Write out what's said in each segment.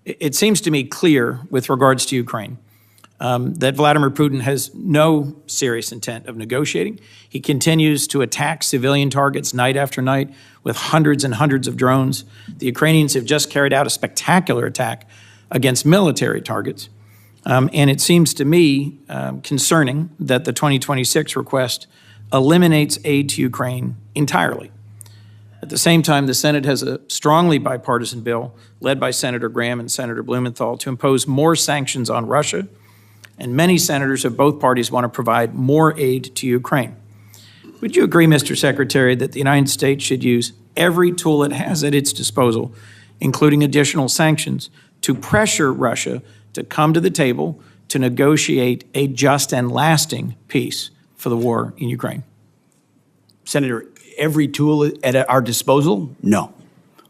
It seems to me clear with regards to Ukraine that Vladimir Putin has no serious intent of negotiating. He continues to attack civilian targets night after night with hundreds and hundreds of drones. The Ukrainians have just carried out a spectacular attack against military targets. And it seems to me concerning that the 2026 request eliminates aid to Ukraine entirely. At the same time, the Senate has a strongly bipartisan bill led by Senator Graham and Senator Blumenthal to impose more sanctions on Russia, and many senators of both parties want to provide more aid to Ukraine. Would you agree, Mr. Secretary, that the United States should use every tool it has at its disposal, including additional sanctions, to pressure Russia to come to the table to negotiate a just and lasting peace for the war in Ukraine? Senator, every tool at our disposal? No.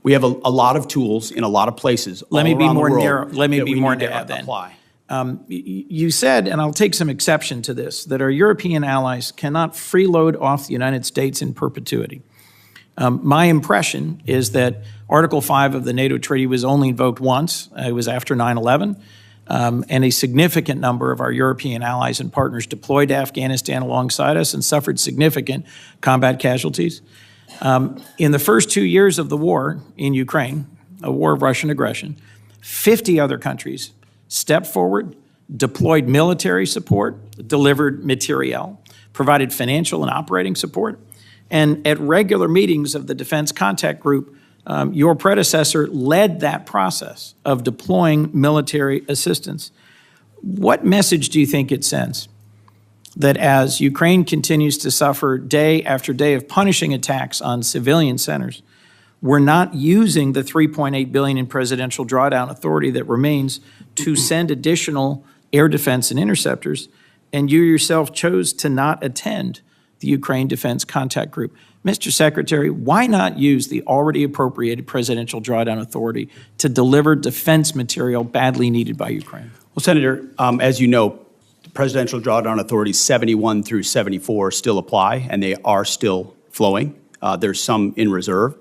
We have a lot of tools in a lot of places. Let me be more narrow. Let me be more narrow then. Apply. You said, and I'll take some exception to this, that our European allies cannot freeload off the United States in perpetuity. My impression is that Article 5 of the NATO treaty was only invoked once. It was after 9/11. And a significant number of our European allies and partners deployed to Afghanistan alongside us and suffered significant combat casualties. In the first 2 years of the war in Ukraine, a war of Russian aggression, 50 other countries stepped forward, deployed military support, delivered materiel, provided financial and operating support. And at regular meetings of the Defense Contact Group, your predecessor led that process of deploying military assistance. What message do you think it sends that as Ukraine continues to suffer day after day of punishing attacks on civilian centers, we're not using the $3.8 billion in presidential drawdown authority that remains to send additional air defense and interceptors, and you yourself chose to not attend the Ukraine Defense Contact Group? Mr. Secretary, why not use the already appropriated presidential drawdown authority to deliver defense material badly needed by Ukraine? Well, Senator, as you know, the presidential drawdown authorities 71 through 74 still apply, and they are still flowing. There's some in reserve.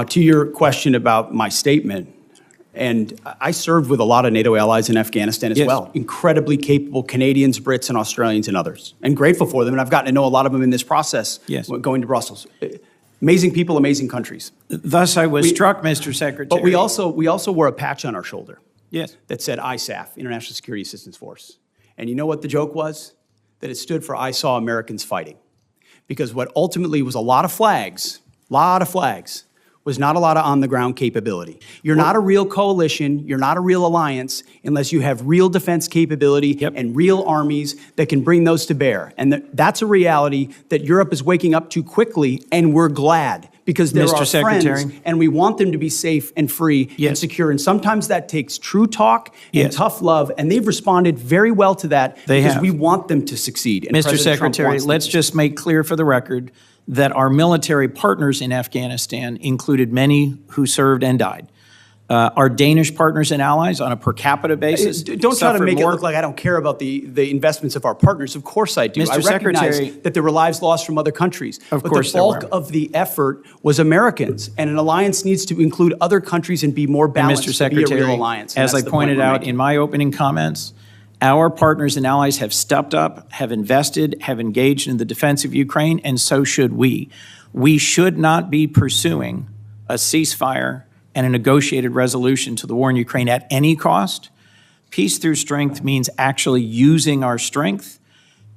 To your question about my statement, and I served with a lot of NATO allies in Afghanistan as well. Incredibly capable Canadians, Brits, and Australians and others. And grateful for them. And I've gotten to know a lot of them in this process going to Brussels. Amazing people, amazing countries. Thus, I was struck, Mr. Secretary. But we also wore a patch on our shoulder that said ISAF, International Security Assistance Force. And you know what the joke was? That it stood for I Saw Americans Fighting. Because what ultimately was a lot of flags, was not a lot of on-the-ground capability. You're not a real coalition, you're not a real alliance, unless you have real defense capability and real armies that can bring those to bear. And that's a reality that Europe is waking up to quickly, and we're glad, because they're our friends, and we want them to be safe and free and secure. And sometimes that takes true talk and tough love, and they've responded very well to that because we want them to succeed. And Mr. Secretary, let's just make clear for the record that our military partners in Afghanistan included many who served and died. Our Danish partners and allies on a per capita basis don't try to make it look like I don't care about the investments of our partners. Of course I do. Mr. I recognize Secretary, that there were lives lost from other countries. Of but course the bulk of the effort was Americans. And an alliance needs to include other countries and be more balanced Mr. Secretary, to be a real alliance. As I pointed out in my opening comments, our partners and allies have stepped up, have invested, have engaged in the defense of Ukraine, and so should we. We should not be pursuing a ceasefire and a negotiated resolution to the war in Ukraine at any cost. Peace through strength means actually using our strength,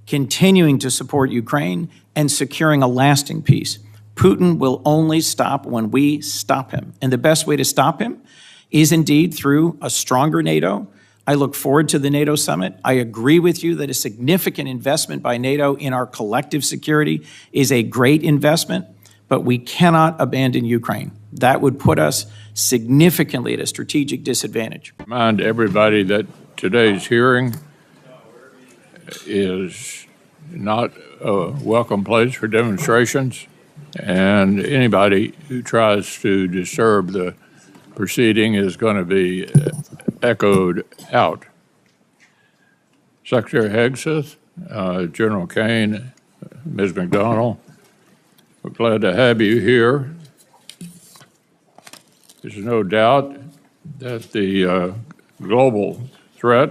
continuing to support Ukraine, and securing a lasting peace. Putin will only stop when we stop him. And the best way to stop him is indeed through a stronger NATO. I look forward to the NATO summit. I agree with you that a significant investment by NATO in our collective security is a great investment, but we cannot abandon Ukraine. That would put us significantly at a strategic disadvantage. Remind everybody that today's hearing is not a welcome place for demonstrations, and anybody who tries to disturb the proceeding is going to be echoed out. Secretary Hegseth, General Caine, Ms. McDonnell, we're glad to have you here. There's no doubt that the global threat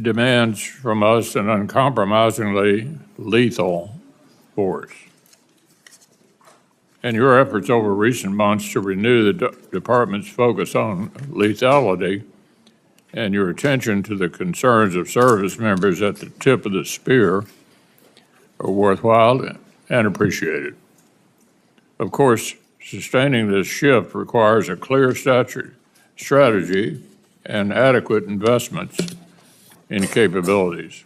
demands from us an uncompromisingly lethal force. And your efforts over recent months to renew the department's focus on lethality and your attention to the concerns of service members at the tip of the spear are worthwhile and appreciated. Of course, sustaining this shift requires a clear strategy and adequate investments in capabilities.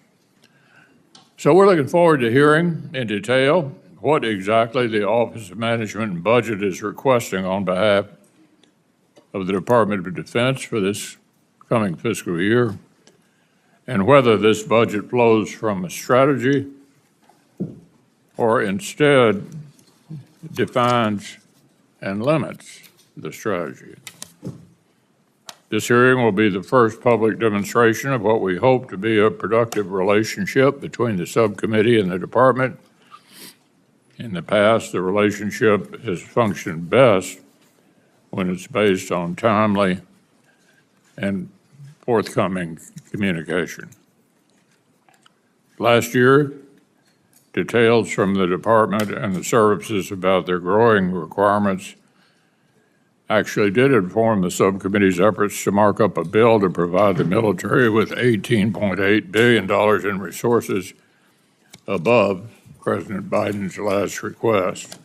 So we're looking forward to hearing in detail what exactly the Office of Management and Budget is requesting on behalf of the Department of Defense for this coming fiscal year, and whether this budget flows from a strategy or instead defines and limits the strategy. This hearing will be the first public demonstration of what we hope to be a productive relationship between the subcommittee and the department. In the past, the relationship has functioned best when it's based on timely and forthcoming communication. Last year, details from the department and the services about their growing requirements actually did inform the subcommittee's efforts to mark up a bill to provide the military with $18.8 billion in resources above President Biden's last request.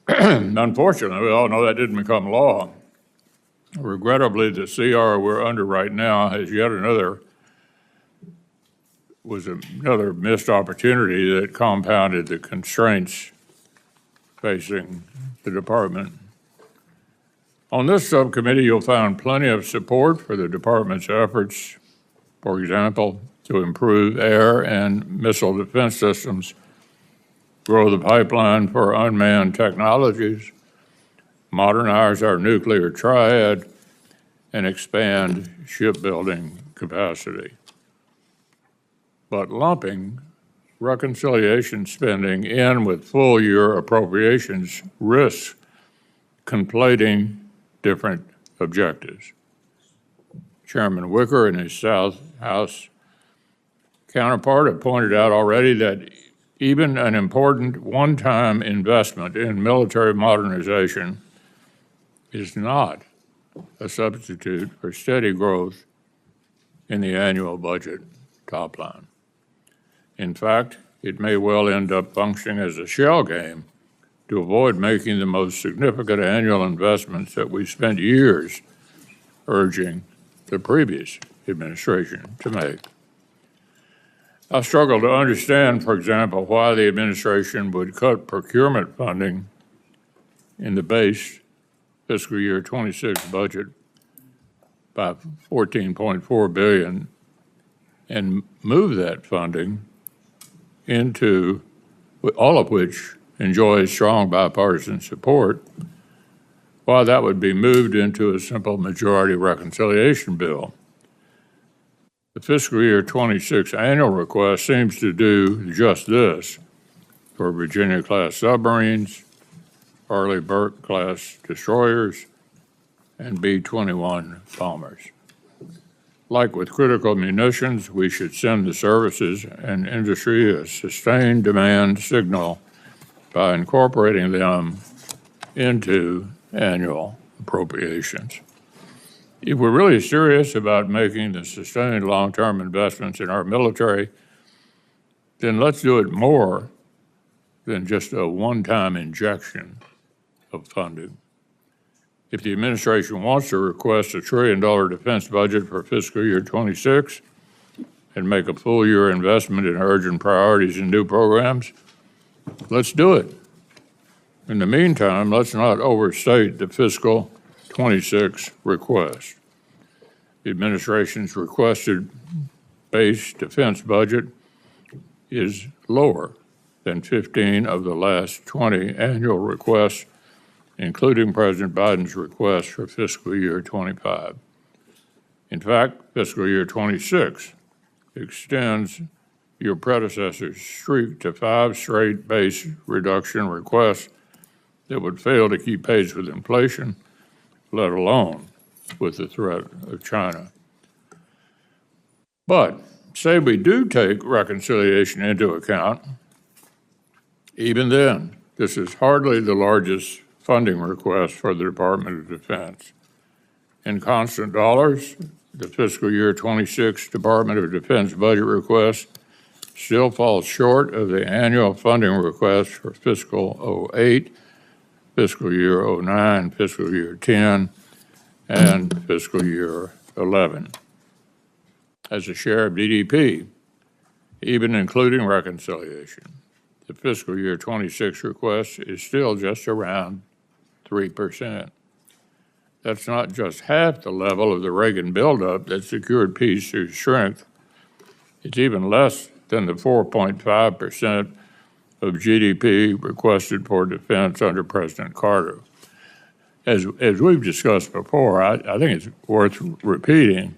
Unfortunately, we all know that didn't become law. Regrettably, the CR we're under right now has yet another missed opportunity that compounded the constraints facing the department. On this subcommittee, you'll find plenty of support for the department's efforts, for example, to improve air and missile defense systems, grow the pipeline for unmanned technologies, modernize our nuclear triad, and expand shipbuilding capacity. But lumping reconciliation spending in with full-year appropriations risks conflating different objectives. Chairman Wicker and his South House counterpart have pointed out already that even an important one-time investment in military modernization is not a substitute for steady growth in the annual budget top line. In fact, it may well end up functioning as a shell game to avoid making the most significant annual investments that we spent years urging the previous administration to make. I struggle to understand, for example, why the administration would cut procurement funding in the base fiscal year 26 budget by $14.4 billion and move that funding into, all of which enjoys strong bipartisan support, while that would be moved into a simple majority reconciliation bill. The fiscal year 26 annual request seems to do just this for Virginia-class submarines, Arleigh Burke-class destroyers, and B-21 bombers. Like with critical munitions, we should send the services and industry a sustained demand signal by incorporating them into annual appropriations. If we're really serious about making the sustained long-term investments in our military, then let's do it more than just a one-time injection of funding. If the administration wants to request a $1 trillion defense budget for fiscal year 26 and make a full-year investment in urgent priorities and new programs, let's do it. In the meantime, let's not overstate the fiscal 26 request. The administration's requested base defense budget is lower than 15 of the last 20 annual requests, including President Biden's request for fiscal year 25. In fact, fiscal year 26 extends your predecessor's streak to 5 straight base reduction requests that would fail to keep pace with inflation let alone with the threat of China. But say we do take reconciliation into account, even then, this is hardly the largest funding request for the Department of Defense. In constant dollars, the fiscal year 26 Department of Defense budget request still falls short of the annual funding request for fiscal 08, fiscal year 09, fiscal year 10, and fiscal year 11. As a share of GDP, even including reconciliation, the fiscal year 26 request is still just around 3%. That's not just half the level of the Reagan buildup that secured peace through strength. It's even less than the 4.5% of GDP requested for defense under President Carter. As we've discussed before, I think it's worth repeating,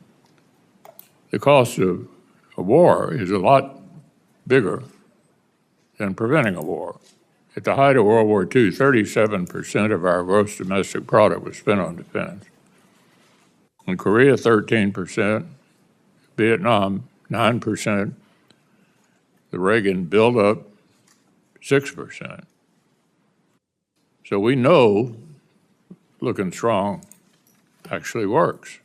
the cost of a war is a lot bigger than preventing a war. At the height of World War II, 37% of our gross domestic product was spent on defense. In Korea, 13%, Vietnam, 9%, the Reagan buildup, 6%. So we know looking strong actually works.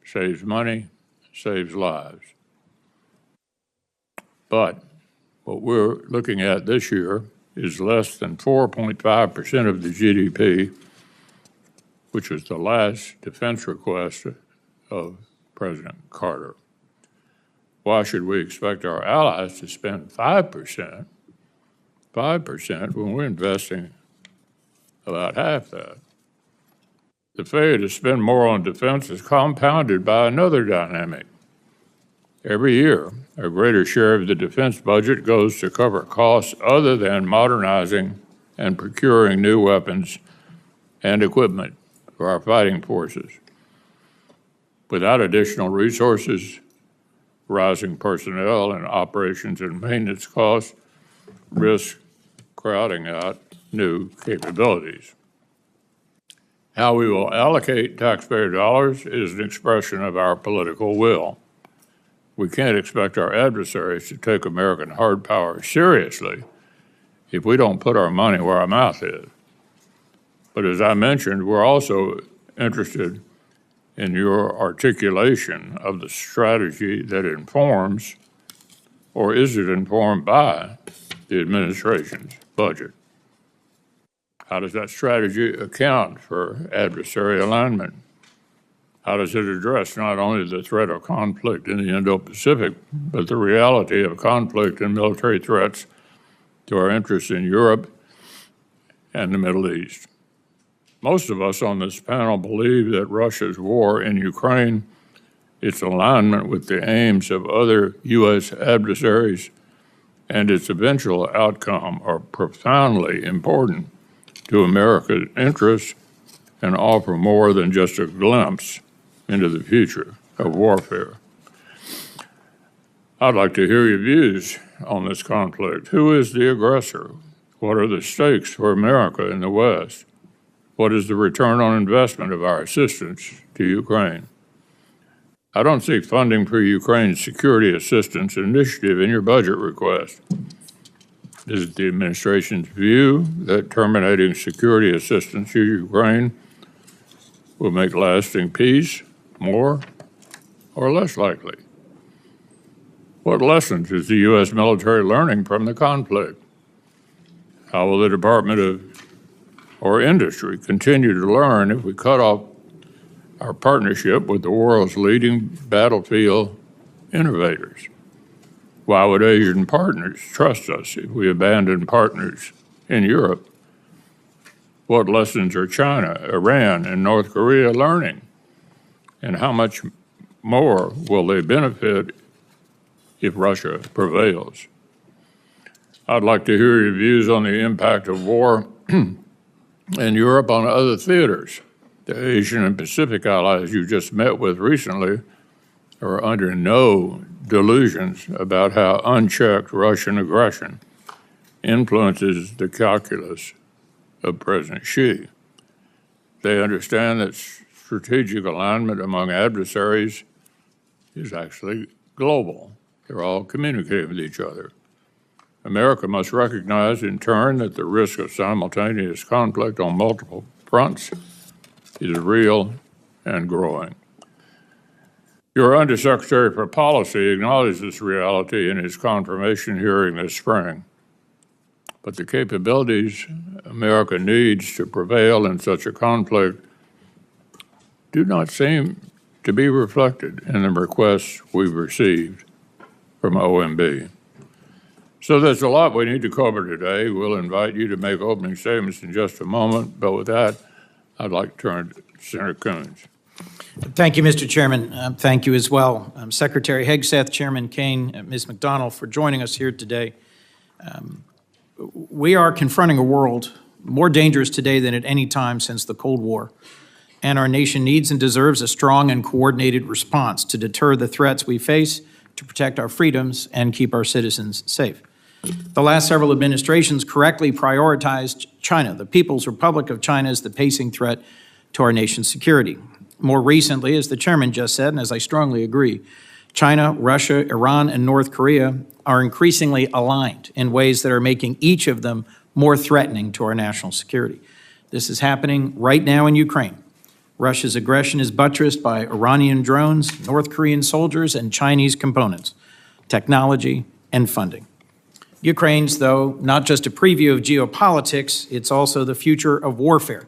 Saves money, saves lives. But what we're looking at this year is less than 4.5% of the GDP, which was the last defense request of President Carter. Why should we expect our allies to spend 5% when we're investing about half that? The failure to spend more on defense is compounded by another dynamic. Every year, a greater share of the defense budget goes to cover costs other than modernizing and procuring new weapons and equipment for our fighting forces. Without additional resources, rising personnel and operations and maintenance costs risk crowding out new capabilities. How we will allocate taxpayer dollars is an expression of our political will. We can't expect our adversaries to take American hard power seriously if we don't put our money where our mouth is. But as I mentioned, we're also interested in your articulation of the strategy that informs, or is it informed by, the administration's budget? How does that strategy account for adversary alignment? How does it address not only the threat of conflict in the Indo-Pacific, but the reality of conflict and military threats to our interests in Europe and the Middle East? Most of us on this panel believe that Russia's war in Ukraine, its alignment with the aims of other U.S. adversaries, and its eventual outcome are profoundly important to America's interests and offer more than just a glimpse into the future of warfare. I'd like to hear your views on this conflict. Who is the aggressor? What are the stakes for America in the West? What is the return on investment of our assistance to Ukraine? I don't see funding for Ukraine's security assistance initiative in your budget request. Is it the administration's view that terminating security assistance to Ukraine will make lasting peace more or less likely? What lessons is the U.S. military learning from the conflict? How will the Department of or industry continue to learn if we cut off our partnership with the world's leading battlefield innovators? Why would Asian partners trust us if we abandon partners in Europe? What lessons are China, Iran, and North Korea learning? And how much more will they benefit if Russia prevails? I'd like to hear your views on the impact of war in Europe on other theaters. The Asian and Pacific allies you just met with recently are under no delusions about how unchecked Russian aggression influences the calculus of President Xi. They understand that strategic alignment among adversaries is actually global. They're all communicating with each other. America must recognize in turn that the risk of simultaneous conflict on multiple fronts is real and growing. Your Undersecretary for Policy acknowledged this reality in his confirmation hearing this spring. But the capabilities America needs to prevail in such a conflict do not seem to be reflected in the requests we've received from OMB. So there's a lot we need to cover today. We'll invite you to make opening statements in just a moment, but with that, I'd like to turn to Senator Coons. Thank you, Mr. Chairman. Thank you as well, Secretary Hegseth, Chairman Caine, Ms. McDonnell, for joining us here today. We are confronting a world more dangerous today than at any time since the Cold War, and our nation needs and deserves a strong and coordinated response to deter the threats we face, to protect our freedoms, and keep our citizens safe. The last several administrations correctly prioritized China. The People's Republic of China is the pacing threat to our nation's security. More recently, as the chairman just said, and as I strongly agree, China, Russia, Iran, and North Korea are increasingly aligned in ways that are making each of them more threatening to our national security. This is happening right now in Ukraine. Russia's aggression is buttressed by Iranian drones, North Korean soldiers, and Chinese components, technology, and funding. Ukraine's, though, not just a preview of geopolitics, it's also the future of warfare.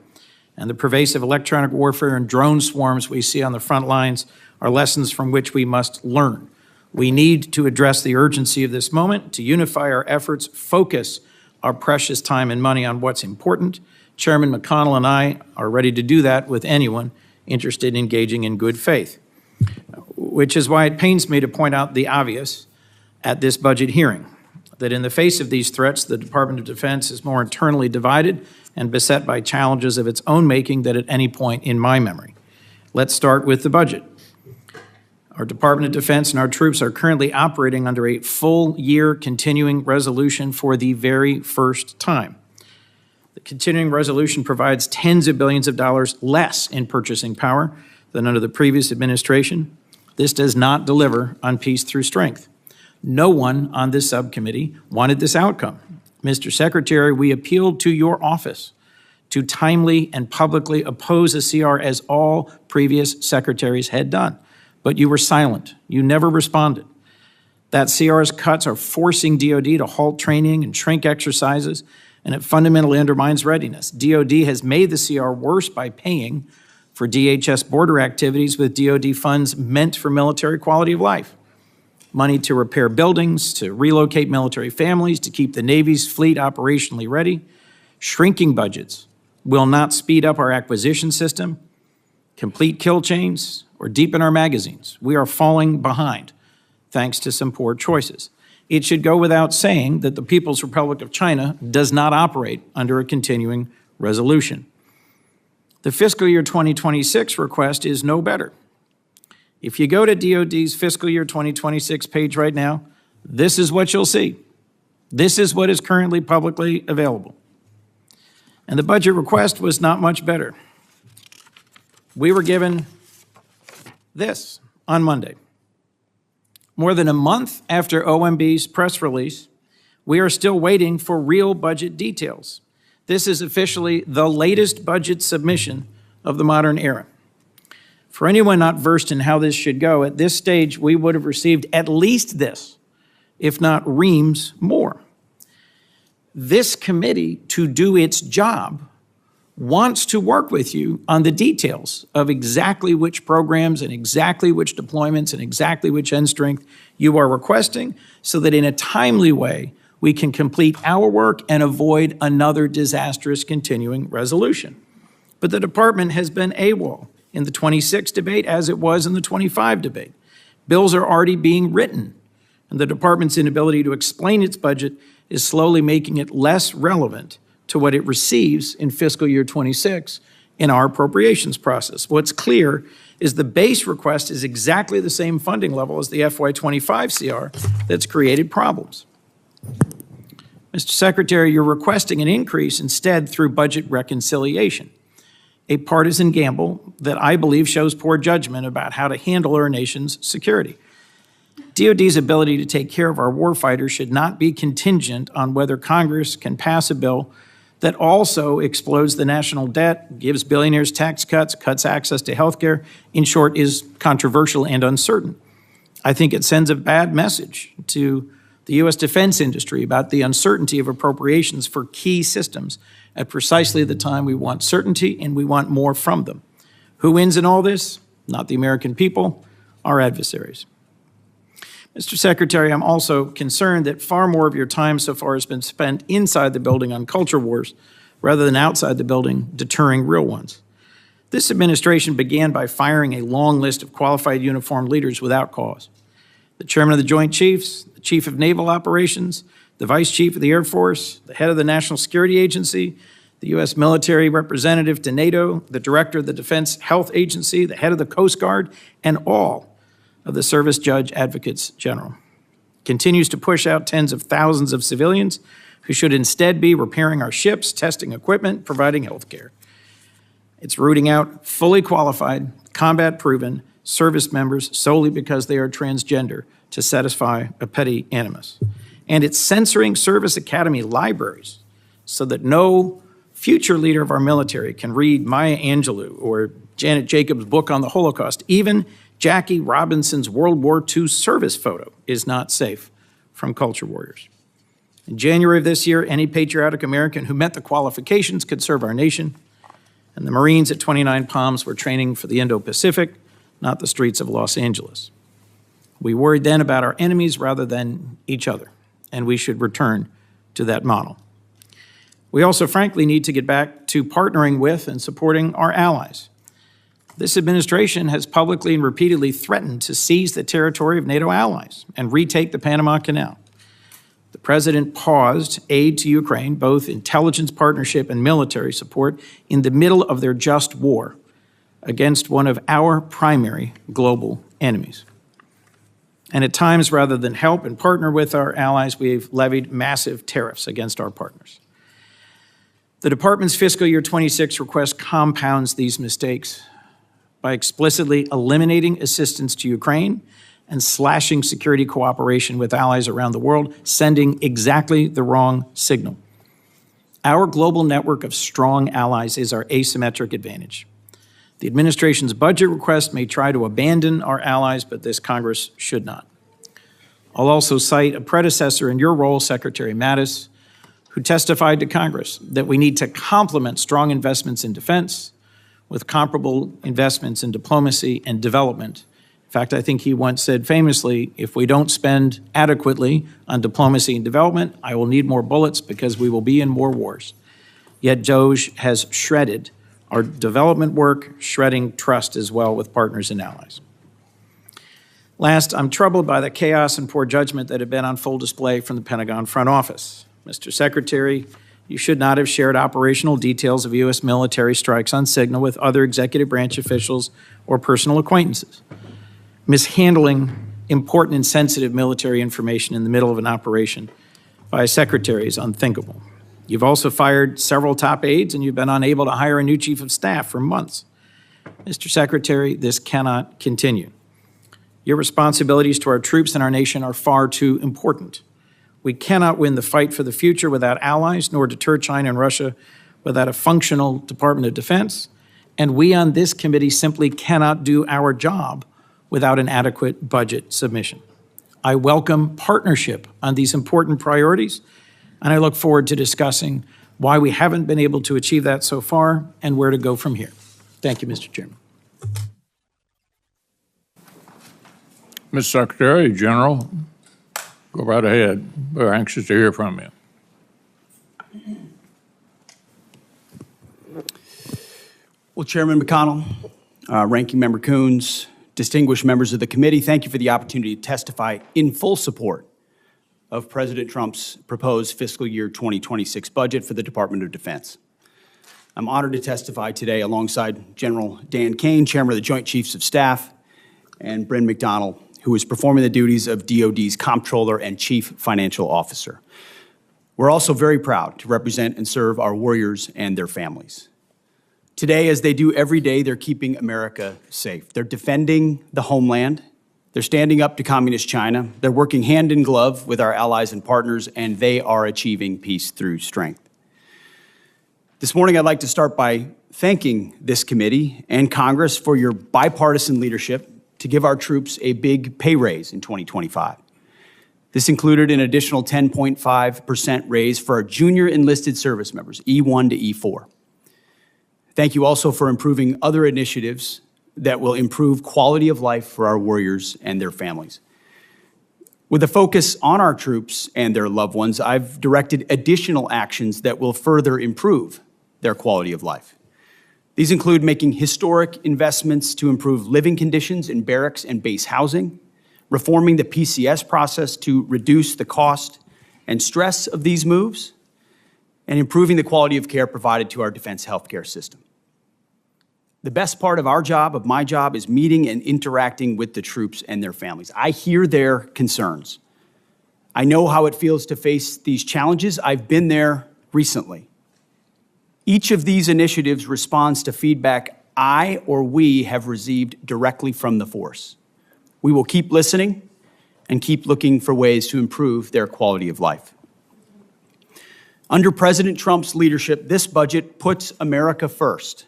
And the pervasive electronic warfare and drone swarms we see on the front lines are lessons from which we must learn. We need to address the urgency of this moment, to unify our efforts, focus our precious time and money on what's important. Chairman McConnell and I are ready to do that with anyone interested in engaging in good faith, which is why it pains me to point out the obvious at this budget hearing, that in the face of these threats, the Department of Defense is more internally divided and beset by challenges of its own making than at any point in my memory. Let's start with the budget. Our Department of Defense and our troops are currently operating under a full-year continuing resolution for the very first time. The continuing resolution provides tens of billions of dollars less in purchasing power than under the previous administration. This does not deliver on peace through strength. No one on this subcommittee wanted this outcome. Mr. Secretary, we appealed to your office to timely and publicly oppose a CR as all previous secretaries had done. But you were silent. You never responded. That CR's cuts are forcing DOD to halt training and shrink exercises, and it fundamentally undermines readiness. DOD has made the CR worse by paying for DHS border activities with DOD funds meant for military quality of life. Money to repair buildings, to relocate military families, to keep the Navy's fleet operationally ready. Shrinking budgets will not speed up our acquisition system, complete kill chains, or deepen our magazines. We are falling behind, thanks to some poor choices. It should go without saying that the People's Republic of China does not operate under a continuing resolution. The fiscal year 2026 request is no better. If you go to DOD's fiscal year 2026 page right now, this is what you'll see. This is what is currently publicly available. And the budget request was not much better. We were given this on Monday. More than a month after OMB's press release, we are still waiting for real budget details. This is officially the latest budget submission of the modern era. For anyone not versed in how this should go, at this stage, we would have received at least this, if not reams more. This committee, to do its job, wants to work with you on the details of exactly which programs and exactly which deployments and exactly which end strength you are requesting, so that in a timely way, we can complete our work and avoid another disastrous continuing resolution. But the department has been AWOL in the 26 debate as it was in the 25 debate. Bills are already being written, and the department's inability to explain its budget is slowly making it less relevant to what it receives in fiscal year 26 in our appropriations process. What's clear is the base request is exactly the same funding level as the FY25 CR that's created problems. Mr. Secretary, you're requesting an increase instead through budget reconciliation. a partisan gamble that I believe shows poor judgment about how to handle our nation's security. DoD's ability to take care of our warfighters should not be contingent on whether Congress can pass a bill that also explodes the national debt, gives billionaires tax cuts, cuts access to health care, in short, is controversial and uncertain. I think it sends a bad message to the U.S. defense industry about the uncertainty of appropriations for key systems at precisely the time we want certainty and we want more from them. Who wins in all this? Not the American people, our adversaries. Mr. Secretary, I'm also concerned that far more of your time so far has been spent inside the building on culture wars rather than outside the building deterring real ones. This administration began by firing a long list of qualified uniformed leaders without cause. The chairman of the Joint Chiefs, the chief of naval operations, the vice chief of the Air Force, the head of the National Security Agency, the U.S. military representative to NATO, the director of the Defense Health Agency, the head of the Coast Guard, and all of the service judge advocates general. Continues to push out tens of thousands of civilians who should instead be repairing our ships, testing equipment, providing health care. It's rooting out fully qualified, combat-proven service members solely because they are transgender to satisfy a petty animus. And it's censoring service academy libraries so that no future leader of our military can read Maya Angelou or Janet Jacobs' book on the Holocaust. Even Jackie Robinson's World War II service photo is not safe from culture warriors. In January of this year, any patriotic American who met the qualifications could serve our nation, and the Marines at 29 Palms were training for the Indo-Pacific, not the streets of Los Angeles. We worried then about our enemies rather than each other, and we should return to that model. We also, frankly, need to get back to partnering with and supporting our allies. This administration has publicly and repeatedly threatened to seize the territory of NATO allies and retake the Panama Canal. The president paused aid to Ukraine, both intelligence partnership and military support, in the middle of their just war against one of our primary global enemies. And at times, rather than help and partner with our allies, we've levied massive tariffs against our partners. The department's fiscal year 26 request compounds these mistakes by explicitly eliminating assistance to Ukraine and slashing security cooperation with allies around the world, sending exactly the wrong signal. Our global network of strong allies is our asymmetric advantage. The administration's budget request may try to abandon our allies, but this Congress should not. I'll also cite a predecessor in your role, Secretary Mattis, who testified to Congress that we need to complement strong investments in defense with comparable investments in diplomacy and development. In fact, I think he once said famously, if we don't spend adequately on diplomacy and development, I will need more bullets because we will be in more wars. Yet DOGE has shredded our development work, shredding trust as well with partners and allies. Last, I'm troubled by the chaos and poor judgment that have been on full display from the Pentagon front office. Mr. Secretary, you should not have shared operational details of U.S. military strikes on signal with other executive branch officials or personal acquaintances. Mishandling important and sensitive military information in the middle of an operation by a secretary is unthinkable. You've also fired several top aides, and you've been unable to hire a new chief of staff for months. Mr. Secretary, this cannot continue. Your responsibilities to our troops and our nation are far too important. We cannot win the fight for the future without allies, nor deter China and Russia without a functional Department of Defense. And we on this committee simply cannot do our job without an adequate budget submission. I welcome partnership on these important priorities, and I look forward to discussing why we haven't been able to achieve that so far and where to go from here. Thank you, Mr. Chairman. Mr. Secretary General, go right ahead. We're anxious to hear from you. Well, Chairman McConnell, Ranking Member Coons, distinguished members of the committee, thank you for the opportunity to testify in full support of President Trump's proposed fiscal year 2026 budget for the Department of Defense. I'm honored to testify today alongside General Dan Caine, Chairman of the Joint Chiefs of Staff, and Bryn McDonald, who is performing the duties of DoD's Comptroller and Chief Financial Officer. We're also very proud to represent and serve our warriors and their families. Today, as they do every day, they're keeping America safe. They're defending the homeland. They're standing up to Communist China. They're working hand in glove with our allies and partners, and they are achieving peace through strength. This morning, I'd like to start by thanking this committee and Congress for your bipartisan leadership to give our troops a big pay raise in 2025. This included an additional 10.5% raise for our junior enlisted service members, E1 to E4. Thank you also for improving other initiatives that will improve quality of life for our warriors and their families. With a focus on our troops and their loved ones, I've directed additional actions that will further improve their quality of life. These include making historic investments to improve living conditions in barracks and base housing, reforming the PCS process to reduce the cost and stress of these moves, and improving the quality of care provided to our defense healthcare system. The best part of my job, is meeting and interacting with the troops and their families. I hear their concerns. I know how it feels to face these challenges. I've been there recently. Each of these initiatives responds to feedback I or we have received directly from the force. We will keep listening and keep looking for ways to improve their quality of life. Under President Trump's leadership, this budget puts America first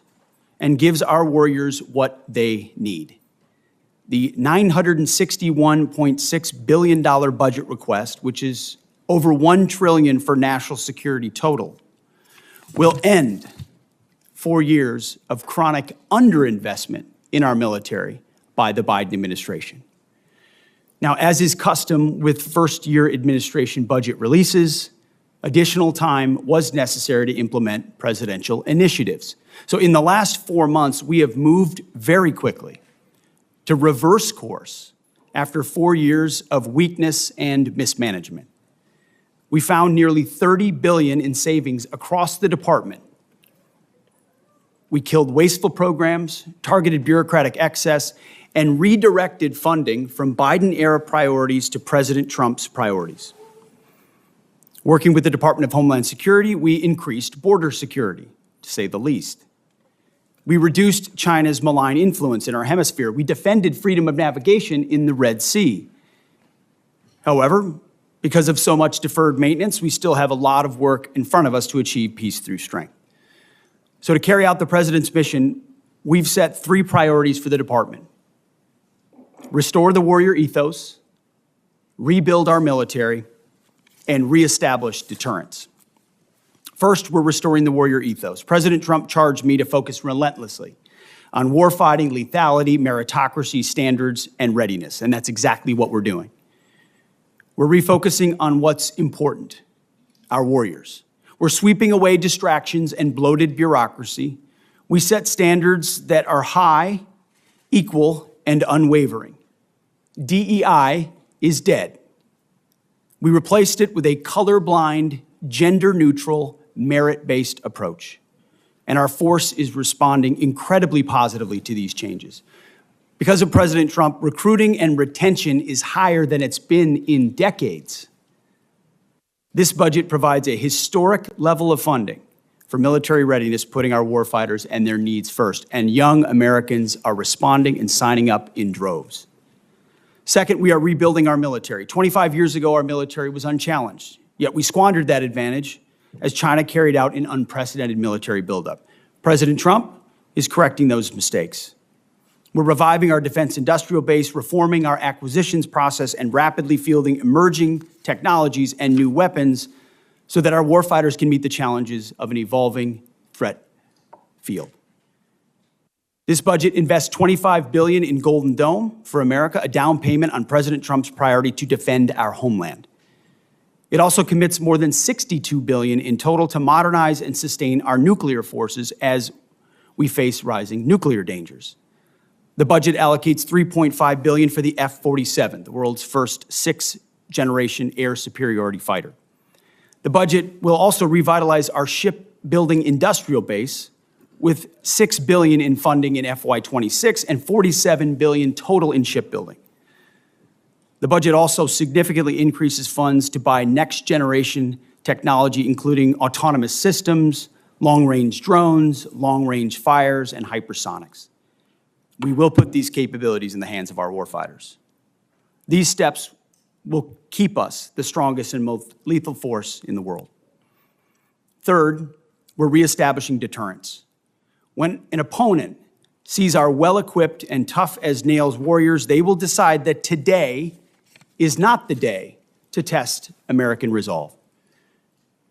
and gives our warriors what they need. The $961.6 billion budget request, which is over $1 trillion for national security total, will end 4 years of chronic underinvestment in our military by the Biden administration. Now, as is custom with first-year administration budget releases, additional time was necessary to implement presidential initiatives. So in the last 4 months, we have moved very quickly to reverse course after 4 years of weakness and mismanagement. We found nearly $30 billion in savings across the department. We killed wasteful programs, targeted bureaucratic excess, and redirected funding from Biden-era priorities to President Trump's priorities. Working with the Department of Homeland Security, we increased border security, to say the least. We reduced China's malign influence in our hemisphere. We defended freedom of navigation in the Red Sea. However, because of so much deferred maintenance, we still have a lot of work in front of us to achieve peace through strength. So to carry out the president's mission, we've set 3 priorities for the department: restore the warrior ethos, rebuild our military, and reestablish deterrence. First, we're restoring the warrior ethos. President Trump charged me to focus relentlessly on warfighting, lethality, meritocracy, standards, and readiness, and that's exactly what we're doing. We're refocusing on what's important, our warriors. We're sweeping away distractions and bloated bureaucracy. We set standards that are high, equal, and unwavering. DEI is dead. We replaced it with a colorblind, gender-neutral, merit-based approach. And our force is responding incredibly positively to these changes. Because of President Trump, recruiting and retention is higher than it's been in decades. This budget provides a historic level of funding for military readiness, putting our warfighters and their needs first. And young Americans are responding and signing up in droves. Second, we are rebuilding our military. 25 years ago, our military was unchallenged, yet we squandered that advantage as China carried out an unprecedented military buildup. President Trump is correcting those mistakes. We're reviving our defense industrial base, reforming our acquisitions process, and rapidly fielding emerging technologies and new weapons so that our warfighters can meet the challenges of an evolving threat field. This budget invests $25 billion in Golden Dome for America, a down payment on President Trump's priority to defend our homeland. It also commits more than $62 billion in total to modernize and sustain our nuclear forces as we face rising nuclear dangers. The budget allocates $3.5 billion for the F-47, the world's first 6th-generation air superiority fighter. The budget will also revitalize our shipbuilding industrial base with $6 billion in funding in FY26 and $47 billion total in shipbuilding. The budget also significantly increases funds to buy next-generation technology, including autonomous systems, long-range drones, long-range fires, and hypersonics. We will put these capabilities in the hands of our warfighters. These steps will keep us the strongest and most lethal force in the world. Third, we're reestablishing deterrence. When an opponent sees our well-equipped and tough-as-nails warriors, they will decide that today is not the day to test American resolve.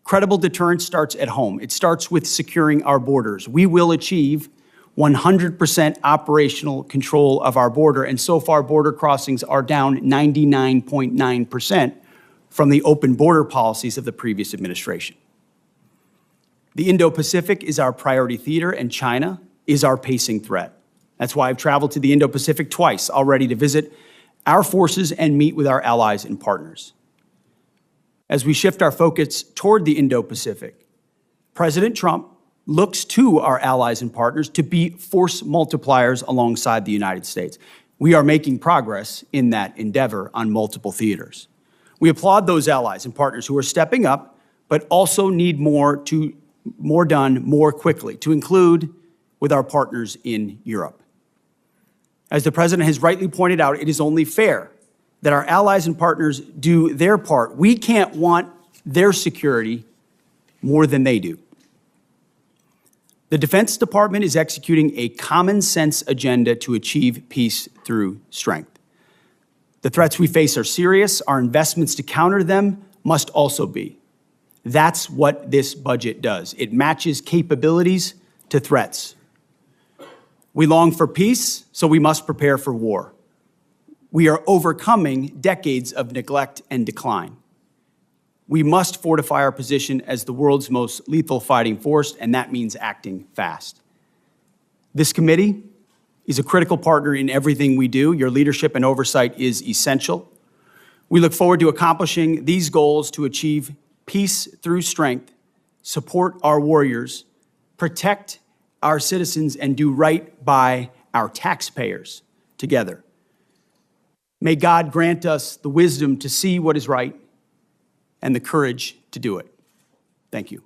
Credible deterrence starts at home. It starts with securing our borders. We will achieve 100% operational control of our border, and so far border crossings are down 99.9% from the open border policies of the previous administration. The Indo-Pacific is our priority theater, and China is our pacing threat. That's why I've traveled to the Indo-Pacific twice already to visit our forces and meet with our allies and partners. As we shift our focus toward the Indo-Pacific, President Trump looks to our allies and partners to be force multipliers alongside the United States. We are making progress in that endeavor on multiple theaters. We applaud those allies and partners who are stepping up, but also need more done more quickly, to include with our partners in Europe. As the President has rightly pointed out, it is only fair that our allies and partners do their part. We can't want their security more than they do. The Defense Department is executing a common sense agenda to achieve peace through strength. The threats we face are serious. Our investments to counter them must also be. That's what this budget does. It matches capabilities to threats. We long for peace, so we must prepare for war. We are overcoming decades of neglect and decline. We must fortify our position as the world's most lethal fighting force, and that means acting fast. This committee is a critical partner in everything we do. Your leadership and oversight is essential. We look forward to accomplishing these goals to achieve peace through strength, support our warriors, protect our citizens, and do right by our taxpayers together. May God grant us the wisdom to see what is right and the courage to do it. Thank you.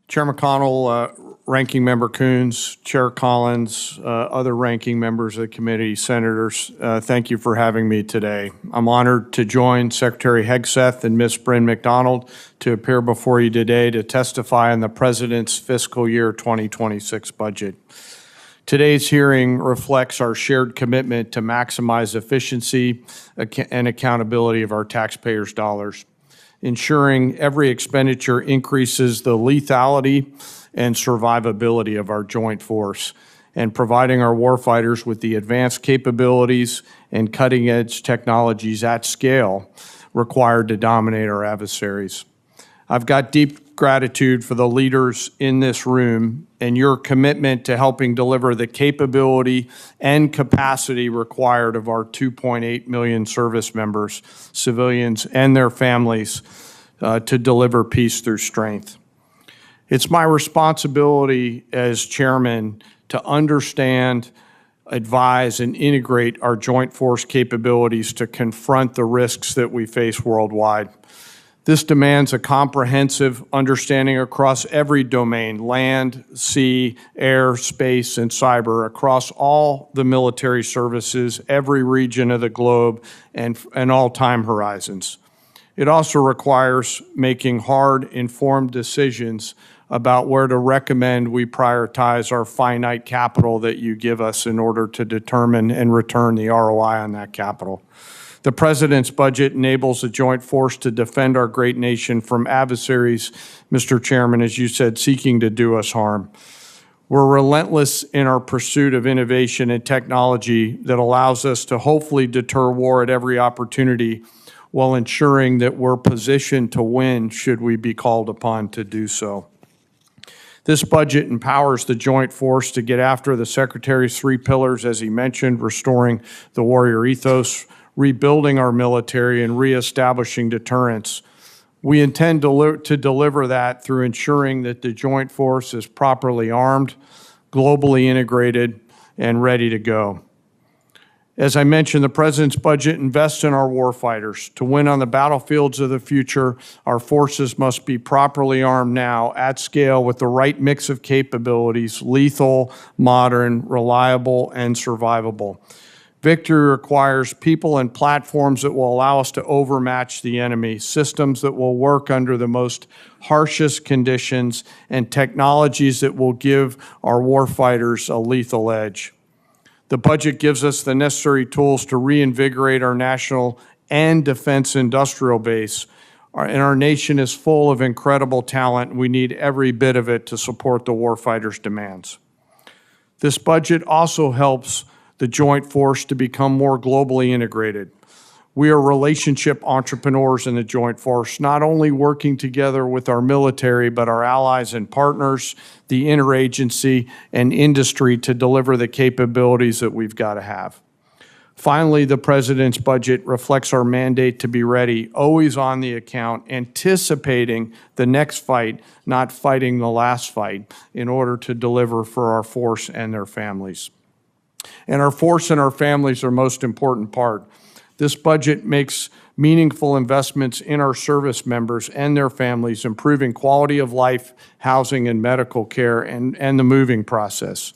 Chair McConnell, Ranking Member Coons, Chair Collins, other ranking members of the committee, senators, thank you for having me today. I'm honored to join Secretary Hegseth and Ms. Bryn McDonald to appear before you today to testify on the President's fiscal year 2026 budget. Today's hearing reflects our shared commitment to maximize efficiency and accountability of our taxpayers' dollars, ensuring every expenditure increases the lethality and survivability of our joint force, and providing our warfighters with the advanced capabilities and cutting-edge technologies at scale required to dominate our adversaries. I've got deep gratitude for the leaders in this room and your commitment to helping deliver the capability and capacity required of our 2.8 million service members, civilians, and their families to deliver peace through strength. It's my responsibility as chairman to understand, advise, and integrate our joint force capabilities to confront the risks that we face worldwide. This demands a comprehensive understanding across every domain: land, sea, air, space, and cyber, across all the military services, every region of the globe, and all time horizons. It also requires making hard, informed decisions about where to recommend we prioritize our finite capital that you give us in order to determine and return the ROI on that capital. The President's budget enables the joint force to defend our great nation from adversaries, Mr. Chairman, as you said, seeking to do us harm. We're relentless in our pursuit of innovation and technology that allows us to hopefully deter war at every opportunity while ensuring that we're positioned to win should we be called upon to do so. This budget empowers the joint force to get after the Secretary's three pillars, as he mentioned: restoring the warrior ethos, rebuilding our military, and reestablishing deterrence. We intend to deliver that through ensuring that the joint force is properly armed, globally integrated, and ready to go. As I mentioned, the President's budget invests in our warfighters. To win on the battlefields of the future, our forces must be properly armed now, at scale, with the right mix of capabilities: lethal, modern, reliable, and survivable. Victory requires people and platforms that will allow us to overmatch the enemy, systems that will work under the most harshest conditions, and technologies that will give our warfighters a lethal edge. The budget gives us the necessary tools to reinvigorate our national and defense industrial base. And our nation is full of incredible talent, and we need every bit of it to support the warfighters' demands. This budget also helps the joint force to become more globally integrated. We are relationship entrepreneurs in the joint force, not only working together with our military, but our allies and partners, the interagency, and industry to deliver the capabilities that we've got to have. Finally, the President's budget reflects our mandate to be ready, always on the account, anticipating the next fight, not fighting the last fight, in order to deliver for our force and their families. And our force and our families are most important part. This budget makes meaningful investments in our service members and their families, improving quality of life, housing, and medical care, and the moving process.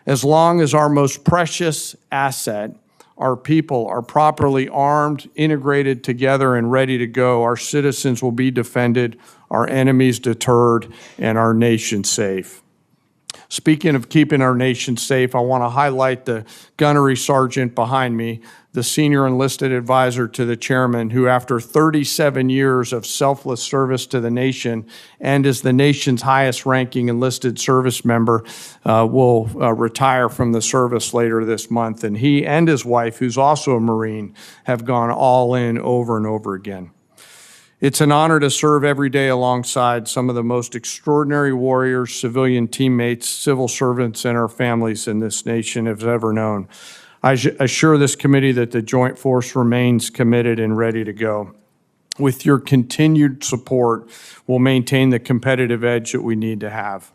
As long as our most precious asset, our people, are properly armed, integrated together, and ready to go, our citizens will be defended, our enemies deterred, and our nation safe. Speaking of keeping our nation safe, I want to highlight the gunnery sergeant behind me, the senior enlisted advisor to the chairman, who after 37 years of selfless service to the nation and as the nation's highest ranking enlisted service member, will retire from the service later this month. And he and his wife, who's also a Marine, have gone all in over and over again. It's an honor to serve every day alongside some of the most extraordinary warriors, civilian teammates, civil servants, and our families in this nation have ever known. I assure this committee that the Joint Force remains committed and ready to go. With your continued support, we'll maintain the competitive edge that we need to have.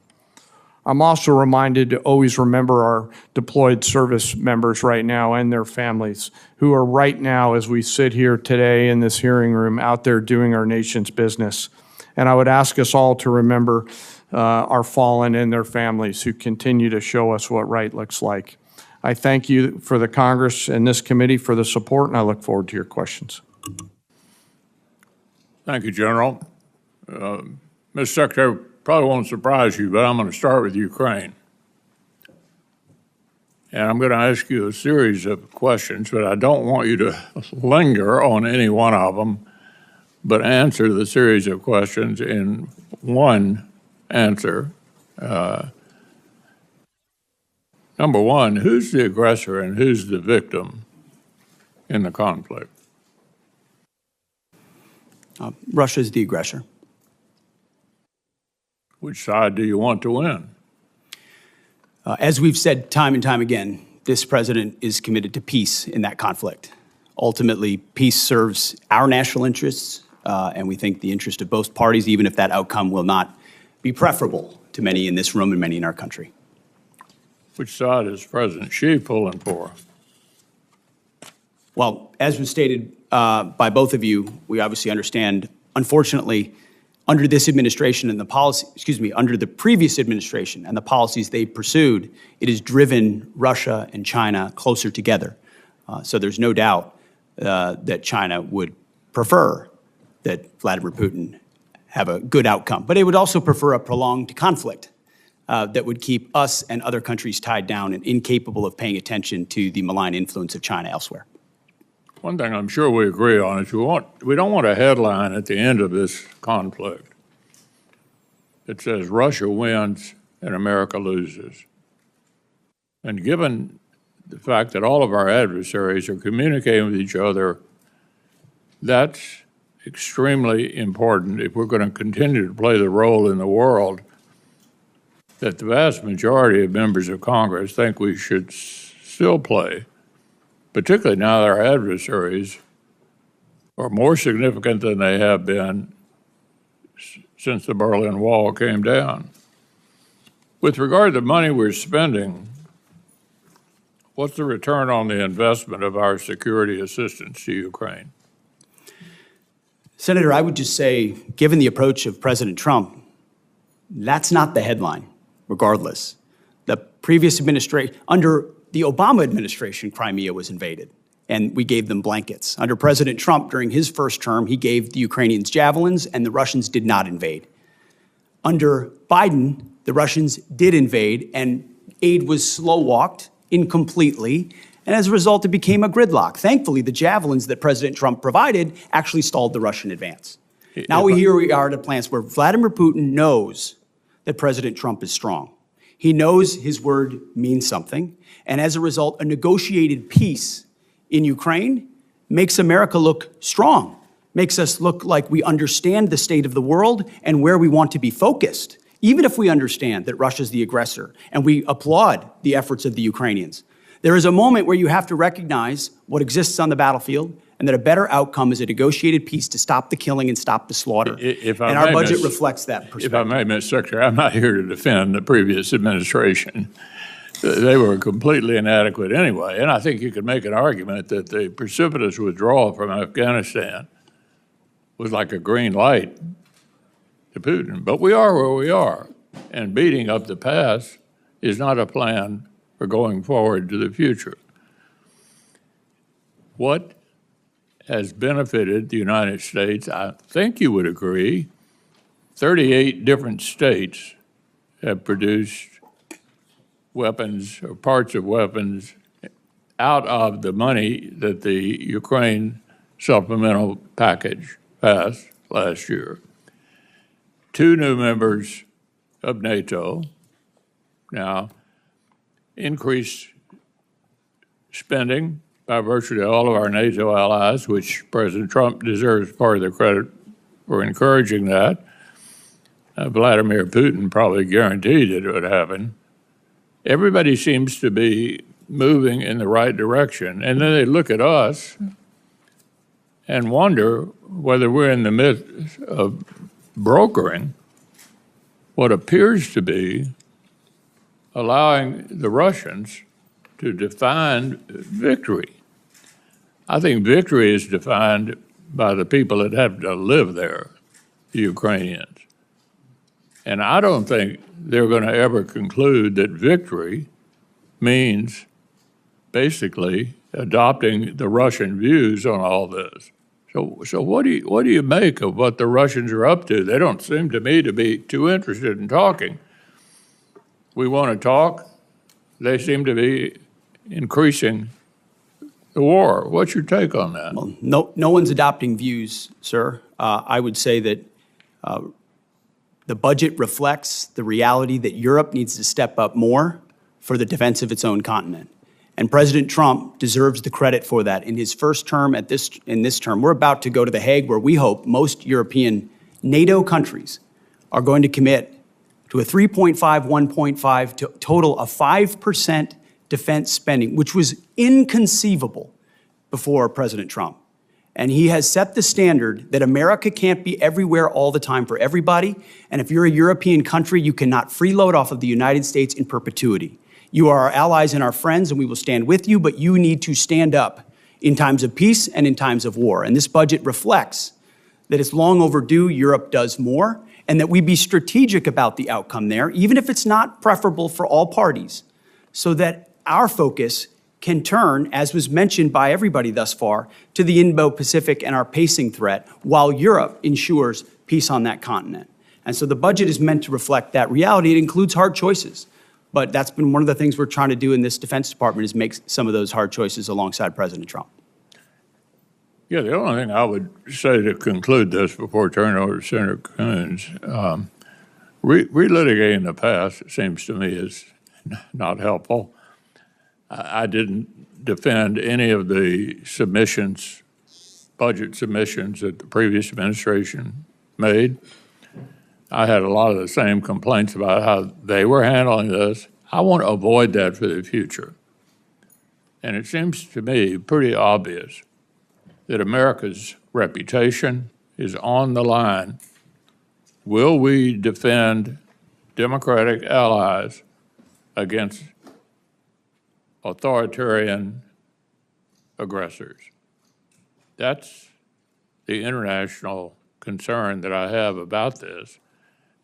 I'm also reminded to always remember our deployed service members right now and their families, who are right now, as we sit here today in this hearing room, out there doing our nation's business. And I would ask us all to remember our fallen and their families, who continue to show us what right looks like. I thank you for the Congress and this committee for the support, and I look forward to your questions. Thank you, General. Mr. Secretary, probably won't surprise you, but I'm going to start with Ukraine. And I'm going to ask you a series of questions, but I don't want you to linger on any one of them, but answer the series of questions in one answer. Number one, who's the aggressor and who's the victim in the conflict? Russia is the aggressor. Which side do you want to win? As we've said time and time again, this president is committed to peace in that conflict. Ultimately, peace serves our national interests, and we think the interest of both parties, even if that outcome will not be preferable to many in this room and many in our country. Which side is President Xi pulling for? Well, as was stated by both of you, we obviously understand, unfortunately, under this administration and the policy, under the previous administration and the policies they pursued, it has driven Russia and China closer together. So there's no doubt that China would prefer that Vladimir Putin have a good outcome. But it would also prefer a prolonged conflict that would keep us and other countries tied down and incapable of paying attention to the malign influence of China elsewhere. One thing I'm sure we agree on is we don't want a headline at the end of this conflict that says Russia wins and America loses. And given the fact that all of our adversaries are communicating with each other, that's extremely important if we're going to continue to play the role in the world that the vast majority of members of Congress think we should still play, particularly now that our adversaries are more significant than they have been since the Berlin Wall came down. With regard to the money we're spending, What's the return on the investment of our security assistance to Ukraine? Senator, I would just say, given the approach of President Trump, that's not the headline, regardless. The previous administration, under the Obama administration, Crimea was invaded, and we gave them blankets. Under President Trump, during his first term, he gave the Ukrainians javelins, and the Russians did not invade. Under Biden, the Russians did invade, and aid was slow-walked, incompletely, and as a result, it became a gridlock. Thankfully, the javelins that President Trump provided actually stalled the Russian advance. Now we are at a place where Vladimir Putin knows that President Trump is strong. He knows his word means something, and as a result, a negotiated peace in Ukraine makes America look strong, makes us look like we understand the state of the world and where we want to be focused, even if we understand that Russia's the aggressor, and we applaud the efforts of the Ukrainians. There is a moment where you have to recognize what exists on the battlefield and that a better outcome is a negotiated peace to stop the killing and stop the slaughter. And our budget reflects that perspective. If I may, Mr. Secretary, I'm not here to defend the previous administration. They were completely inadequate anyway. And I think you could make an argument that the precipitous withdrawal from Afghanistan was like a green light to Putin. But we are where we are. And beating up the past is not a plan for going forward to the future. What has benefited the United States, I think you would agree, 38 different states have produced weapons or parts of weapons out of the money that the Ukraine supplemental package passed last year. 2 new members of NATO now increased spending by virtually all of our NATO allies, which President Trump deserves part of the credit for encouraging that. Vladimir Putin probably guaranteed it would happen. Everybody seems to be moving in the right direction. And then they look at us and wonder whether we're in the midst of brokering what appears to be allowing the Russians to define victory. I think victory is defined by the people that have to live there, the Ukrainians. And I don't think they're going to ever conclude that victory means basically adopting the Russian views on all this. So what do you make of what the Russians are up to? They don't seem to me to be too interested in talking. We want to talk. They seem to be increasing the war. What's your take on that? Well, no one's adopting views, sir. I would say that the budget reflects the reality that Europe needs to step up more for the defense of its own continent. And President Trump deserves the credit for that. In his first term, in this term, we're about to go to The Hague, where we hope most European NATO countries are going to commit to a 3.5, 1.5 total of 5% defense spending, which was inconceivable before President Trump. And he has set the standard that America can't be everywhere all the time for everybody. And if you're a European country, you cannot freeload off of the United States in perpetuity. You are our allies and our friends, and we will stand with you, but you need to stand up in times of peace and in times of war. And this budget reflects that it's long overdue Europe does more, and that we be strategic about the outcome there, even if it's not preferable for all parties, so that our focus can turn, as was mentioned by everybody thus far, to the Indo-Pacific and our pacing threat, while Europe ensures peace on that continent. And so the budget is meant to reflect that reality. It includes hard choices, but that's been one of the things we're trying to do in this Defense Department is make some of those hard choices alongside President Trump. Yeah, the only thing I would say to conclude this before turning over to Senator Coons, relitigating the past, it seems to me, is not helpful. I didn't defend any of the submissions, budget submissions that the previous administration made. I had a lot of the same complaints about how they were handling this. I want to avoid that for the future. And it seems to me pretty obvious that America's reputation is on the line. Will we defend democratic allies against authoritarian aggressors. That's the international concern that I have about this,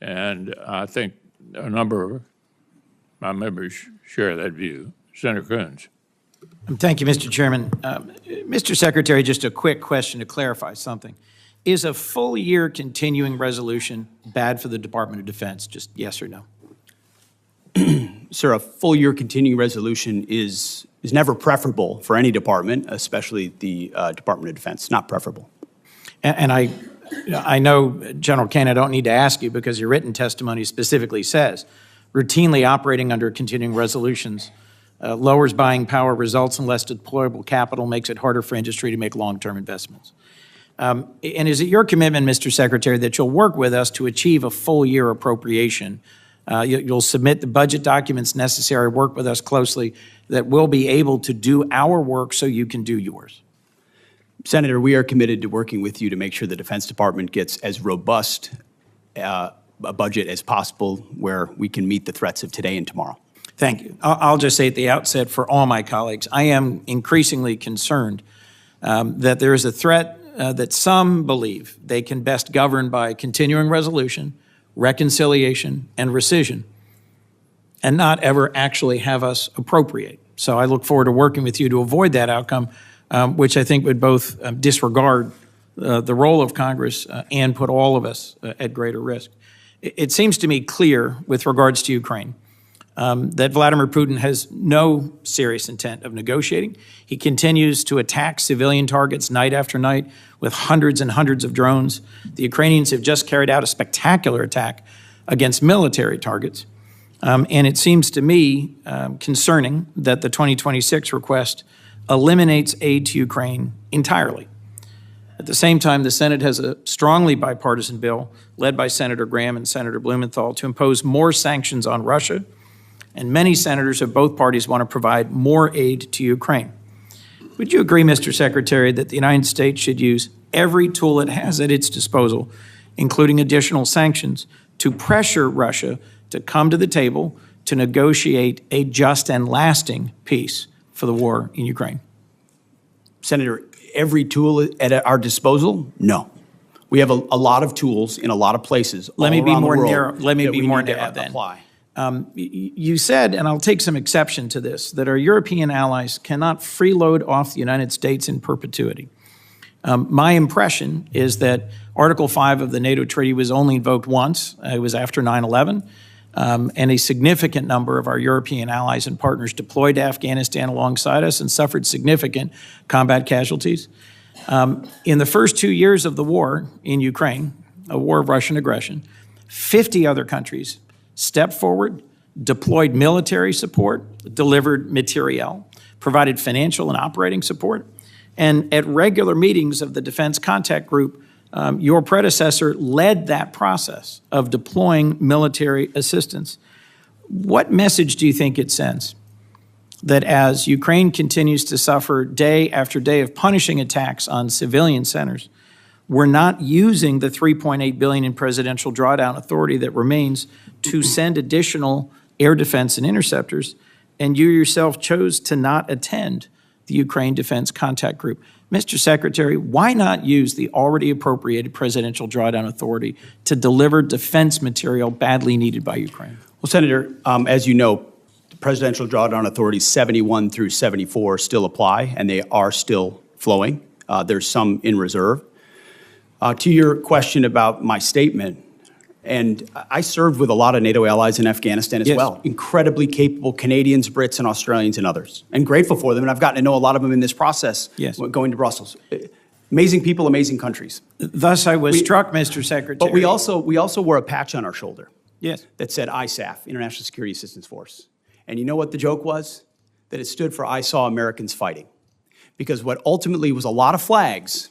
and I think a number of my members share that view. Senator Coons. Thank you, Mr. Chairman. Mr. Secretary, just a quick question to clarify something. Is a full year continuing resolution bad for the Department of Defense? Just yes or no? Sir, a full year continuing resolution is never preferable for any department, especially the Department of Defense. Not preferable. And I know, General Caine, I don't need to ask you because your written testimony specifically says routinely operating under continuing resolutions lowers buying power, results in less deployable capital, makes it harder for industry to make long-term investments. And is it your commitment, Mr. Secretary, that you'll work with us to achieve a full year appropriation? You'll submit the budget documents necessary, work with us closely, that we'll be able to do our work so you can do yours. Senator, we are committed to working with you to make sure the Defense Department gets as robust a budget as possible where we can meet the threats of today and tomorrow. Thank you. I'll just say at the outset for all my colleagues, I am increasingly concerned that there is a threat that some believe they can best govern by continuing resolution, reconciliation, and rescission, and not ever actually have us appropriate. So I look forward to working with you to avoid that outcome, which I think would both disregard the role of Congress and put all of us at greater risk. It seems to me clear with regards to Ukraine that Vladimir Putin has no serious intent of negotiating. He continues to attack civilian targets night after night with hundreds and hundreds of drones. The Ukrainians have just carried out a spectacular attack against military targets. And it seems to me concerning that the 2026 request eliminates aid to Ukraine entirely. At the same time, the Senate has a strongly bipartisan bill led by Senator Graham and Senator Blumenthal to impose more sanctions on Russia, and many senators of both parties want to provide more aid to Ukraine. Would you agree, Mr. Secretary, that the United States should use every tool it has at its disposal, including additional sanctions, to pressure Russia to come to the table to negotiate a just and lasting peace for the war in Ukraine? Senator, every tool at our disposal? No. We have a lot of tools in a lot of places all around the world. Let me be more narrow then. You said, and I'll take some exception to this, that our European allies cannot freeload off the United States in perpetuity. My impression is that Article 5 of the NATO treaty was only invoked once. It was after 9/11. And a significant number of our European allies and partners deployed to Afghanistan alongside us and suffered significant combat casualties. In the first 2 years of the war in Ukraine, a war of Russian aggression, 50 other countries stepped forward, deployed military support, delivered materiel, provided financial and operating support, and at regular meetings of the Defense Contact Group, your predecessor led that process of deploying military assistance. What message do you think it sends that as Ukraine continues to suffer day after day of punishing attacks on civilian centers, we're not using the $3.8 billion in presidential drawdown authority that remains to send additional air defense and interceptors, and you yourself chose to not attend the Ukraine Defense Contact Group? Mr. Secretary, why not use the already appropriated presidential drawdown authority to deliver defense material badly needed by Ukraine? Well, Senator, as you know, the presidential drawdown authorities 71 through 74 still apply, and they are still flowing. There's some in reserve. To your question about my statement, and I served with a lot of NATO allies in Afghanistan as well. Incredibly capable Canadians, Brits, and Australians and others. And grateful for them, and I've gotten to know a lot of them in this process going to Brussels. Amazing people, amazing countries. Thus, I was struck, Mr. Secretary. But we also wore a patch on our shoulder that said ISAF, International Security Assistance Force. And you know what the joke was? That it stood for I Saw Americans Fighting. Because what ultimately was a lot of flags,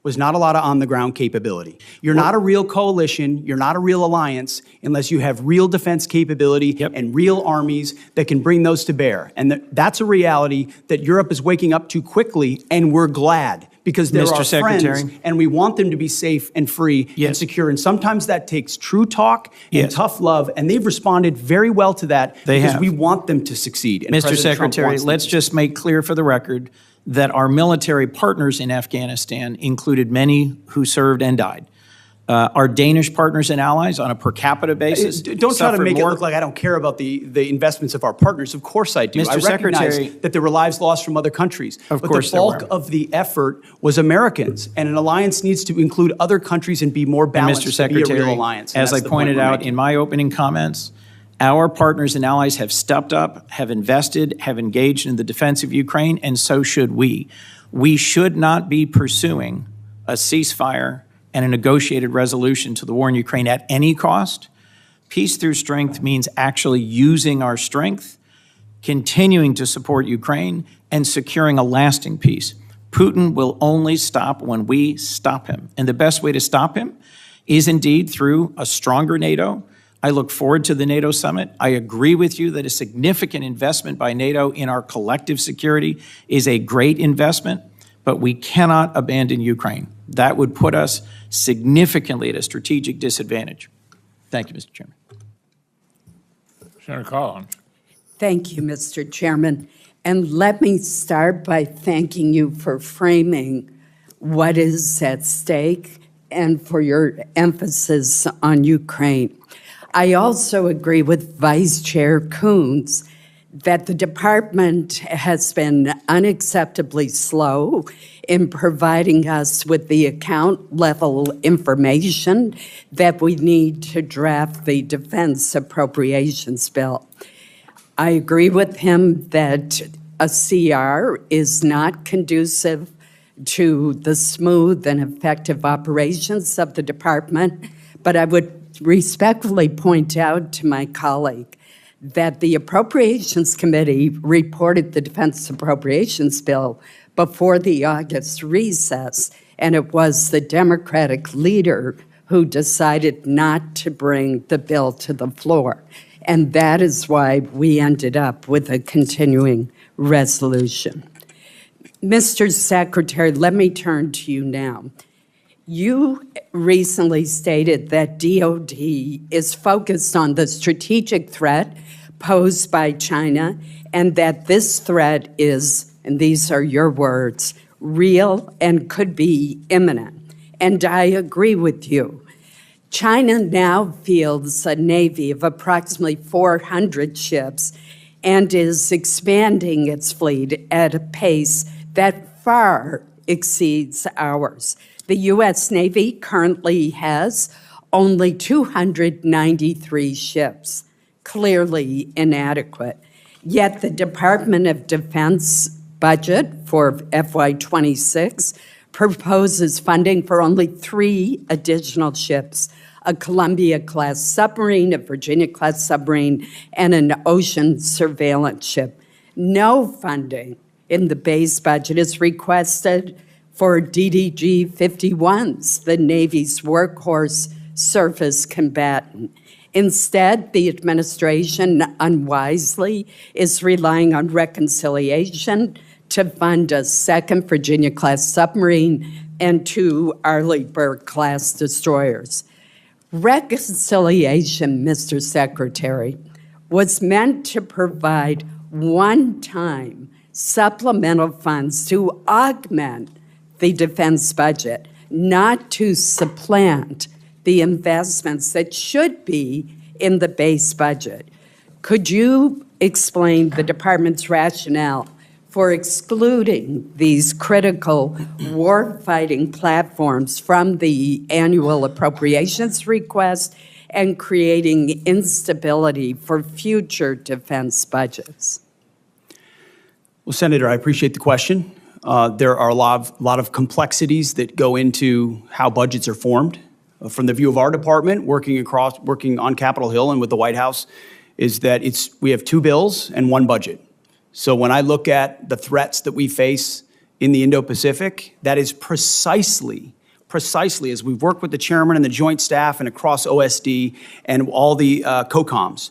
was not a lot of on-the-ground capability. You're not a real coalition, you're not a real alliance, unless you have real defense capability and real armies that can bring those to bear. And that's a reality that Europe is waking up to quickly, and we're glad, because they're Mr. our Secretary. friends, and we want them to be safe and free and Yes. secure. And sometimes that takes true talk and Yes. tough love, and they've responded very well to that because have. we want them to succeed. And Mr. President Trump Secretary, wants them let's to. just make clear for the record that our military partners in Afghanistan included many who served and died. Our Danish partners and allies on a per capita basis Don't try to suffered make more. it look like I don't care about the investments of our partners. Of course I do. Mr. I recognize Secretary- that there were lives lost from other countries. Of but course the there bulk were. of the effort was Americans, and an alliance needs to include other countries and be more balanced Mr. to be a Secretary, real alliance. And as I that's the point pointed we're out making. in my opening comments, our partners and allies have stepped up, have invested, have engaged in the defense of Ukraine, and so should we. We should not be pursuing a ceasefire and a negotiated resolution to the war in Ukraine at any cost. Peace through strength means actually using our strength, continuing to support Ukraine, and securing a lasting peace. Putin will only stop when we stop him. And the best way to stop him is indeed through a stronger NATO. I look forward to the NATO summit. I agree with you that a significant investment by NATO in our collective security is a great investment, but we cannot abandon Ukraine. That would put us significantly at a strategic disadvantage. Thank you, Mr. Chairman. Senator Collins. Thank you, Mr. Chairman. And let me start by thanking you for framing what is at stake and for your emphasis on Ukraine. I also agree with Vice Chair Coons that the department has been unacceptably slow in providing us with the account level information that we need to draft the Defense Appropriations Bill. I agree with him that a CR is not conducive to the smooth and effective operations of the department, but I would respectfully point out to my colleague that the Appropriations Committee reported the Defense Appropriations Bill before the August recess, and it was the Democratic leader who decided not to bring the bill to the floor. And that is why we ended up with a continuing resolution. Mr. Secretary, let me turn to you now. You recently stated that DOD is focused on the strategic threat posed by China and that this threat is, and these are your words, real and could be imminent. And I agree with you. China now fields a navy of approximately 400 ships and is expanding its fleet at a pace that far exceeds ours. The U.S. Navy currently has only 293 ships, clearly inadequate. Yet the Department of Defense budget for FY26 proposes funding for only 3 additional ships, a Columbia-class submarine, a Virginia-class submarine, and an ocean surveillance ship. No funding in the base budget is requested for DDG 51s, the Navy's workhorse surface combatant. Instead, the administration unwisely is relying on reconciliation to fund a second Virginia-class submarine and 2 Arleigh-Burke-class destroyers. Reconciliation, Mr. Secretary, was meant to provide one-time supplemental funds to augment the defense budget, not to supplant the investments that should be in the base budget. Could you explain the department's rationale for excluding these critical war-fighting platforms from the annual appropriations request and creating instability for future defense budgets? Well, Senator, I appreciate the question. There are a lot of complexities that go into how budgets are formed. From the view of our department, working on Capitol Hill and with the White House, is that we have 2 bills and 1 budget. So when I look at the threats that we face in the Indo-Pacific, that is precisely as we've worked with the chairman and the joint staff and across OSD and all the COCOMs,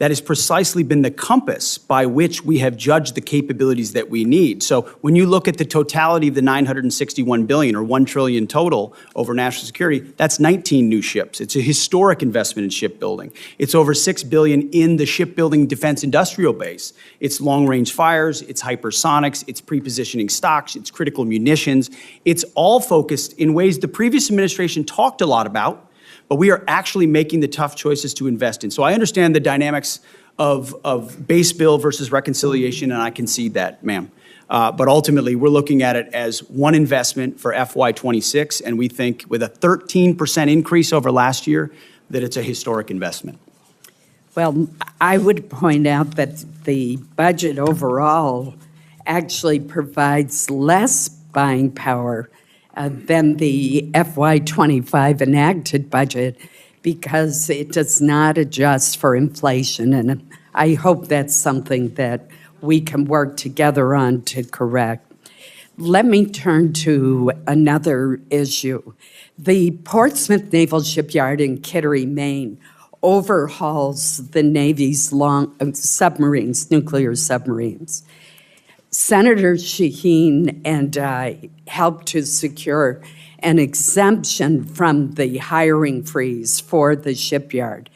that has precisely been the compass by which we have judged the capabilities that we need. So when you look at the totality of the $961 billion or $1 trillion total over national security, that's 19 new ships. It's a historic investment in shipbuilding. It's over $6 billion in the shipbuilding defense industrial base. It's long-range fires, it's hypersonics, it's pre-positioning stocks, it's critical munitions. It's all focused in ways the previous administration talked a lot about, but we are actually making the tough choices to invest in. So I understand the dynamics of base bill versus reconciliation, and I concede that, ma'am. But ultimately, we're looking at it as one investment for FY26, and we think with a 13% increase over last year, that it's a historic investment. Well, I would point out that the budget overall actually provides less buying power than the FY25 enacted budget because it does not adjust for inflation. And I hope that's something that we can work together on to correct. Let me turn to another issue. The Portsmouth Naval Shipyard in Kittery, Maine, overhauls the Navy's submarines, nuclear submarines. Senator Shaheen and I helped to secure an exemption from the hiring freeze for the shipyard,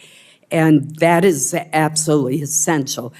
and that is absolutely essential.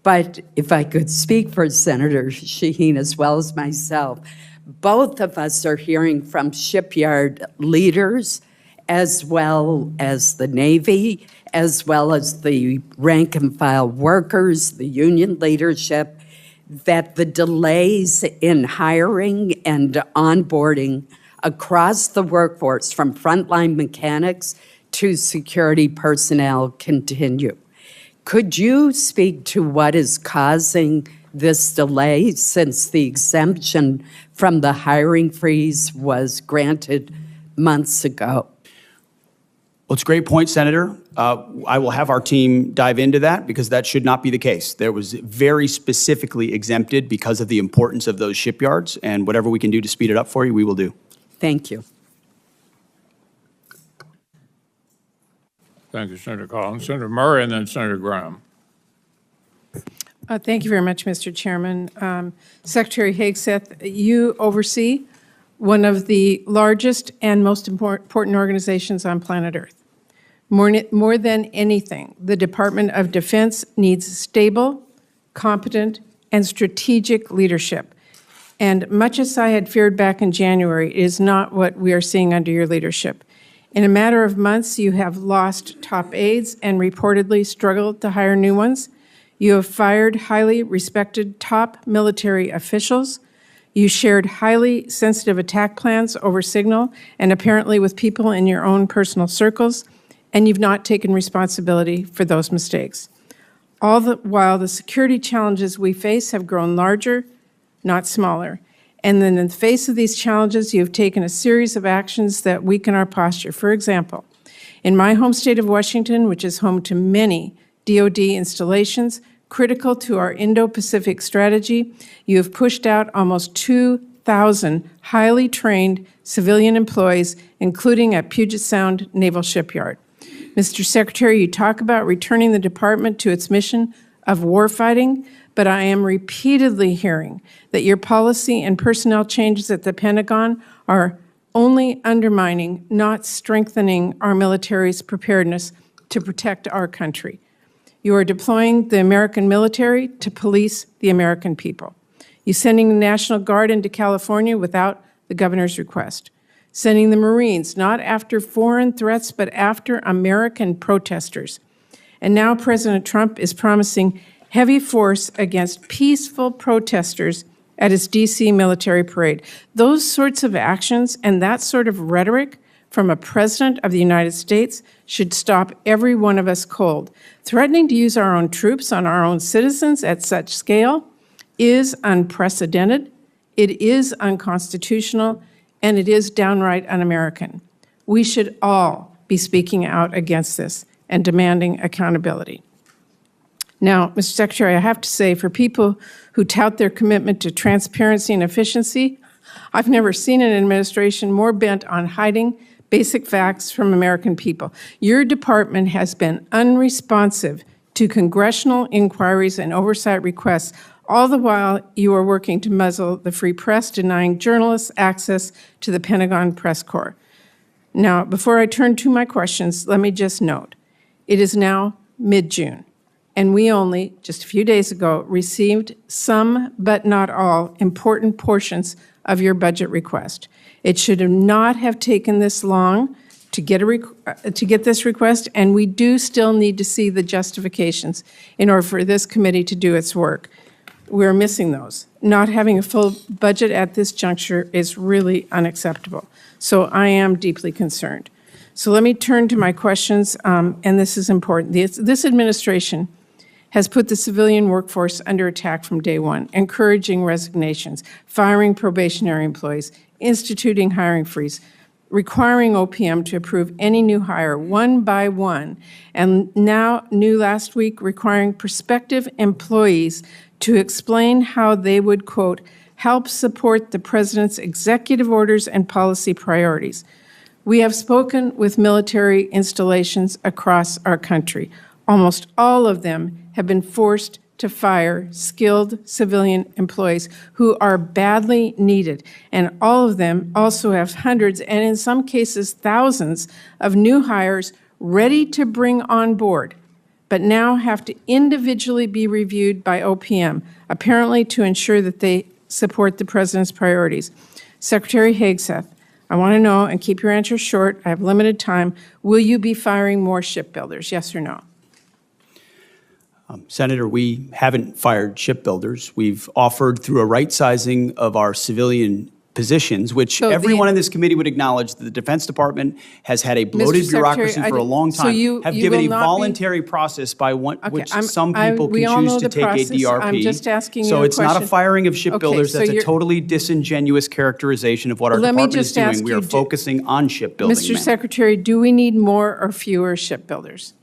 But if I could speak for Senator Shaheen as well as myself, both of us are hearing from shipyard leaders as well as the Navy, as well as the rank and file workers, the union leadership, that the delays in hiring and onboarding across the workforce, from frontline mechanics to security personnel, continue. Could you speak to what is causing this delay since the exemption from the hiring freeze was granted months ago? Well, it's a great point, Senator. I will have our team dive into that because that should not be the case. There was very specifically exempted because of the importance of those shipyards, and whatever we can do to speed it up for you, we will do. Thank you. Thank you, Senator Collins. Senator Murray and then Senator Graham. Thank you very much, Mr. Chairman. Secretary Hegseth, you oversee one of the largest and most important organizations on planet Earth. More than anything, the Department of Defense needs stable, competent, and strategic leadership. And much as I had feared back in January, it is not what we are seeing under your leadership. In a matter of months, you have lost top aides and reportedly struggled to hire new ones. You have fired highly respected top military officials. You shared highly sensitive attack plans over Signal and apparently with people in your own personal circles, and you've not taken responsibility for those mistakes. All the while, the security challenges we face have grown larger, not smaller. And then in the face of these challenges, you have taken a series of actions that weaken our posture. For example, in my home state of Washington, which is home to many DoD installations critical to our Indo-Pacific strategy, you have pushed out almost 2,000 highly trained civilian employees, including at Puget Sound Naval Shipyard. Mr. Secretary, you talk about returning the department to its mission of warfighting, but I am repeatedly hearing that your policy and personnel changes at the Pentagon are only undermining, not strengthening our military's preparedness to protect our country. You are deploying the American military to police the American people. You're sending the National Guard into California without the governor's request. Sending the Marines not after foreign threats, but after American protesters. And now President Trump is promising heavy force against peaceful protesters at his D.C. military parade. Those sorts of actions and that sort of rhetoric from a president of the United States should stop every one of us cold. Threatening to use our own troops on our own citizens at such scale is unprecedented, it is unconstitutional, and it is downright un-American. We should all be speaking out against this and demanding accountability. Now, Mr. Secretary, I have to say, for people who tout their commitment to transparency and efficiency, I've never seen an administration more bent on hiding basic facts from American people. Your department has been unresponsive to congressional inquiries and oversight requests, all the while you are working to muzzle the free press, denying journalists access to the Pentagon press corps. Now, before I turn to my questions, let me just note, it is now mid-June, and we only, just a few days ago, received some, but not all, important portions of your budget request. It should not have taken this long to get this request, and we do still need to see the justifications in order for this committee to do its work. We're missing those. Not having a full budget at this juncture is really unacceptable. So I am deeply concerned. So let me turn to my questions, and this is important. This administration has put the civilian workforce under attack from day one, encouraging resignations, firing probationary employees, instituting hiring freeze, requiring OPM to approve any new hire one by one, and now, new last week, requiring prospective employees to explain how they would, quote, help support the president's executive orders and policy priorities. We have spoken with military installations across our country. Almost all of them have been forced to fire skilled civilian employees who are badly needed. And all of them also have hundreds, and in some cases thousands, of new hires ready to bring on board, but now have to individually be reviewed by OPM, apparently to ensure that they support the president's priorities. Secretary Hegseth, I want to know, and keep your answers short, I have limited time, will you be firing more shipbuilders, yes or no? Senator, we haven't fired shipbuilders. We've offered through a right sizing of our civilian positions, which So everyone in this committee would acknowledge that the Defense Department has had a bloated bureaucracy for a long time, have given a voluntary process by which some people can choose to take a DRP. I'm just asking you so a it's not a question. firing of shipbuilders. So That's a totally disingenuous characterization of what our department is doing. We are focusing on shipbuilding. Mr. Secretary, do we need more or fewer shipbuilders?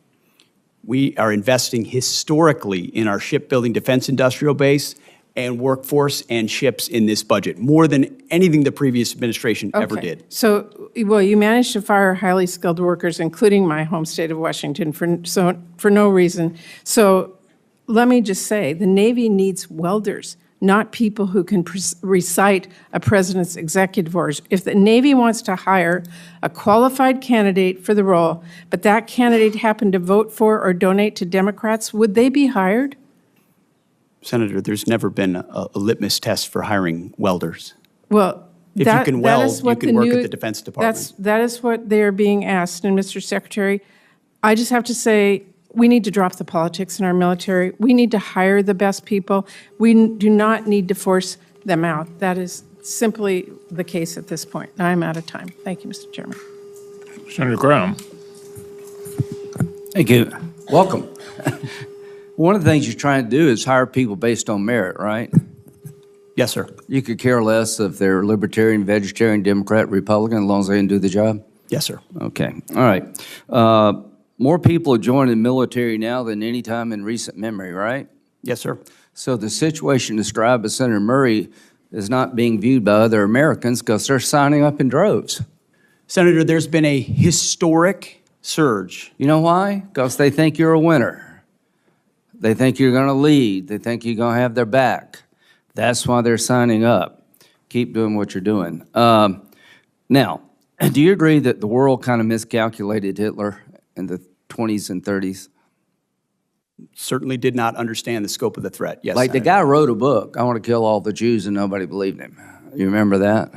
We are investing historically in our shipbuilding defense industrial base and workforce and ships in this budget, more than anything the previous administration ever did. So, well, you managed to fire highly skilled workers, including my home state of Washington, for no reason. So let me just say, the Navy needs welders, not people who can recite a president's executive orders. If the Navy wants to hire a qualified candidate for the role, but that candidate happened to vote for or donate to Democrats, would they be hired? Senator, there's never been a litmus test for hiring welders. Well, If you can weld, you can work at the Defense Department. That is what they are being asked. And Mr. Secretary, I just have to say, we need to drop the politics in our military. We need to hire the best people. We do not need to force them out. That is simply the case at this point. I'm out of time. Thank you, Mr. Chairman. Senator Graham. Thank you. Welcome. One of the things you're trying to do is hire people based on merit, right? Yes, sir. You could care less if they're libertarian, vegetarian, Democrat, Republican, as long as they can do the job? Yes, sir. Okay, all right. More people are joining the military now than any time in recent memory, right? Yes, sir. So the situation described by Senator Murray is not being viewed by other Americans because they're signing up in droves. Senator, there's been a historic surge. You know why? Because they think you're a winner. They think you're going to lead. They think you're going to have their back. That's why they're signing up. Keep doing what you're doing. Now, do you agree that the world kind of miscalculated Hitler in the 20s and 30s? Certainly did not understand the scope of the threat. Yes, Like Senator. the guy wrote a book, I want to kill all the Jews, and nobody believed him. You remember that?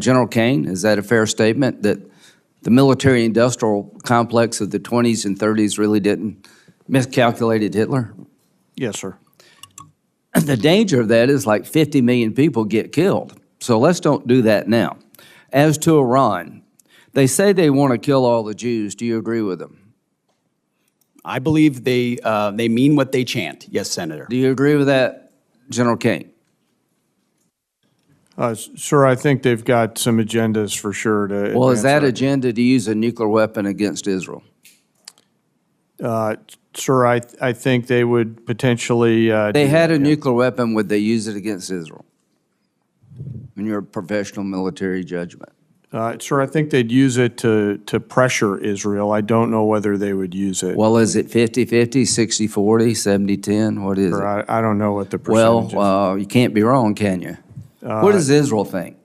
General Caine, is that a fair statement that the military-industrial complex of the 20s and 30s really didn't miscalculated Hitler? Yes, sir. The danger of that is like 50 million people get killed. So let's don't do that now. As to Iran, they say they want to kill all the Jews. Do you agree with them? I believe they mean what they chant. Yes, Senator. Do you agree with that, General Caine? Sir, I think they've got some agendas for sure to. Well, is that advance agenda to use a nuclear weapon against Israel? Sir, I think they would potentially. They had a nuclear weapon, would they use it against Israel? In your professional military judgment. Sir, I think they'd use it to pressure Israel. I don't know whether they would use it. Well, is it 50-50, 60-40, 70-10? What is Sir, it? I don't know what the percentage is. Well, you can't be wrong, can you? What does Israel think?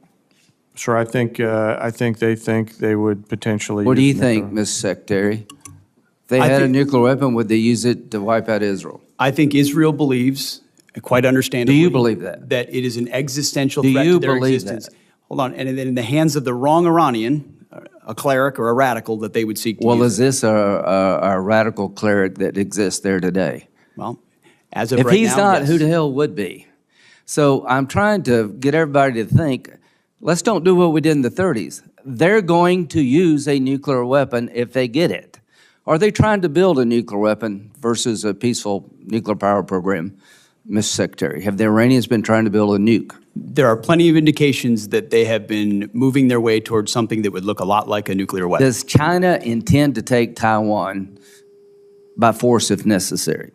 Sir, I think they think they would potentially. What do you use think, nuclear. Mr. Secretary? If they I had a think- nuclear weapon, would they use it to wipe out Israel? I think Israel believes, quite understandably. Do you believe that? That it is an existential Do threat you to their believe existence. that? Hold on, and then in the hands of the wrong Iranian, a cleric or a radical, that they would seek to Well, use is this a radical cleric that exists there today? Well, as of If right he's now, not, yes. who the hell would be? So I'm trying to get everybody to think, let's don't do what we did in the 30s. They're going to use a nuclear weapon if they get it. Are they trying to build a nuclear weapon versus a peaceful nuclear power program, Mr. Secretary? Have the Iranians been trying to build a nuke? There are plenty of indications that they have been moving their way towards something that would look a lot like a nuclear weapon. Does China intend to take Taiwan by force if necessary?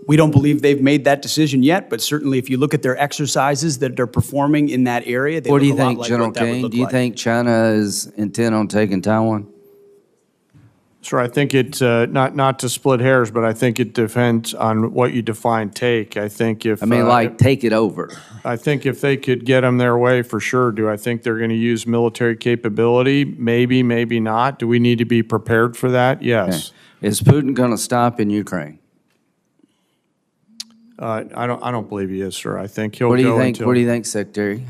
We don't believe they've made that decision yet, but certainly if you look at their exercises that they're performing in that area, they What look do you a lot think, like General what that would Caine? look Do you like. think China is intent on taking Taiwan? Sir, I think it, not to split hairs, but I think it depends on what you define take. I think if. I mean, like, take it over. I think if they could get them their way, for sure. Do I think they're going to use military capability? Maybe, maybe not. Do we need to be prepared for that? Yes. Is Putin going to stop in Ukraine? I don't believe he is, sir. I think he'll What do you go think? until. What do you think, Secretary?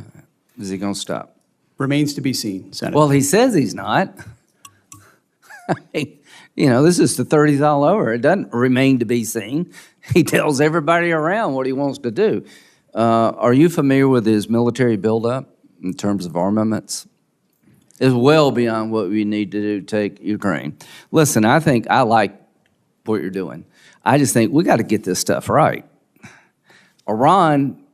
Is he going to stop? Remains to be seen, Senator. Well, he says he's not. I mean, you know, this is the 30s all over. It doesn't remain to be seen. He tells everybody around what he wants to do. Are you familiar with his military buildup in terms of armaments? It's well beyond what we need to do to take Ukraine. Listen, I think I like what you're doing. I just think we got to get this stuff right. Iran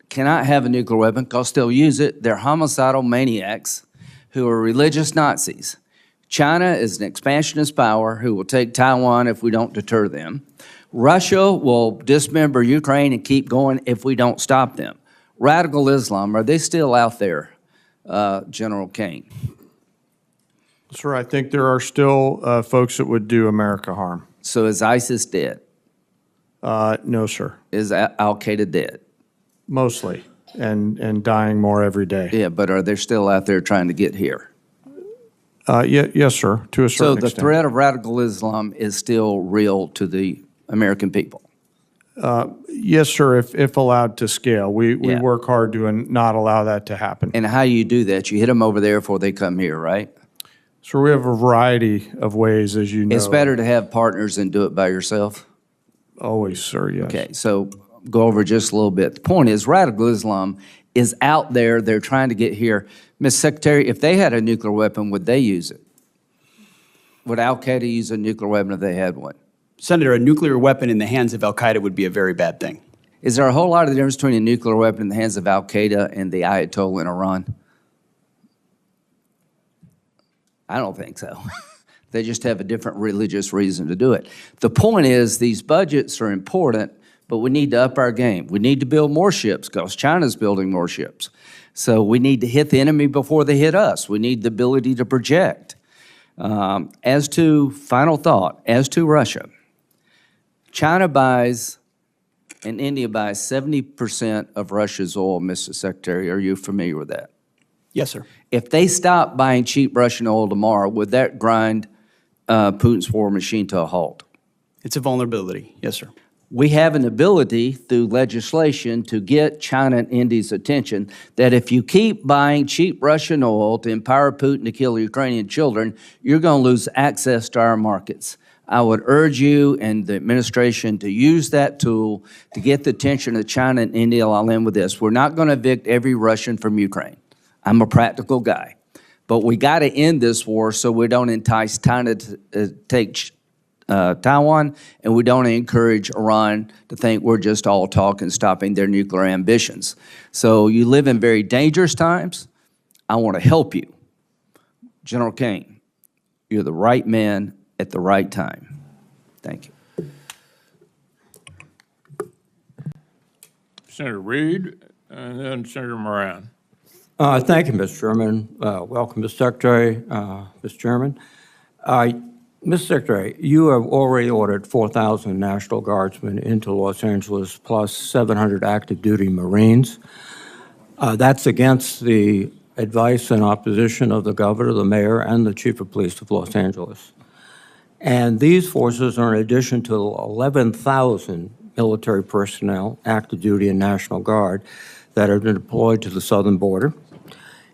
cannot have a nuclear weapon because they'll use it. They're homicidal maniacs who are religious Nazis. China is an expansionist power who will take Taiwan if we don't deter them. Russia will dismember Ukraine and keep going if we don't stop them. Radical Islam, are they still out there, General Caine? Sir, I think there are still folks that would do America harm. So is ISIS dead? No, sir. Is Al-Qaeda dead? Mostly, and dying more every day. Yeah, but are they still out there trying to get here? Yes, sir, to a So certain the extent. threat of radical Islam is still real to the American people? Yes, sir, if allowed to scale. We Yeah. work hard to not allow that to happen. And how you do that? You hit them over there before they come here, right? So we have a variety of ways, as you know. It's better to have partners than do it by yourself? Always, sir, yes. Okay, so go over just a little bit. The point is, radical Islam is out there. They're trying to get here. Ms. Secretary, if they had a nuclear weapon, would they use it? Would Al-Qaeda use a nuclear weapon if they had one? Senator, a nuclear weapon in the hands of al-Qaeda would be a very bad thing. Is there a whole lot of difference between a nuclear weapon in the hands of Al-Qaeda and the Ayatollah in Iran? I don't think so. They just have a different religious reason to do it. The point is, these budgets are important, but we need to up our game. We need to build more ships because China's building more ships. So we need to hit the enemy before they hit us. We need the ability to project. As to, final thought, as to Russia, China buys and India buys 70% of Russia's oil, Mr. Secretary. Are you familiar with that? Yes, sir. If they stop buying cheap Russian oil tomorrow, would that grind Putin's war machine to a halt? It's a vulnerability. Yes, sir. We have an ability through legislation to get China and India's attention that if you keep buying cheap Russian oil to empower Putin to kill Ukrainian children, you're going to lose access to our markets. I would urge you and the administration to use that tool to get the attention of China and India. I'll end with this. We're not going to evict every Russian from Ukraine. I'm a practical guy. But we got to end this war so we don't entice China to take Taiwan, and we don't encourage Iran to think we're just all talk and stopping their nuclear ambitions. So you live in very dangerous times. I want to help you. General Caine, you're the right man at the right time. Thank you. Senator Reed, and then Senator Moran. Thank you, Mr. Chairman. Welcome, Mr. Secretary, Mr. Chairman. Mr. Secretary, you have already ordered 4,000 National Guardsmen into Los Angeles, plus 700 active duty Marines. That's against the advice and opposition of the governor, the mayor, and the chief of police of Los Angeles. And these forces are in addition to 11,000 military personnel, active duty and National Guard, that have been deployed to the southern border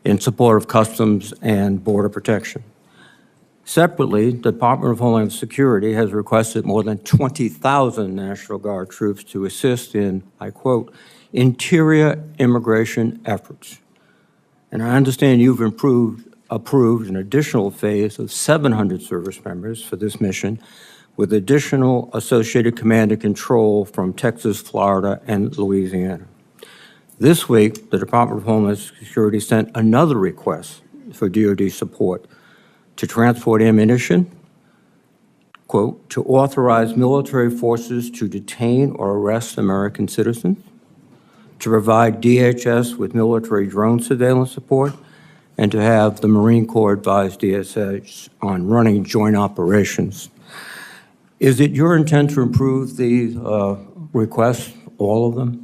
in support of Customs and Border Protection. Separately, the Department of Homeland Security has requested more than 20,000 National Guard troops to assist in, I quote, interior immigration efforts. And I understand you've approved an additional phase of 700 service members for this mission, with additional associated command and control from Texas, Florida, and Louisiana. This week, the Department of Homeland Security sent another request for DoD support to transport ammunition, quote, to authorize military forces to detain or arrest American citizens, to provide DHS with military drone surveillance support, and to have the Marine Corps advise DHS on running joint operations. Is it your intent to improve these requests, all of them?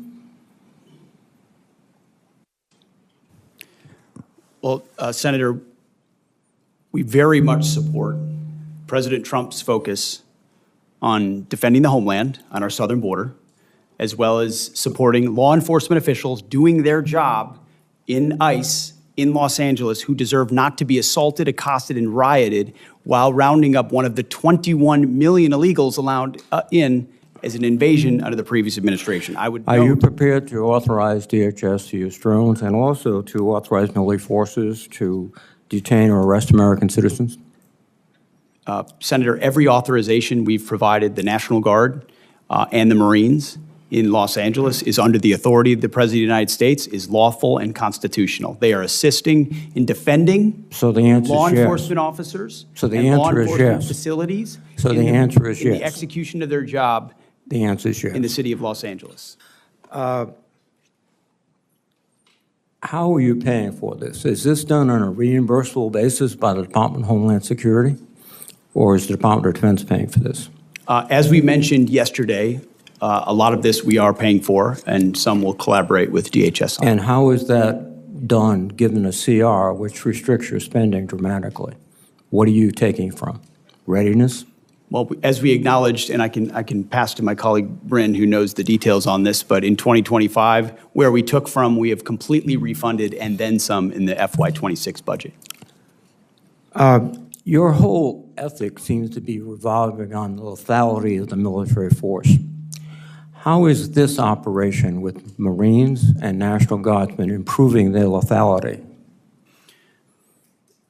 Well, Senator, we very much support President Trump's focus on defending the homeland on our southern border, as well as supporting law enforcement officials doing their job in ICE in Los Angeles who deserve not to be assaulted, accosted, and rioted while rounding up one of the 21 million illegals allowed in as an invasion under the previous administration. I would Are you prepared to authorize DHS to use drones and also to authorize military forces to detain or arrest American citizens? Senator, every authorization we've provided the National Guard and the Marines in Los Angeles is under the authority of the President of the United States, is lawful and constitutional. They are assisting in defending law enforcement officers and law enforcement facilities. So the answer is yes. In the execution of their job. The answer is yes. In the city of Los Angeles. How are you paying for this? Is this done on a reimbursable basis by the Department of Homeland Security, or is the Department of Defense paying for this? As we mentioned yesterday, a lot of this we are paying for, and some will collaborate with DHS on. And how is that done, given a CR which restricts your spending dramatically? What are you taking from? Readiness? Well, as we acknowledged, and I can pass to my colleague Bryn, who knows the details on this, but in 2025, where we took from, we have completely refunded and then some in the FY26 budget. Your whole ethic seems to be revolving on the lethality of the military force. How is this operation with Marines and National Guardsmen improving their lethality?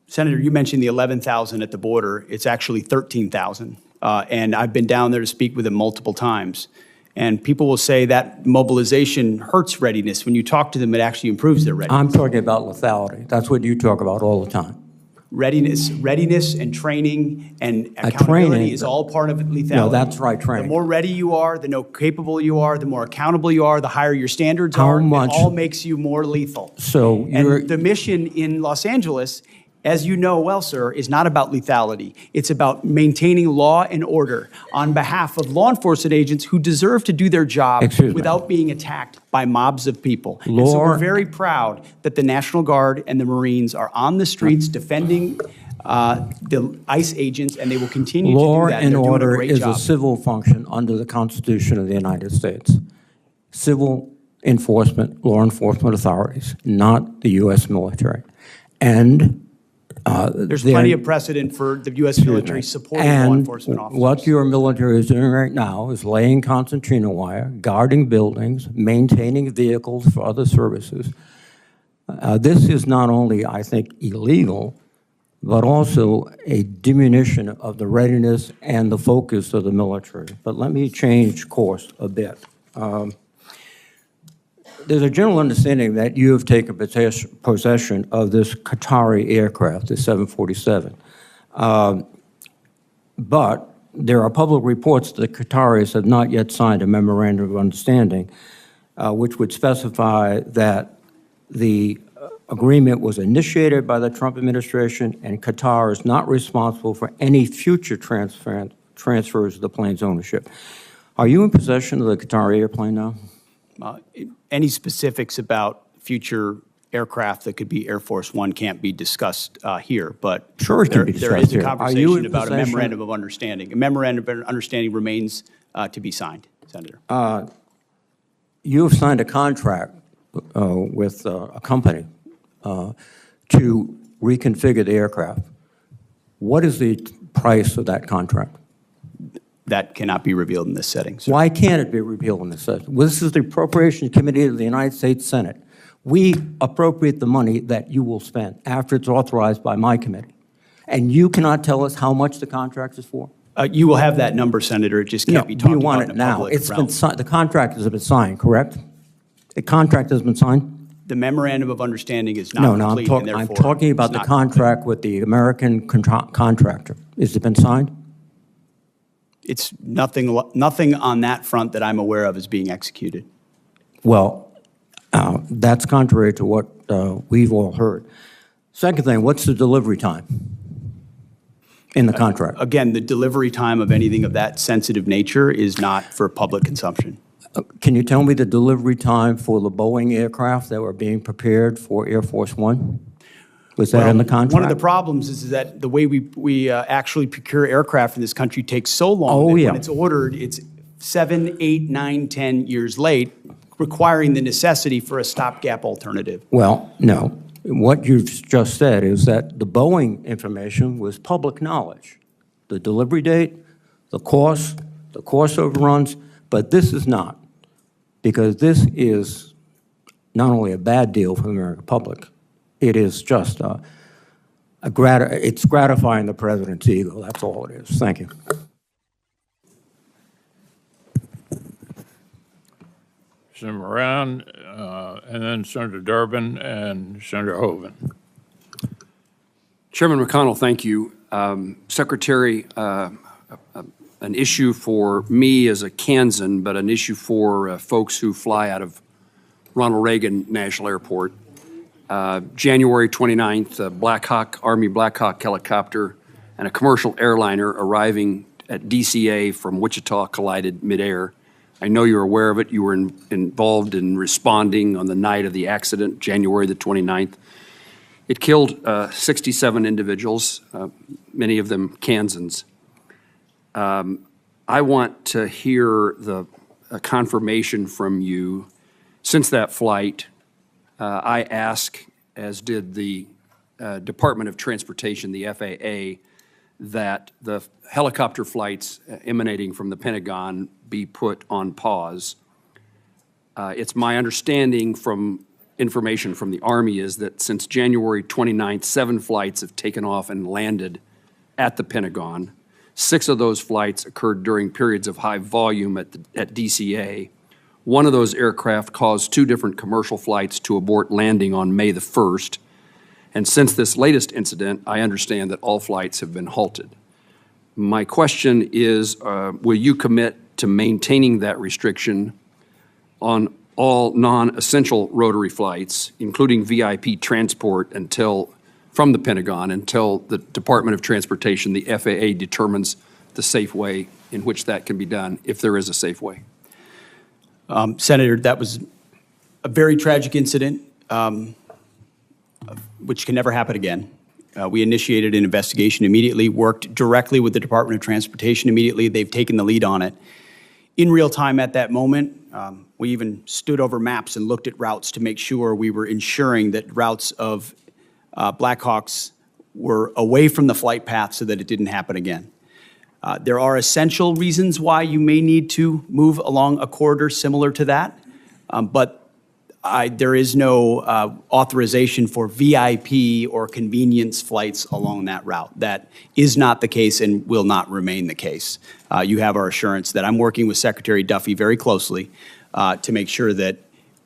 Senator, you mentioned the 11,000 at the border. It's actually 13,000. And I've been down there to speak with them multiple times. And people will say that mobilization hurts readiness. When you talk to them, it actually improves their readiness. I'm talking about lethality. That's what you talk about all the time. Readiness and training and accountability is all part of lethality. No, that's right, training. The more ready you are, the more capable you are, the more accountable you are, the higher your standards are. It all makes you more lethal. So and the mission in Los Angeles, as you know well, sir, is not about lethality. It's about maintaining law and order on behalf of law enforcement agents who deserve to do their job without being attacked by mobs of people. And so we're very proud that the National Guard and the Marines are on the streets defending the ICE agents, and they will continue to do that. Law and order is a civil function under the Constitution of the United States. Civil enforcement, law enforcement authorities, not the U.S. military. And there's plenty of precedent for the U.S. military supporting law enforcement officers. What your military is doing right now is laying concertina wire, guarding buildings, maintaining vehicles for other services. This is not only, I think, illegal, but also a diminution of the readiness and the focus of the military. But let me change course a bit. There's a general understanding that you have taken possession of this Qatari aircraft, the 747. But there are public reports that the Qataris have not yet signed a memorandum of understanding, which would specify that the agreement was initiated by the Trump administration, and Qatar is not responsible for any future transfers of the plane's ownership. Are you in possession of the Qatari airplane now? Any specifics about future aircraft that could be Air Force One can't be discussed here, but Sure, it can be there discussed is a here. Are you in conversation about a possession- memorandum of understanding. A memorandum of understanding remains to be signed, Senator. You have signed a contract with a company to reconfigure the aircraft. What is the price of that contract? That cannot be revealed in this setting, sir. Why can't it be revealed in this setting? Well, this is the Appropriations Committee of the United States Senate. We appropriate the money that you will spend after it's authorized by my committee. And you cannot tell us how much the contract is for? You will have that number, Senator. It just can't be talked you want about it in a now. public It's realm. been the contract has been signed, correct? The contract has been signed? The memorandum of understanding is not No, complete, and I'm therefore talking about it's the not complete. contract with the American contractor. Has it been signed? It's nothing on that front that I'm aware of is being executed. Well, that's contrary to what we've all heard. Second thing, what's the delivery time in the contract? Again, the delivery time of anything of that sensitive nature is not for public consumption. Can you tell me the delivery time for the Boeing aircraft that were being prepared for Air Force One? Was that in the contract? One of the problems is that the way we actually procure aircraft in this country takes so long Oh, that yeah. when it's ordered, it's 7, 8, 9, 10 years late, requiring the necessity for a stopgap alternative. Well, no. What you've just said is that the Boeing information was public knowledge. The delivery date, the cost overruns, but this is not. Because this is not only a bad deal for the American public, it is just it's gratifying the president's ego. That's all it is. Thank you. Senator Moran, and then Senator Durbin and Senator Hoeven. Chairman McConnell, thank you. Secretary, an issue for me as a Kansan, but an issue for folks who fly out of Ronald Reagan National Airport. January 29th, Army Black Hawk helicopter and a commercial airliner arriving at DCA from Wichita collided midair. I know you're aware of it. You were involved in responding on the night of the accident, January the 29th. It killed 67 individuals, many of them Kansans. I want to hear a confirmation from you. Since that flight, I ask, as did the Department of Transportation, the FAA, that the helicopter flights emanating from the Pentagon be put on pause. It's my understanding from information from the Army is that since January 29th, 7 flights have taken off and landed at the Pentagon. 6 of those flights occurred during periods of high volume at DCA. One of those aircraft caused 2 different commercial flights to abort landing on May the 1st. And since this latest incident, I understand that all flights have been halted. My question is, will you commit to maintaining that restriction on all non-essential rotary flights, including VIP transport from the Pentagon until the Department of Transportation, the FAA, determines the safe way in which that can be done, if there is a safe way? Senator, that was a very tragic incident, which can never happen again. We initiated an investigation immediately, worked directly with the Department of Transportation immediately. They've taken the lead on it. In real time at that moment, we even stood over maps and looked at routes to make sure we were ensuring that routes of Blackhawks were away from the flight path so that it didn't happen again. There are essential reasons why you may need to move along a corridor similar to that, but there is no authorization for VIP or convenience flights along that route. That is not the case and will not remain the case. You have our assurance that I'm working with Secretary Duffy very closely to make sure that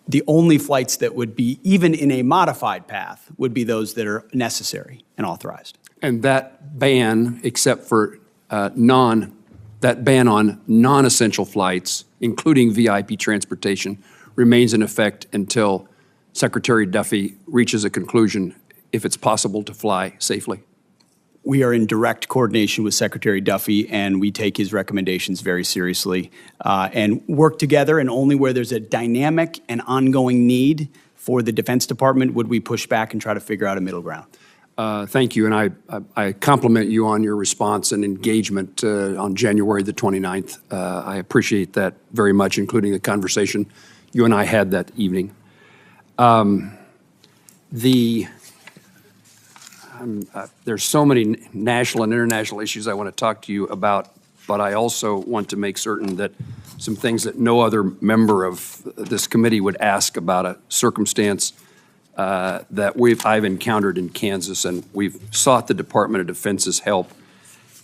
the only flights that would be, even in a modified path, would be those that are necessary and authorized. And that ban, except for that ban on non-essential flights, including VIP transportation, remains in effect until Secretary Duffy reaches a conclusion if it's possible to fly safely? We are in direct coordination with Secretary Duffy, and we take his recommendations very seriously and work together. And only where there's a dynamic and ongoing need for the Defense Department would we push back and try to figure out a middle ground. Thank you, and I compliment you on your response and engagement on January the 29th. I appreciate that very much, including the conversation you and I had that evening. There's so many national and international issues I want to talk to you about, but I also want to make certain that some things that no other member of this committee would ask about a circumstance that I've encountered in Kansas, and we've sought the Department of Defense's help,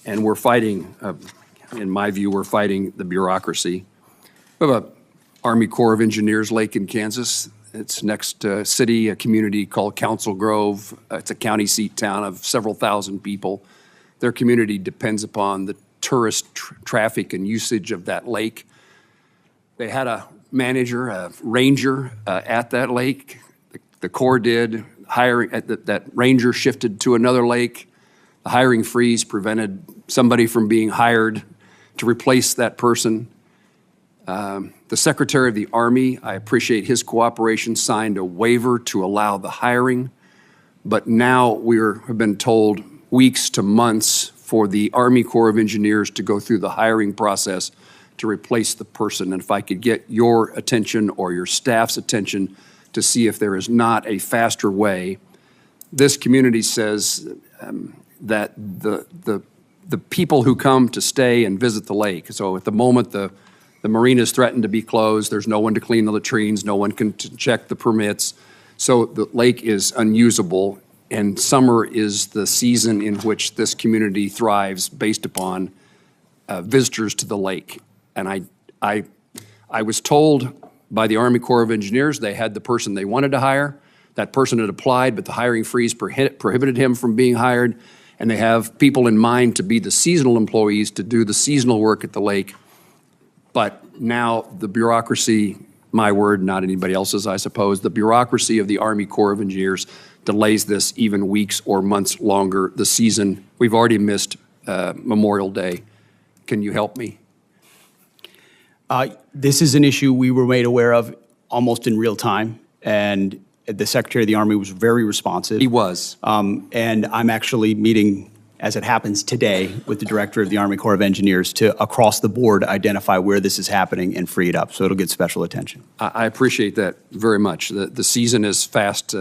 and we're fighting, in my view, we're fighting the bureaucracy. We have an Army Corps of Engineers lake in Kansas. It's next to a city, a community called Council Grove. It's a county seat town of several thousand people. Their community depends upon the tourist traffic and usage of that lake. They had a manager, a ranger at that lake. The Corps did. That ranger shifted to another lake. The hiring freeze prevented somebody from being hired to replace that person. The Secretary of the Army, I appreciate his cooperation, signed a waiver to allow the hiring, but now we have been told weeks to months for the Army Corps of Engineers to go through the hiring process to replace the person. And if I could get your attention or your staff's attention to see if there is not a faster way. This community says that the people who come to stay and visit the lake, so at the moment the marina's threatened to be closed. There's no one to clean the latrines. No one can check the permits. So the lake is unusable, and summer is the season in which this community thrives based upon visitors to the lake. And I was told by the Army Corps of Engineers they had the person they wanted to hire. That person had applied, but the hiring freeze prohibited him from being hired. And they have people in mind to be the seasonal employees to do the seasonal work at the lake. But now the bureaucracy, my word, not anybody else's, I suppose, the bureaucracy of the Army Corps of Engineers delays this even weeks or months longer. The season, we've already missed Memorial Day. Can you help me? This is an issue we were made aware of almost in real time, and the Secretary of the Army was very responsive. He was. And I'm actually meeting, as it happens today, with the Director of the Army Corps of Engineers to, across the board, identify where this is happening and free it up. So it'll get special attention. I appreciate that very much. The season is fast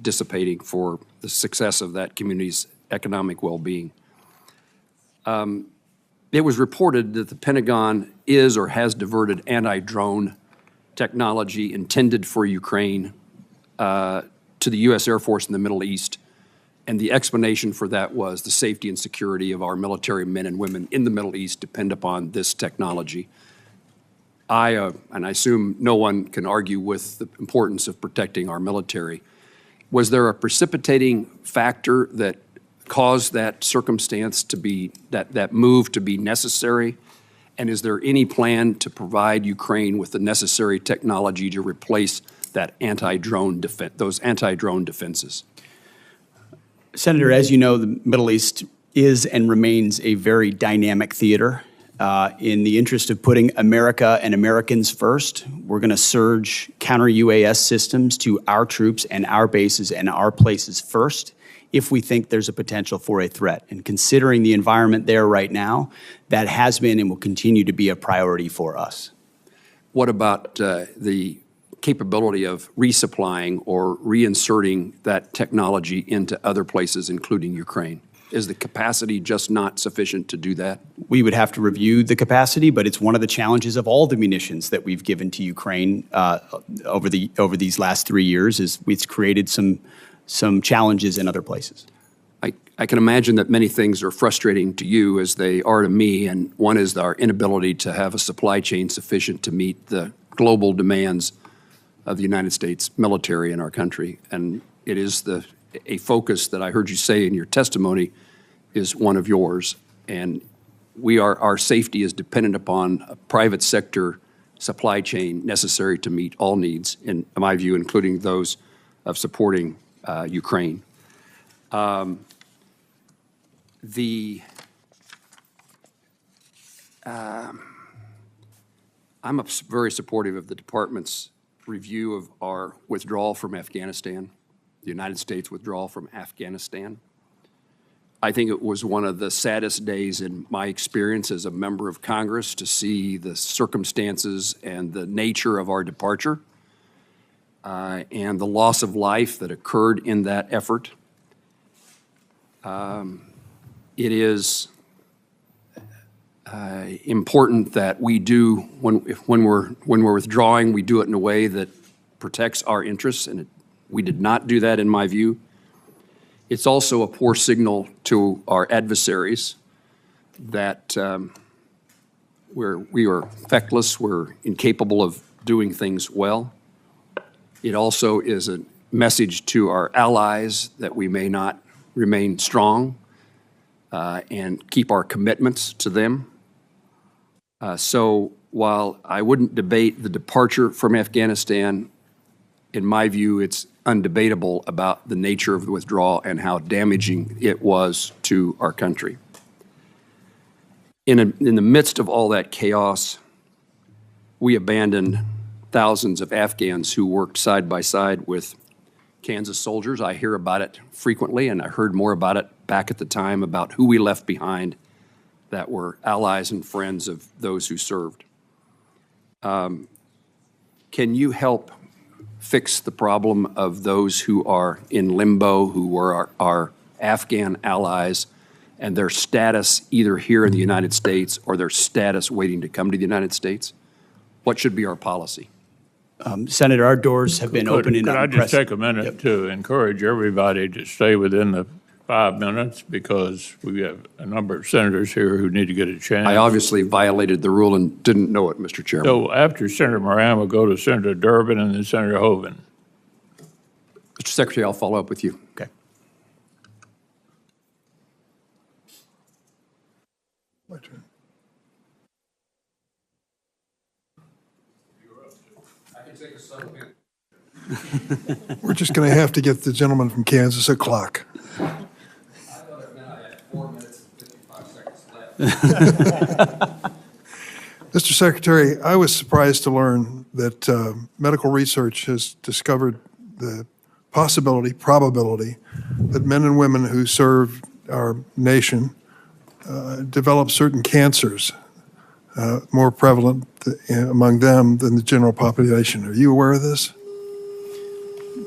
dissipating for the success of that community's economic well-being. It was reported that the Pentagon is or has diverted anti-drone technology intended for Ukraine to the U.S. Air Force in the Middle East. And the explanation for that was the safety and security of our military men and women in the Middle East depend upon this technology. And I assume no one can argue with the importance of protecting our military. Was there a precipitating factor that caused that circumstance to be, that move to be necessary? And is there any plan to provide Ukraine with the necessary technology to replace that those anti-drone defenses? Senator, as you know, the Middle East is and remains a very dynamic theater. In the interest of putting America and Americans first, we're going to surge counter-UAS systems to our troops and our bases and our places first if we think there's a potential for a threat. And considering the environment there right now, that has been and will continue to be a priority for us. What about the capability of resupplying or reinserting that technology into other places, including Ukraine? Is the capacity just not sufficient to do that? We would have to review the capacity, but it's one of the challenges of all the munitions that we've given to Ukraine over these last 3 years. Is it's created some challenges in other places. I can imagine that many things are frustrating to you as they are to me, and one is our inability to have a supply chain sufficient to meet the global demands of the United States military in our country. And it is a focus that I heard you say in your testimony is one of yours. And our safety is dependent upon a private sector supply chain necessary to meet all needs, in my view, including those of supporting Ukraine. I'm very supportive of the Department's review of our withdrawal from Afghanistan, the United States withdrawal from Afghanistan. I think it was one of the saddest days in my experience as a member of Congress to see the circumstances and the nature of our departure and the loss of life that occurred in that effort. It is important that we do, when we're withdrawing, we do it in a way that protects our interests, and we did not do that in my view. It's also a poor signal to our adversaries that we are feckless, we're incapable of doing things well. It also is a message to our allies that we may not remain strong and keep our commitments to them. So while I wouldn't debate the departure from Afghanistan, in my view, it's undebatable about the nature of the withdrawal and how damaging it was to our country. In the midst of all that chaos, we abandoned thousands of Afghans who worked side by side with Kansas soldiers. I hear about it frequently, and I heard more about it back at the time about who we left behind that were allies and friends of those who served. Can you help fix the problem of those who are in limbo, who were our Afghan allies, and their status either here in the United States or their status waiting to come to the United States? What should be our policy? Senator, our doors have been open and Could I just take a minute to encourage everybody to stay within the 5 minutes, because we have a number of senators here who need to get a chance. I obviously violated the rule and didn't know it, Mr. Chairman. So after Senator Moran, we'll go to Senator Durbin and then Senator Hoven. Mr. Secretary, I'll follow up with you. Okay. My turn. I can take a subtle hint. We're just going to have to get the gentleman from Kansas a clock. I thought it meant I had 4 minutes and 55 seconds left. Mr. Secretary, I was surprised to learn that medical research has discovered the probability that men and women who serve our nation develop certain cancers more prevalent among them than the general population. Are you aware of this?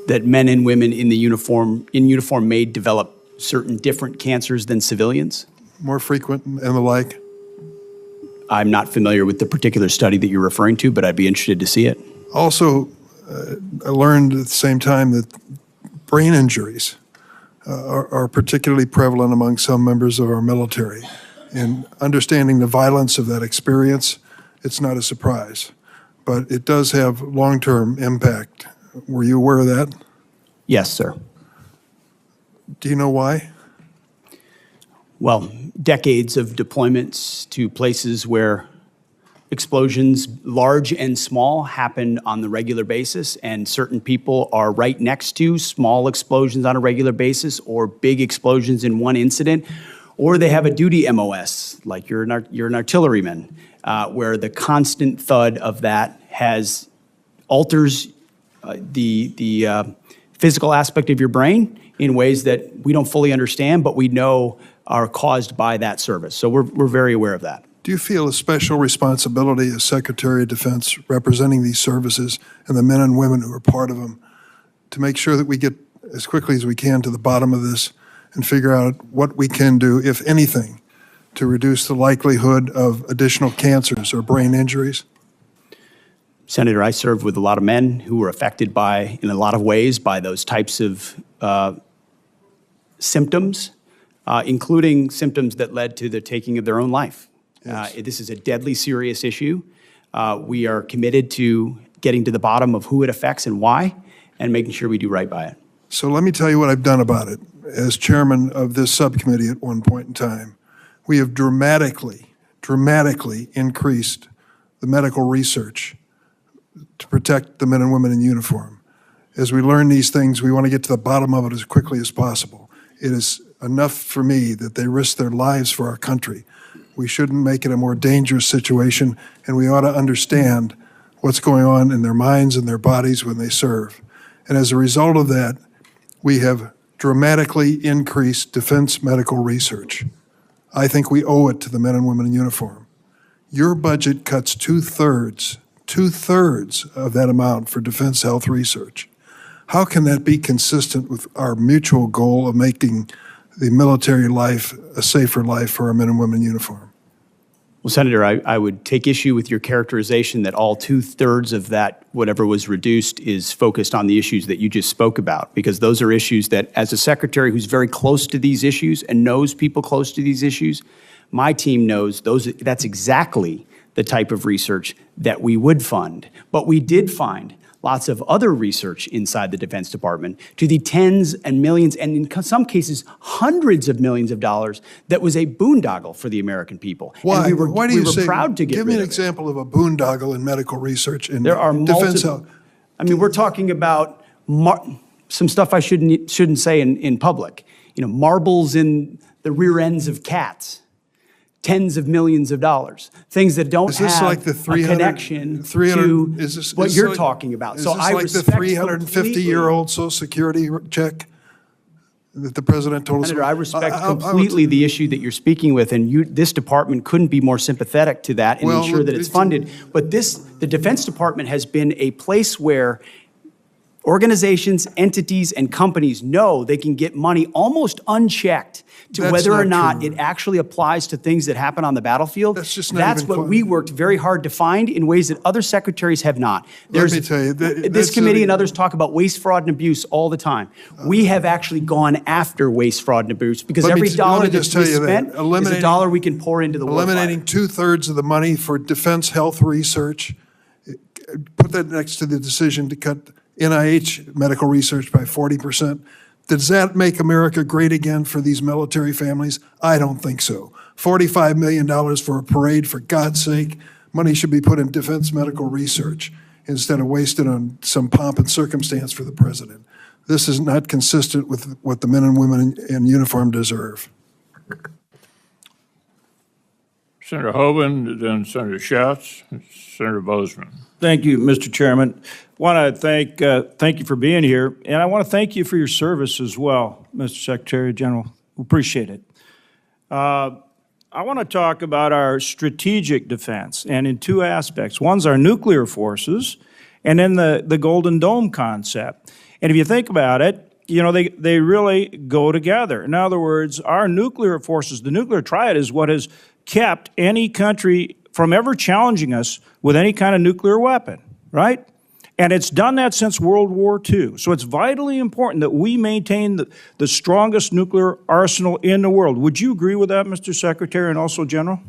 That men and women in uniform may develop certain different cancers than civilians? More frequent and the like? I'm not familiar with the particular study that you're referring to, but I'd be interested to see it. Also, I learned at the same time that brain injuries are particularly prevalent among some members of our military. And understanding the violence of that experience, it's not a surprise. But it does have long-term impact. Were you aware of that? Yes, sir. Do you know why? Well, decades of deployments to places where explosions, large and small, happen on the regular basis, and certain people are right next to small explosions on a regular basis or big explosions in one incident, or they have a duty MOS, like you're an artilleryman, where the constant thud of that alters the physical aspect of your brain in ways that we don't fully understand, but we know are caused by that service. So we're very aware of that. Do you feel a special responsibility as Secretary of Defense representing these services and the men and women who are part of them to make sure that we get as quickly as we can to the bottom of this and figure out what we can do, if anything, to reduce the likelihood of additional cancers or brain injuries? Senator, I served with a lot of men who were affected in a lot of ways by those types of symptoms, including symptoms that led to the taking of their own life. Yes. This is a deadly serious issue. We are committed to getting to the bottom of who it affects and why, and making sure we do right by it. So let me tell you what I've done about it. As chairman of this subcommittee at one point in time, we have dramatically increased the medical research to protect the men and women in uniform. As we learn these things, we want to get to the bottom of it as quickly as possible. It is enough for me that they risk their lives for our country. We shouldn't make it a more dangerous situation, and we ought to understand what's going on in their minds and their bodies when they serve. And as a result of that, we have dramatically increased defense medical research. I think we owe it to the men and women in uniform. Your budget cuts two-thirds of that amount for defense health research. How can that be consistent with our mutual goal of making the military life a safer life for our men and women in uniform? Well, Senator, I would take issue with your characterization that all two-thirds of that, whatever was reduced, is focused on the issues that you just spoke about, because those are issues that, as a secretary who's very close to these issues and knows people close to these issues, my team knows that's exactly the type of research that we would fund. But we did find lots of other research inside the Defense Department to the tens and millions, and in some cases, hundreds of millions of dollars that was a boondoggle for the American people. Why? And Why do you say, proud to get give me rid an of it. example of a boondoggle in medical research in There are defense multiple. health. I mean, we're talking about some stuff I shouldn't say in public. You know, marbles in the rear ends of cats. Tens of millions of dollars, things that don't Is this have like the 300 a connection 300 to is this, what is you're like, talking about. Is So this I like the respect 350-year-old Social Security check that the president told us? Senator, I respect completely the issue that you're speaking with, and this department couldn't be more sympathetic to that and ensure that it's funded. But the Defense Department has been a place where organizations, entities, and companies know they can get money almost unchecked to That's whether or not not true. it actually applies to things that happen on the battlefield. That's just not That's even what close. we worked very hard to find in ways that other secretaries have not. Let me tell you, This that's committee and others talk about waste, fraud, and abuse all the time. We have actually gone after waste, fraud, and abuse because Let me every let dollar me that's just tell you that. spent is a Eliminating- dollar we can pour into the war Eliminating fight. two-thirds of the money for defense health research, put that next to the decision to cut NIH medical research by 40%. Does that make America great again for these military families? I don't think so. $45 million for a parade, for God's sake. Money should be put in defense medical research instead of wasted on some pomp and circumstance for the president. This is not consistent with what the men and women in uniform deserve. Senator Hoeven, then Senator Schatz, Senator Bozeman. Thank you, Mr. Chairman. Want to thank you for being here, and I want to thank you for your service as well, Mr. Secretary General. Appreciate it. I want to talk about our strategic defense, and in two aspects. One's our nuclear forces, and then the Golden Dome concept. And if you think about it, you know, they really go together. In other words, our nuclear forces, the nuclear triad is what has kept any country from ever challenging us with any kind of nuclear weapon, right? And it's done that since World War II. So it's vitally important that we maintain the strongest nuclear arsenal in the world. Would you agree with that, Mr. Secretary, and also General?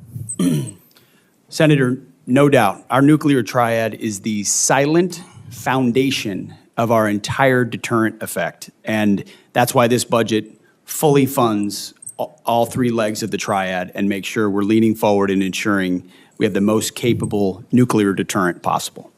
Senator, no doubt. Our nuclear triad is the silent foundation of our entire deterrent effect. And that's why this budget fully funds all three legs of the triad and makes sure we're leaning forward and ensuring we have the most capable nuclear deterrent possible.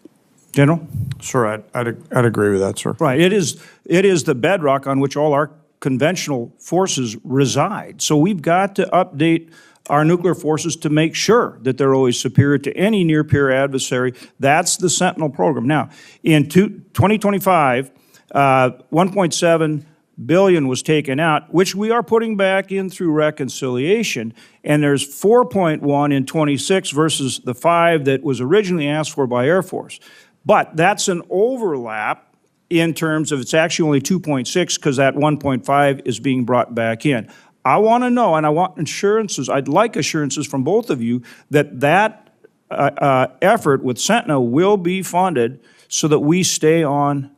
General? Sir, I'd agree with that, sir. Right. It is the bedrock on which all our conventional forces reside. So we've got to update our nuclear forces to make sure that they're always superior to any near-peer adversary. That's the Sentinel program. Now, in 2025, 1.7 billion was taken out, which we are putting back in through reconciliation, and there's 4.1 in 26 versus the 5 that was originally asked for by Air Force. But that's an overlap in terms of it's actually only 2.6 because that 1.5 is being brought back in. I want to know, and I want assurances, I'd like assurances from both of you that effort with Sentinel will be funded so that we stay on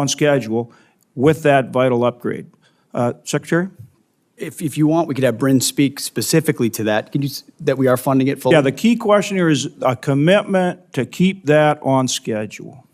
schedule with that vital upgrade. Secretary? If you want, we could have Bryn speak specifically to that. That we are funding it fully? Yeah, the key question here is a commitment to keep that on schedule.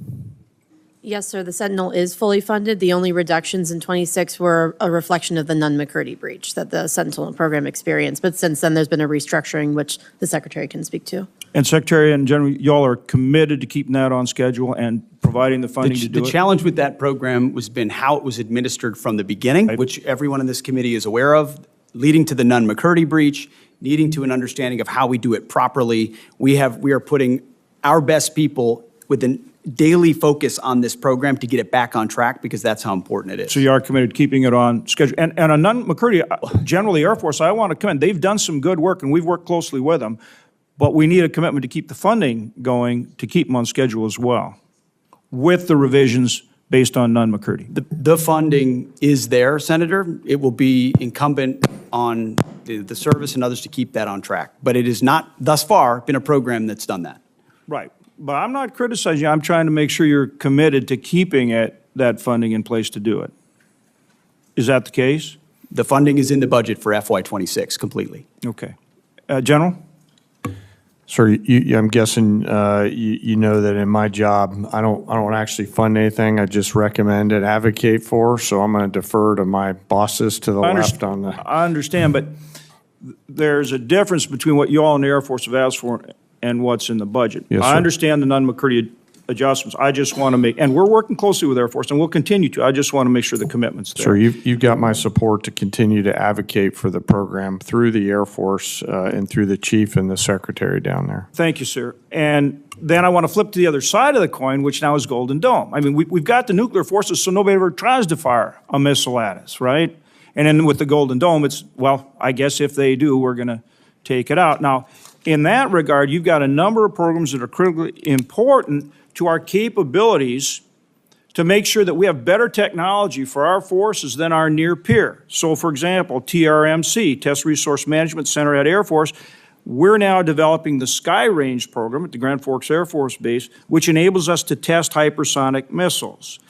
Yes, sir, the Sentinel is fully funded. The only reductions in '26 were a reflection of the Nunn-McCurdy breach that the Sentinel program experienced. But since then, there's been a restructuring, which the Secretary can speak to. And Secretary and General, y'all are committed to keeping that on schedule and providing the funding to do it? The challenge with that program has been how it was administered from the beginning, which everyone in this committee is aware of, leading to the Nunn-McCurdy breach, needing to an understanding of how we do it properly. We are putting our best people with a daily focus on this program to get it back on track, because that's how important it is. So you are committed to keeping it on schedule. And on Nunn-McCurdy, General the Air Force, I want to commend. They've done some good work, and we've worked closely with them. But we need a commitment to keep the funding going, to keep them on schedule as well, with the revisions based on Nunn-McCurdy. The funding is there, Senator. It will be incumbent on the service and others to keep that on track. But it has not, thus far, been a program that's done that. Right. But I'm not criticizing you. I'm trying to make sure you're committed to keeping that funding in place to do it. Is that the case? The funding is in the budget for FY26 completely. Okay. General? Sir, I'm guessing you know that in my job, I don't actually fund anything. I just recommend and advocate for. So I'm going to defer to my bosses to the left on the. I understand, but there's a difference between what you all in the Air Force have asked for and what's in the budget. Yes, I sir. understand the Nunn-McCurdy adjustments. I just want to make, and we're working closely with Air Force, and we'll continue to. I just want to make sure the commitment's there. Sir, you've got my support to continue to advocate for the program through the Air Force and through the chief and the secretary down there. Thank you, sir. And then I want to flip to the other side of the coin, which now is Golden Dome. I mean, we've got the nuclear forces, so nobody ever tries to fire a missile at us, right? And then with the Golden Dome, it's, well, I guess if they do, we're going to take it out. Now, in that regard, you've got a number of programs that are critically important to our capabilities to make sure that we have better technology for our forces than our near peer. So, for example, TRMC, Test Resource Management Center at Air Force, we're now developing the Sky Range program at the Grand Forks Air Force Base, which enables us to test hypersonic missiles.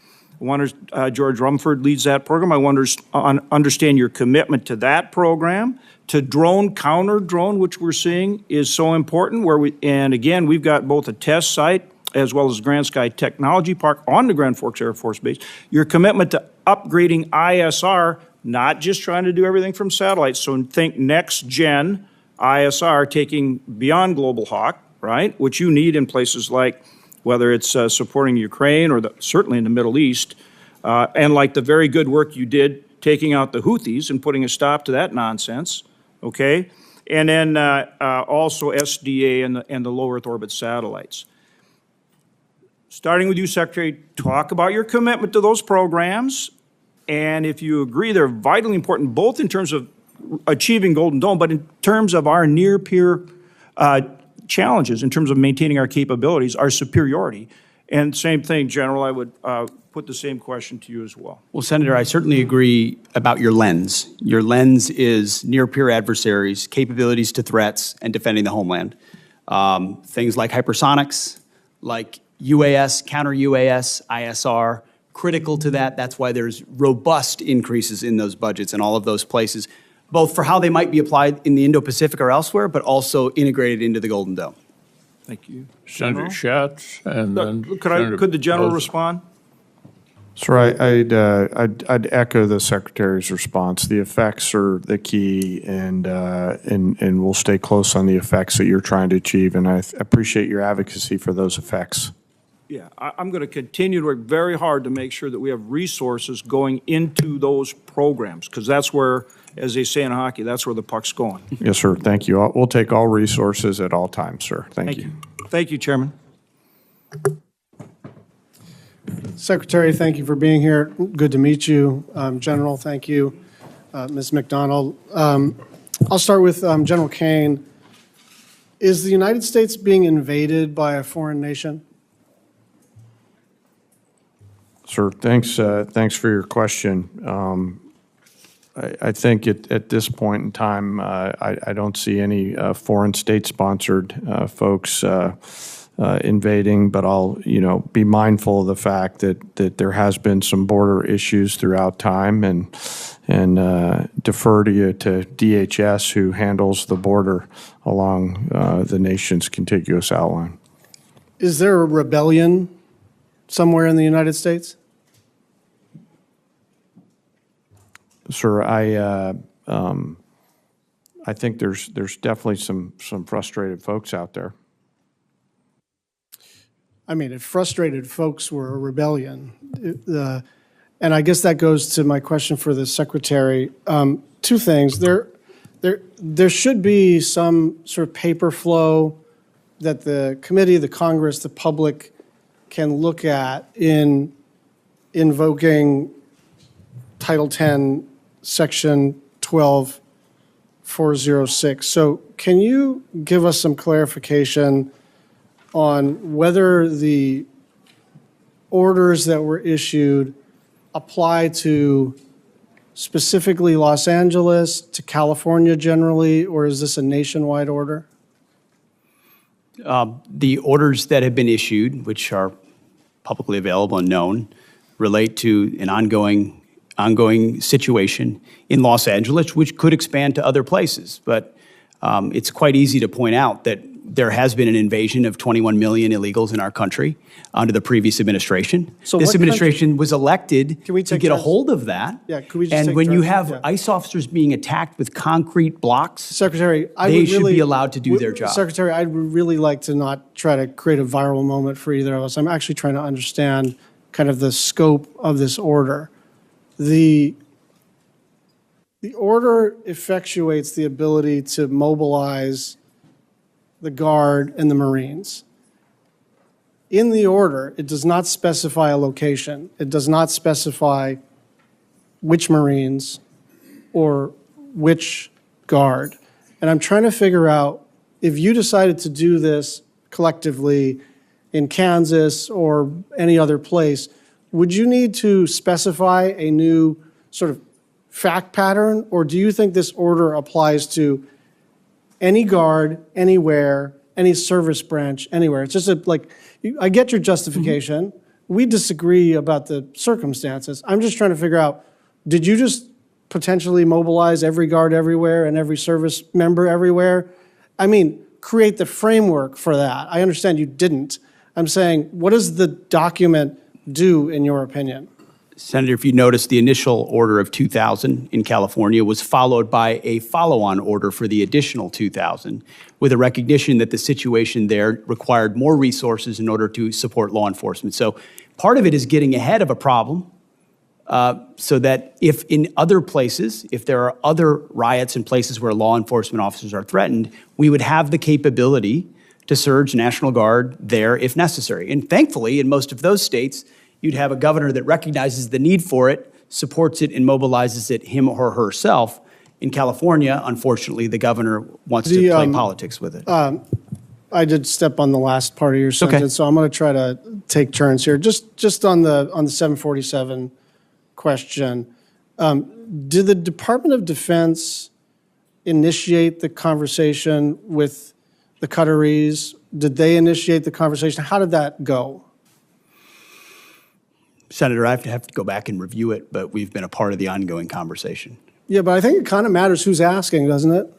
I wonder, George Rumford leads that program. I wonder, understand your commitment to that program. To drone, counter drone, which we're seeing is so important, and again, we've got both a test site as well as Grand Sky Technology Park on the Grand Forks Air Force Base. Your commitment to upgrading ISR, not just trying to do everything from satellites, so think next gen ISR, taking beyond Global Hawk, right, which you need in places like, whether it's supporting Ukraine or certainly in the Middle East, and like the very good work you did taking out the Houthis and putting a stop to that nonsense. Okay, and then also SDA and the low Earth orbit satellites. Starting with you, Secretary, talk about your commitment to those programs, and if you agree they're vitally important, both in terms of achieving Golden Dome, but in terms of our near-peer challenges, in terms of maintaining our capabilities, our superiority. And same thing, General, I would put the same question to you as well. Well, Senator, I certainly agree about your lens. Your lens is near-peer adversaries, capabilities to threats, and defending the homeland. Things like hypersonics, like UAS, counter-UAS, ISR, critical to that. That's why there's robust increases in those budgets in all of those places, both for how they might be applied in the Indo-Pacific or elsewhere, but also integrated into the Golden Dome. Thank you. Senator Schatz, and then Could the General respond? Sir, I'd echo the Secretary's response. The effects are the key, and we'll stay close on the effects that you're trying to achieve, and I appreciate your advocacy for those effects. Yeah, I'm going to continue to work very hard to make sure that we have resources going into those programs, because that's where, as they say in hockey, that's where the puck's going. Yes, sir. Thank you. We'll take all resources at all times, sir. Thank you. Thank you, Chairman. Secretary, thank you for being here. Good to meet you. General, thank you. Ms. McDonald. I'll start with General Caine. Is the United States being invaded by a foreign nation? Sir, thanks for your question. I think at this point in time, I don't see any foreign state-sponsored folks invading, but I'll be mindful of the fact that there has been some border issues throughout time, and defer to DHS, who handles the border along the nation's contiguous outline. Is there a rebellion somewhere in the United States? Sir, I think there's definitely some frustrated folks out there. I mean, if frustrated folks were a rebellion, and I guess that goes to my question for the Secretary. Two things. There should be some sort of paper flow that the committee, the Congress, the public can look at in invoking Title 10, Section 12406. So can you give us some clarification on whether the orders that were issued apply to specifically Los Angeles, to California generally, or is this a nationwide order? The orders that have been issued, which are publicly available and known, relate to an ongoing situation in Los Angeles, which could expand to other places. But it's quite easy to point out that there has been an invasion of 21 million illegals in our country under the previous administration. So this what administration was elected Can we to take get a turns? hold of that. Yeah, could we just and take when you turns? have Yeah. ICE officers being attacked with concrete blocks, Secretary, they should be allowed to do their job. Secretary, I'd really like to not try to create a viral moment for either of us. I'm actually trying to understand kind of the scope of this order. The order effectuates the ability to mobilize the Guard and the Marines. In the order, it does not specify a location. It does not specify which Marines or which Guard. And I'm trying to figure out if you decided to do this collectively in Kansas or any other place, would you need to specify a new sort of fact pattern, or do you think this order applies to any Guard, anywhere, any service branch, anywhere? It's just I get your justification. We disagree about the circumstances. I'm just trying to figure out, did you just potentially mobilize every Guard everywhere and every service member everywhere? I mean, create the framework for that. I understand you didn't. I'm saying, what does the document do, in your opinion? Senator, if you notice, the initial order of 2,000 in California was followed by a follow-on order for the additional 2,000, with a recognition that the situation there required more resources in order to support law enforcement. So part of it is getting ahead of a problem so that if in other places, if there are other riots in places where law enforcement officers are threatened, we would have the capability to surge National Guard there if necessary. And thankfully, in most of those states, you'd have a governor that recognizes the need for it, supports it, and mobilizes it him or herself. In California, unfortunately, the governor wants to play politics with it. I did step on the last part of your sentence, so I'm going to try to take turns here. Just on the 747 question, did the Department of Defense initiate the conversation with the Qataris? Did they initiate the conversation? How did that go? Senator, I have to go back and review it, but we've been a part of the ongoing conversation. Yeah, but I think it kind of matters who's asking, doesn't it?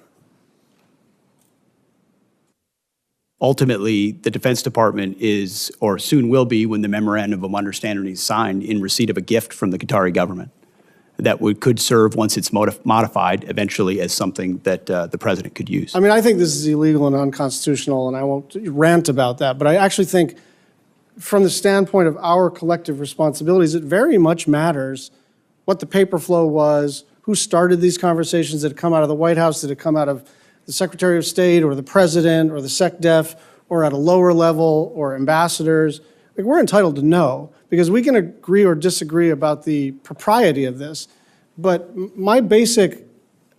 Ultimately, the Defense Department is, or soon will be, when the memorandum of understanding is signed, in receipt of a gift from the Qatari government that could serve, once it's modified, eventually as something that the president could use. I mean, I think this is illegal and unconstitutional, and I won't rant about that, but I actually think from the standpoint of our collective responsibilities, it very much matters what the paper flow was, who started these conversations. Did it come out of the White House? Did it come out of the Secretary of State or the President or the SecDef or at a lower level or ambassadors? Like, we're entitled to know, because we can agree or disagree about the propriety of this. But my basic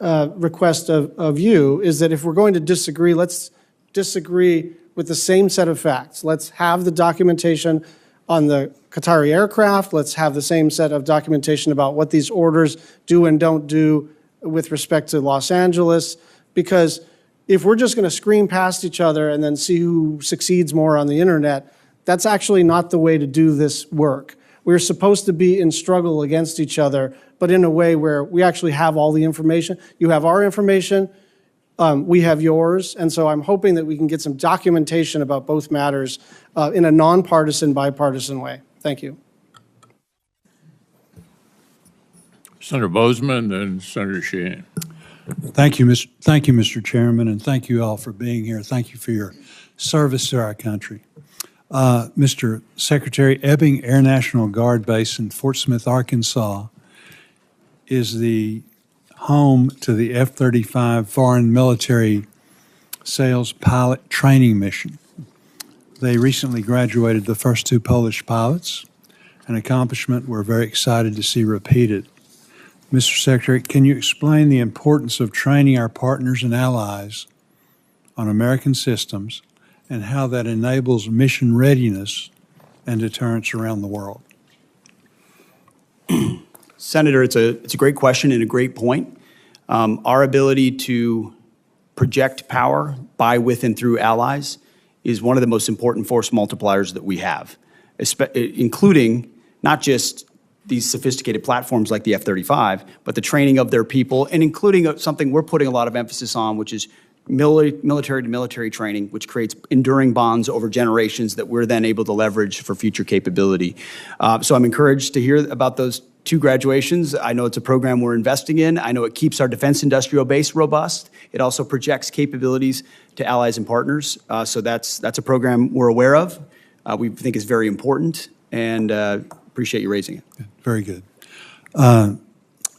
request of you is that if we're going to disagree, let's disagree with the same set of facts. Let's have the documentation on the Qatari aircraft. Let's have the same set of documentation about what these orders do and don't do with respect to Los Angeles. Because if we're just going to scream past each other and then see who succeeds more on the internet, that's actually not the way to do this work. We're supposed to be in struggle against each other, but in a way where we actually have all the information. You have our information. We have yours, and so I'm hoping that we can get some documentation about both matters in a nonpartisan, bipartisan way. Thank you. Senator Bozeman, then Senator Sheen. Thank you, Mr. Chairman, and thank you all for being here. Thank you for your service to our country. Mr. Secretary, Ebbing Air National Guard Base in Fort Smith, Arkansas, is the home to the F-35 Foreign Military Sales Pilot Training Mission. They recently graduated the first 2 Polish pilots, an accomplishment we're very excited to see repeated. Mr. Secretary, can you explain the importance of training our partners and allies on American systems and how that enables mission readiness and deterrence around the world? Senator, it's a great question and a great point. Our ability to project power by, with, and through allies is one of the most important force multipliers that we have, including not just these sophisticated platforms like the F-35, but the training of their people, and including something we're putting a lot of emphasis on, which is military-to-military training, which creates enduring bonds over generations that we're then able to leverage for future capability. So I'm encouraged to hear about those 2 graduations. I know it's a program we're investing in. I know it keeps our defense industrial base robust. It also projects capabilities to allies and partners. So that's a program we're aware of. We think is very important, and appreciate you raising it. Very good.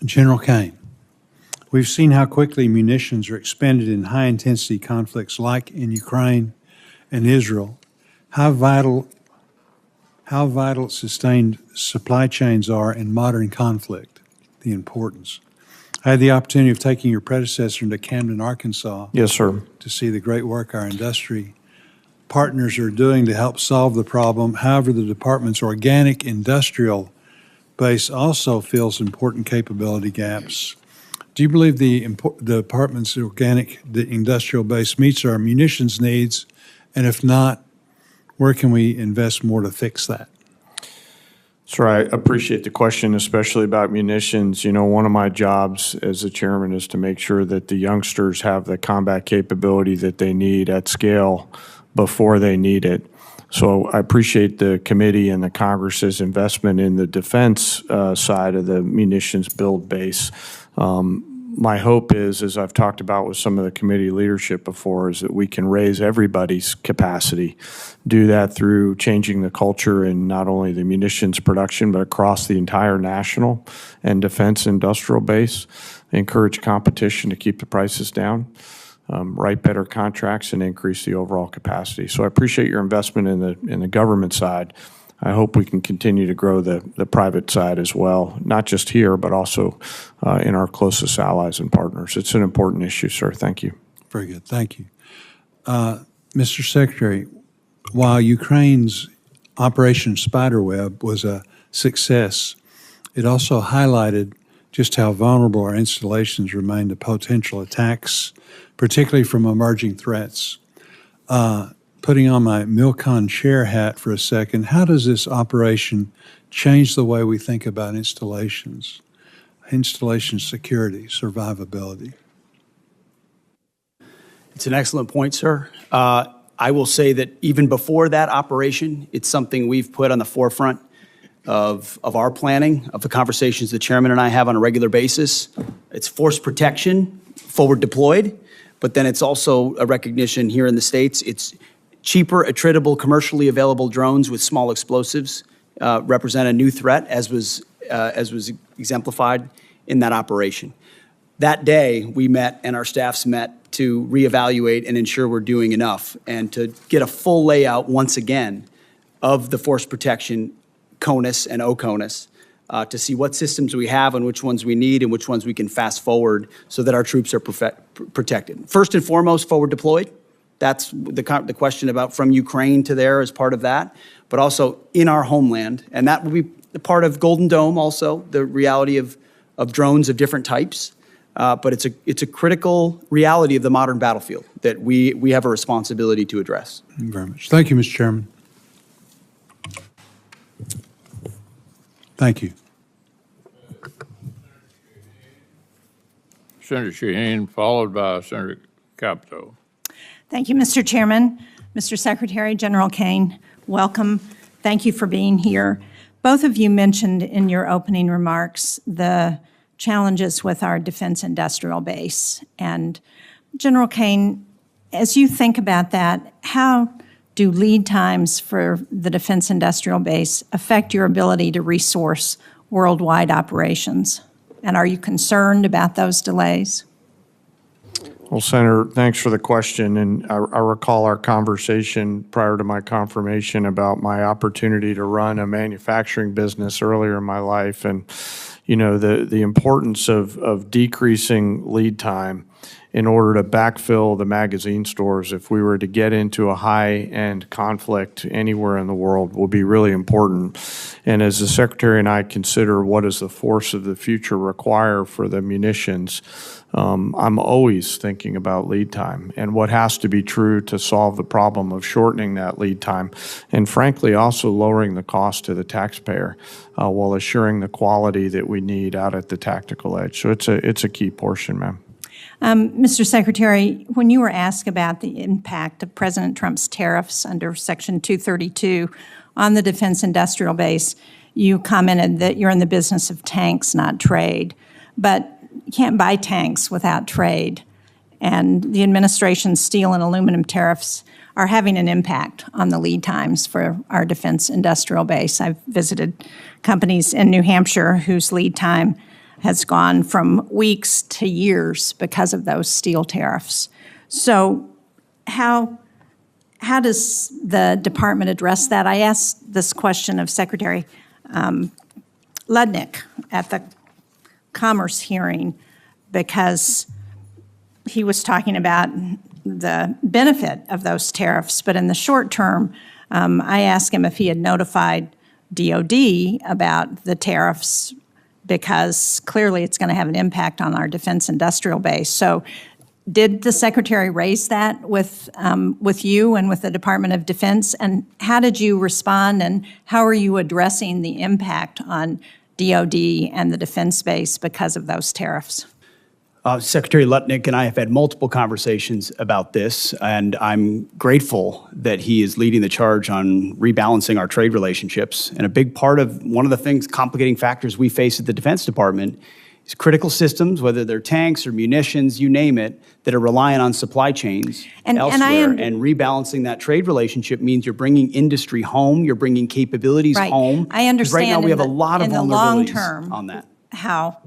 General Caine, we've seen how quickly munitions are expended in high-intensity conflicts like in Ukraine and Israel. How vital sustained supply chains are in modern conflict, the importance. I had the opportunity of taking your predecessor into Camden, Arkansas. Yes, sir. To see the great work our industry partners are doing to help solve the problem. However, the department's organic industrial base also fills important capability gaps. Do you believe the department's organic industrial base meets our munitions needs? And if not, where can we invest more to fix that? Sir, I appreciate the question, especially about munitions. You know, one of my jobs as the chairman is to make sure that the youngsters have the combat capability that they need at scale before they need it. So I appreciate the committee and the Congress's investment in the defense side of the munitions build base. My hope is, as I've talked about with some of the committee leadership before, is that we can raise everybody's capacity, do that through changing the culture in not only the munitions production, but across the entire national and defense industrial base, encourage competition to keep the prices down, write better contracts, and increase the overall capacity. So I appreciate your investment in the government side. I hope we can continue to grow the private side as well, not just here, but also in our closest allies and partners. It's an important issue, sir. Thank you. Very good. Thank you. Mr. Secretary, while Ukraine's Operation Spiderweb was a success, it also highlighted just how vulnerable our installations remain to potential attacks, particularly from emerging threats. Putting on my Milcon chair hat for a second, how does this operation change the way we think about installation security, survivability? It's an excellent point, sir. I will say that even before that operation, it's something we've put on the forefront of our planning, of the conversations the chairman and I have on a regular basis. It's force protection, forward deployed, but then it's also a recognition here in the States. It's cheaper, attritable, commercially available drones with small explosives represent a new threat, as was exemplified in that operation. That day, we met and our staffs met to reevaluate and ensure we're doing enough, and to get a full layout once again of the force protection CONUS and OCONUS to see what systems we have and which ones we need and which ones we can fast forward so that our troops are protected. First and foremost, forward deployed. That's the question about from Ukraine to there as part of that, but also in our homeland. And that will be part of Golden Dome also, the reality of drones of different types. But it's a critical reality of the modern battlefield that we have a responsibility to address. Thank you very much. Thank you, Mr. Chairman. Thank you. Senator Shaheen, followed by Senator Capito. Thank you, Mr. Chairman. Mr. Secretary, General Caine, welcome. Thank you for being here. Both of you mentioned in your opening remarks the challenges with our defense industrial base. And General Caine, as you think about that, how do lead times for the defense industrial base affect your ability to resource worldwide operations? And are you concerned about those delays? Well, Senator, thanks for the question. And I recall our conversation prior to my confirmation about my opportunity to run a manufacturing business earlier in my life. And, you know, the importance of decreasing lead time in order to backfill the magazine stores if we were to get into a high-end conflict anywhere in the world will be really important. And as the Secretary and I consider what does the force of the future require for the munitions, I'm always thinking about lead time and what has to be true to solve the problem of shortening that lead time and, frankly, also lowering the cost to the taxpayer while assuring the quality that we need out at the tactical edge. So it's a key portion, ma'am. Mr. Secretary, when you were asked about the impact of President Trump's tariffs under Section 232 on the defense industrial base, you commented that you're in the business of tanks, not trade. But you can't buy tanks without trade. And the administration's steel and aluminum tariffs are having an impact on the lead times for our defense industrial base. I've visited companies in New Hampshire whose lead time has gone from weeks to years because of those steel tariffs. So how does the department address that? I asked this question of Secretary Ludnick at the Commerce hearing because he was talking about the benefit of those tariffs, but in the short term, I asked him if he had notified DOD about the tariffs because clearly it's going to have an impact on our defense industrial base. So did the Secretary raise that with you and with the Department of Defense? And how did you respond, and how are you addressing the impact on DOD and the defense base because of those tariffs? Secretary Lutnick and I have had multiple conversations about this, and I'm grateful that he is leading the charge on rebalancing our trade relationships. And a big part of one of the things, complicating factors we face at the Defense Department is critical systems, whether they're tanks or munitions, you name it, that are reliant on supply chains elsewhere. And rebalancing that trade relationship means you're bringing industry home, you're bringing capabilities home. I understand. Right now we have a lot of vulnerabilities in the long term on that. How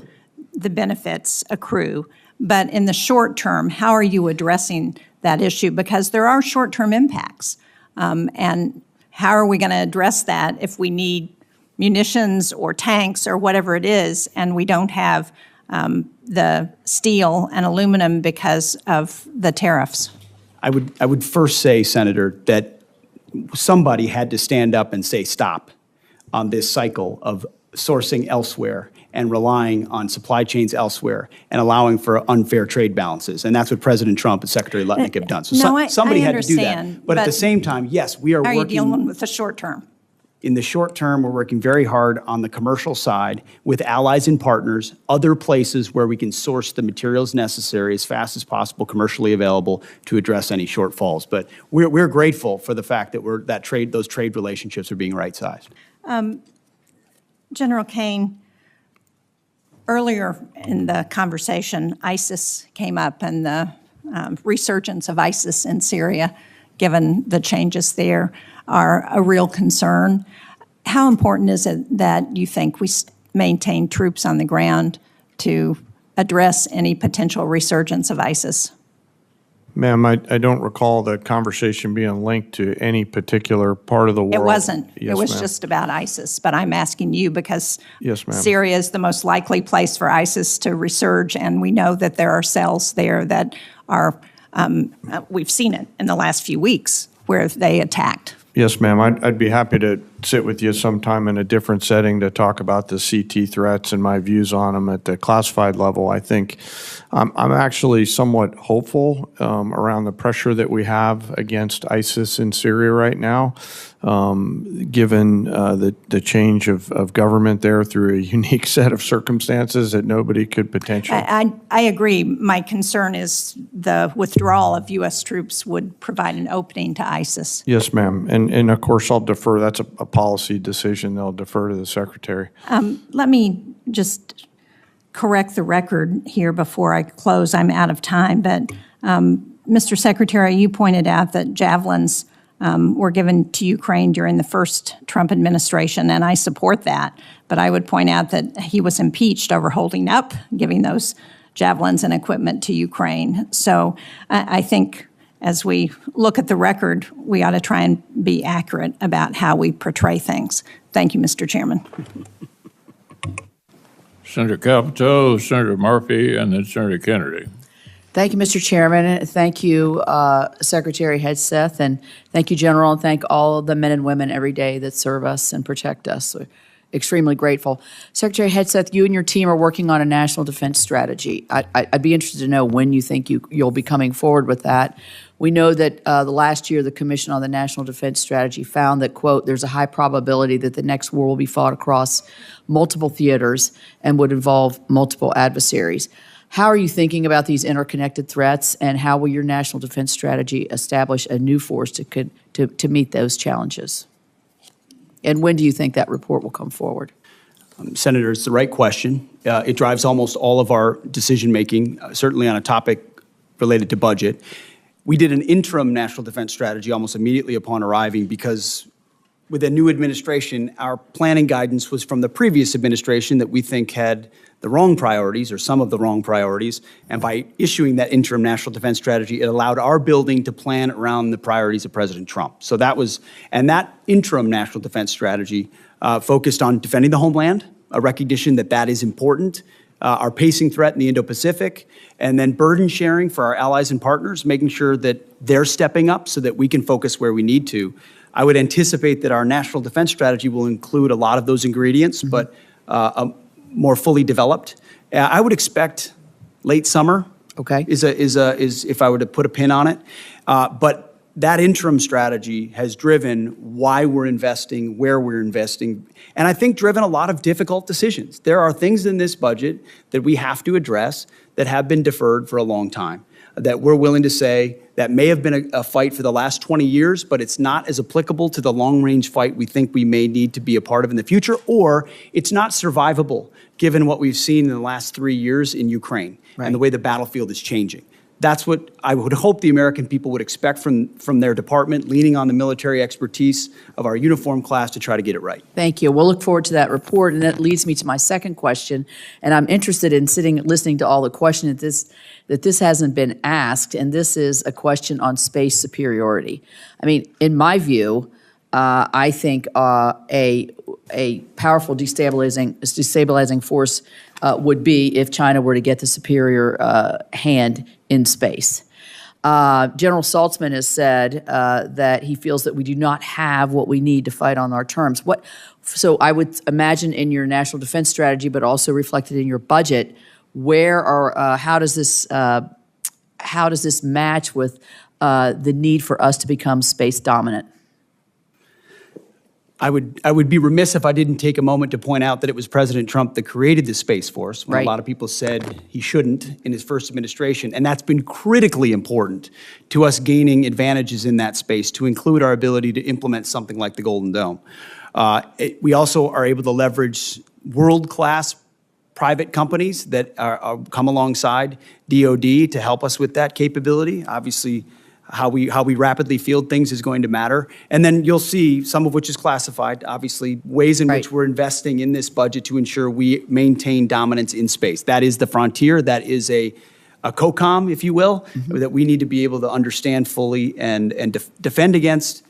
the benefits accrue. But in the short term, how are you addressing that issue? Because there are short-term impacts. And how are we going to address that if we need munitions or tanks or whatever it is, and we don't have the steel and aluminum because of the tariffs? I would first say, Senator, that somebody had to stand up and say stop on this cycle of sourcing elsewhere and relying on supply chains elsewhere and allowing for unfair trade balances. And that's what President Trump and Secretary Lutnick have done. So somebody had to do that. But at the same time, yes, we are working. How are you dealing with the short term? In the short term, we're working very hard on the commercial side with allies and partners, other places where we can source the materials necessary as fast as possible, commercially available, to address any shortfalls. But we're grateful for the fact that those trade relationships are being right-sized. General Caine, earlier in the conversation, ISIS came up and the resurgence of ISIS in Syria, given the changes there, are a real concern. How important is it that you think we maintain troops on the ground to address any potential resurgence of ISIS? Ma'am, I don't recall the conversation being linked to any particular part of the world. It wasn't. Yes, it was ma'am. Just about ISIS. But I'm asking you because yes, ma'am. Syria is the most likely place for ISIS to resurge, and we know that there are cells there that are, we've seen it in the last few weeks where they attacked. Yes, ma'am. I'd be happy to sit with you sometime in a different setting to talk about the CT threats and my views on them at the classified level. I think I'm actually somewhat hopeful around the pressure that we have against ISIS in Syria right now, given the change of government there through a unique set of circumstances that nobody could potentially. I agree. My concern is the withdrawal of U.S. troops would provide an opening to ISIS. Yes, ma'am. And of course, I'll defer. That's a policy decision, they'll defer to the Secretary. Let me just correct the record here before I close. I'm out of time, but Mr. Secretary, you pointed out that javelins were given to Ukraine during the first Trump administration, and I support that. But I would point out that he was impeached over holding up giving those javelins and equipment to Ukraine. So I think as we look at the record, we ought to try and be accurate about how we portray things. Thank you, Mr. Chairman. Senator Capito, Senator Murphy, and then Senator Kennedy. Thank you, Mr. Chairman. Thank you, Secretary Hegseth, and thank you, General, and thank all the men and women every day that serve us and protect us. We're extremely grateful. Secretary Hegseth, you and your team are working on a national defense strategy. I'd be interested to know when you think you'll be coming forward with that. We know that the last year the Commission on the National Defense Strategy found that, quote, there's a high probability that the next war will be fought across multiple theaters and would involve multiple adversaries. How are you thinking about these interconnected threats, and how will your national defense strategy establish a new force to meet those challenges? And when do you think that report will come forward? Senator, it's the right question. It drives almost all of our decision-making, certainly on a topic related to budget. We did an interim national defense strategy almost immediately upon arriving because with a new administration, our planning guidance was from the previous administration that we think had the wrong priorities or some of the wrong priorities. And by issuing that interim national defense strategy, it allowed our building to plan around the priorities of President Trump. So that was, and that interim national defense strategy focused on defending the homeland, a recognition that that is important, our pacing threat in the Indo-Pacific, and then burden sharing for our allies and partners, making sure that they're stepping up so that we can focus where we need to. I would anticipate that our national defense strategy will include a lot of those ingredients, but more fully developed. I would expect late summer. Okay. Is if I were to put a pin on it, but that interim strategy has driven why we're investing, where we're investing, and I think driven a lot of difficult decisions. There are things in this budget that we have to address that have been deferred for a long time, that we're willing to say that may have been a fight for the last 20 years, but it's not as applicable to the long-range fight we think we may need to be a part of in the future, or it's not survivable given what we've seen in the last 3 years in Ukraine and the way the battlefield is changing. That's what I would hope the American people would expect from their department, leaning on the military expertise of our uniform class to try to get it right. Thank you. We'll look forward to that report, and that leads me to my second question. And I'm interested in listening to all the questions that this hasn't been asked, and this is a question on space superiority. I mean, in my view, I think a powerful destabilizing force would be if China were to get the superior hand in space. General Saltzman has said that he feels that we do not have what we need to fight on our terms. So I would imagine in your national defense strategy, but also reflected in your budget, how does this match with the need for us to become space dominant? I would be remiss if I didn't take a moment to point out that it was President Trump that created the Space Force, when a lot of people said he shouldn't in his first administration, and that's been critically important to us gaining advantages in that space, to include our ability to implement something like the Golden Dome. We also are able to leverage world-class private companies that come alongside DoD to help us with that capability. Obviously, how we rapidly field things is going to matter. And then you'll see, some of which is classified, obviously, ways in which we're investing in this budget to ensure we maintain dominance in space. That is the frontier. That is a COCOM, if you will, that we need to be able to understand fully and defend against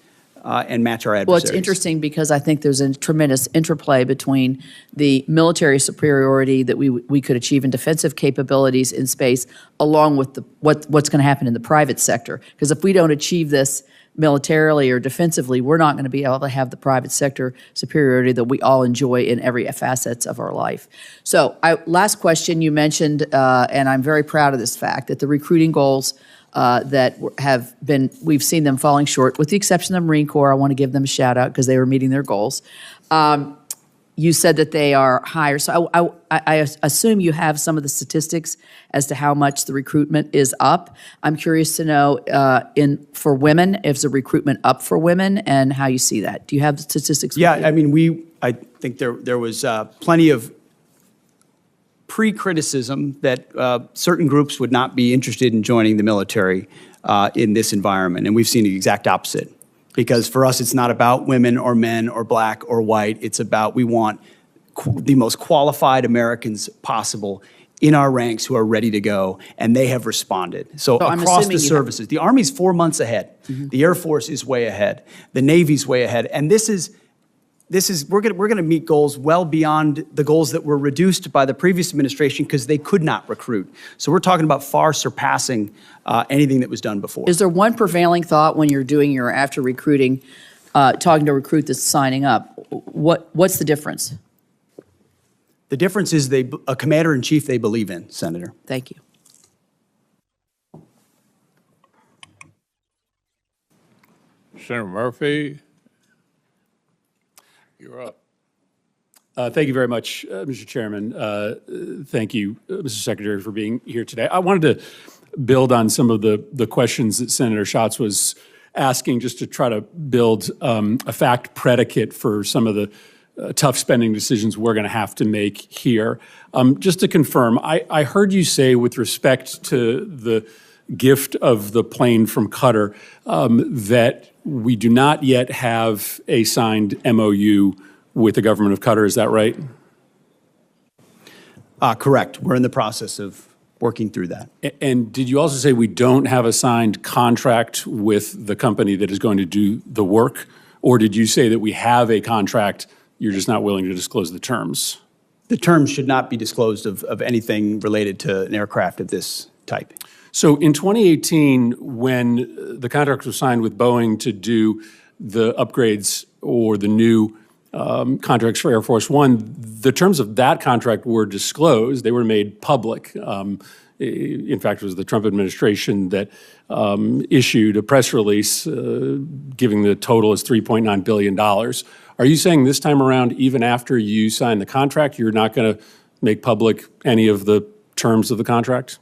and match our adversaries. Well, it's interesting because I think there's a tremendous interplay between the military superiority that we could achieve in defensive capabilities in space, along with what's going to happen in the private sector. Because if we don't achieve this militarily or defensively, we're not going to be able to have the private sector superiority that we all enjoy in every facets of our life. So, last question, you mentioned, and I'm very proud of this fact, that the recruiting goals we've seen them falling short, with the exception of the Marine Corps. I want to give them a shout out because they were meeting their goals. you said that they are higher. So I assume you have some of the statistics as to how much the recruitment is up. I'm curious to know for women, is the recruitment up for women and how you see that? Do you have statistics? Yeah, I mean, I think there was plenty of pre-criticism that certain groups would not be interested in joining the military in this environment, and we've seen the exact opposite. Because for us, it's not about women or men or black or white. It's about we want the most qualified Americans possible in our ranks who are ready to go, and they have responded. So across the services, the Army's 4 months ahead. Mm-hmm. The Air Force is way ahead. The Navy's way ahead, and this is we're going to meet goals well beyond the goals that were reduced by the previous administration because they could not recruit. So we're talking about far surpassing anything that was done before. Is there one prevailing thought when you're doing your after recruiting, talking to a recruit that's signing up? What's the difference? The difference is a commander-in-chief they believe in, Senator. Thank you. Senator Murphy, you're up. Thank you very much, Mr. Chairman. Thank you, Mr. Secretary, for being here today. I wanted to build on some of the questions that Senator Schatz was asking, just to try to build a fact predicate for some of the tough spending decisions we're going to have to make here. Just to confirm, I heard you say with respect to the gift of the plane from Qatar that we do not yet have a signed MOU with the government of Qatar. Is that right? Correct. We're in the process of working through that. And did you also say we don't have a signed contract with the company that is going to do the work? Or did you say that we have a contract, you're just not willing to disclose the terms? The terms should not be disclosed of anything related to an aircraft of this type. So in 2018, when the contract was signed with Boeing to do the upgrades or the new contracts for Air Force One, the terms of that contract were disclosed. They were made public. In fact, it was the Trump administration that issued a press release giving the total as $3.9 billion. Are you saying this time around, even after you sign the contract, you're not going to make public any of the terms of the contract?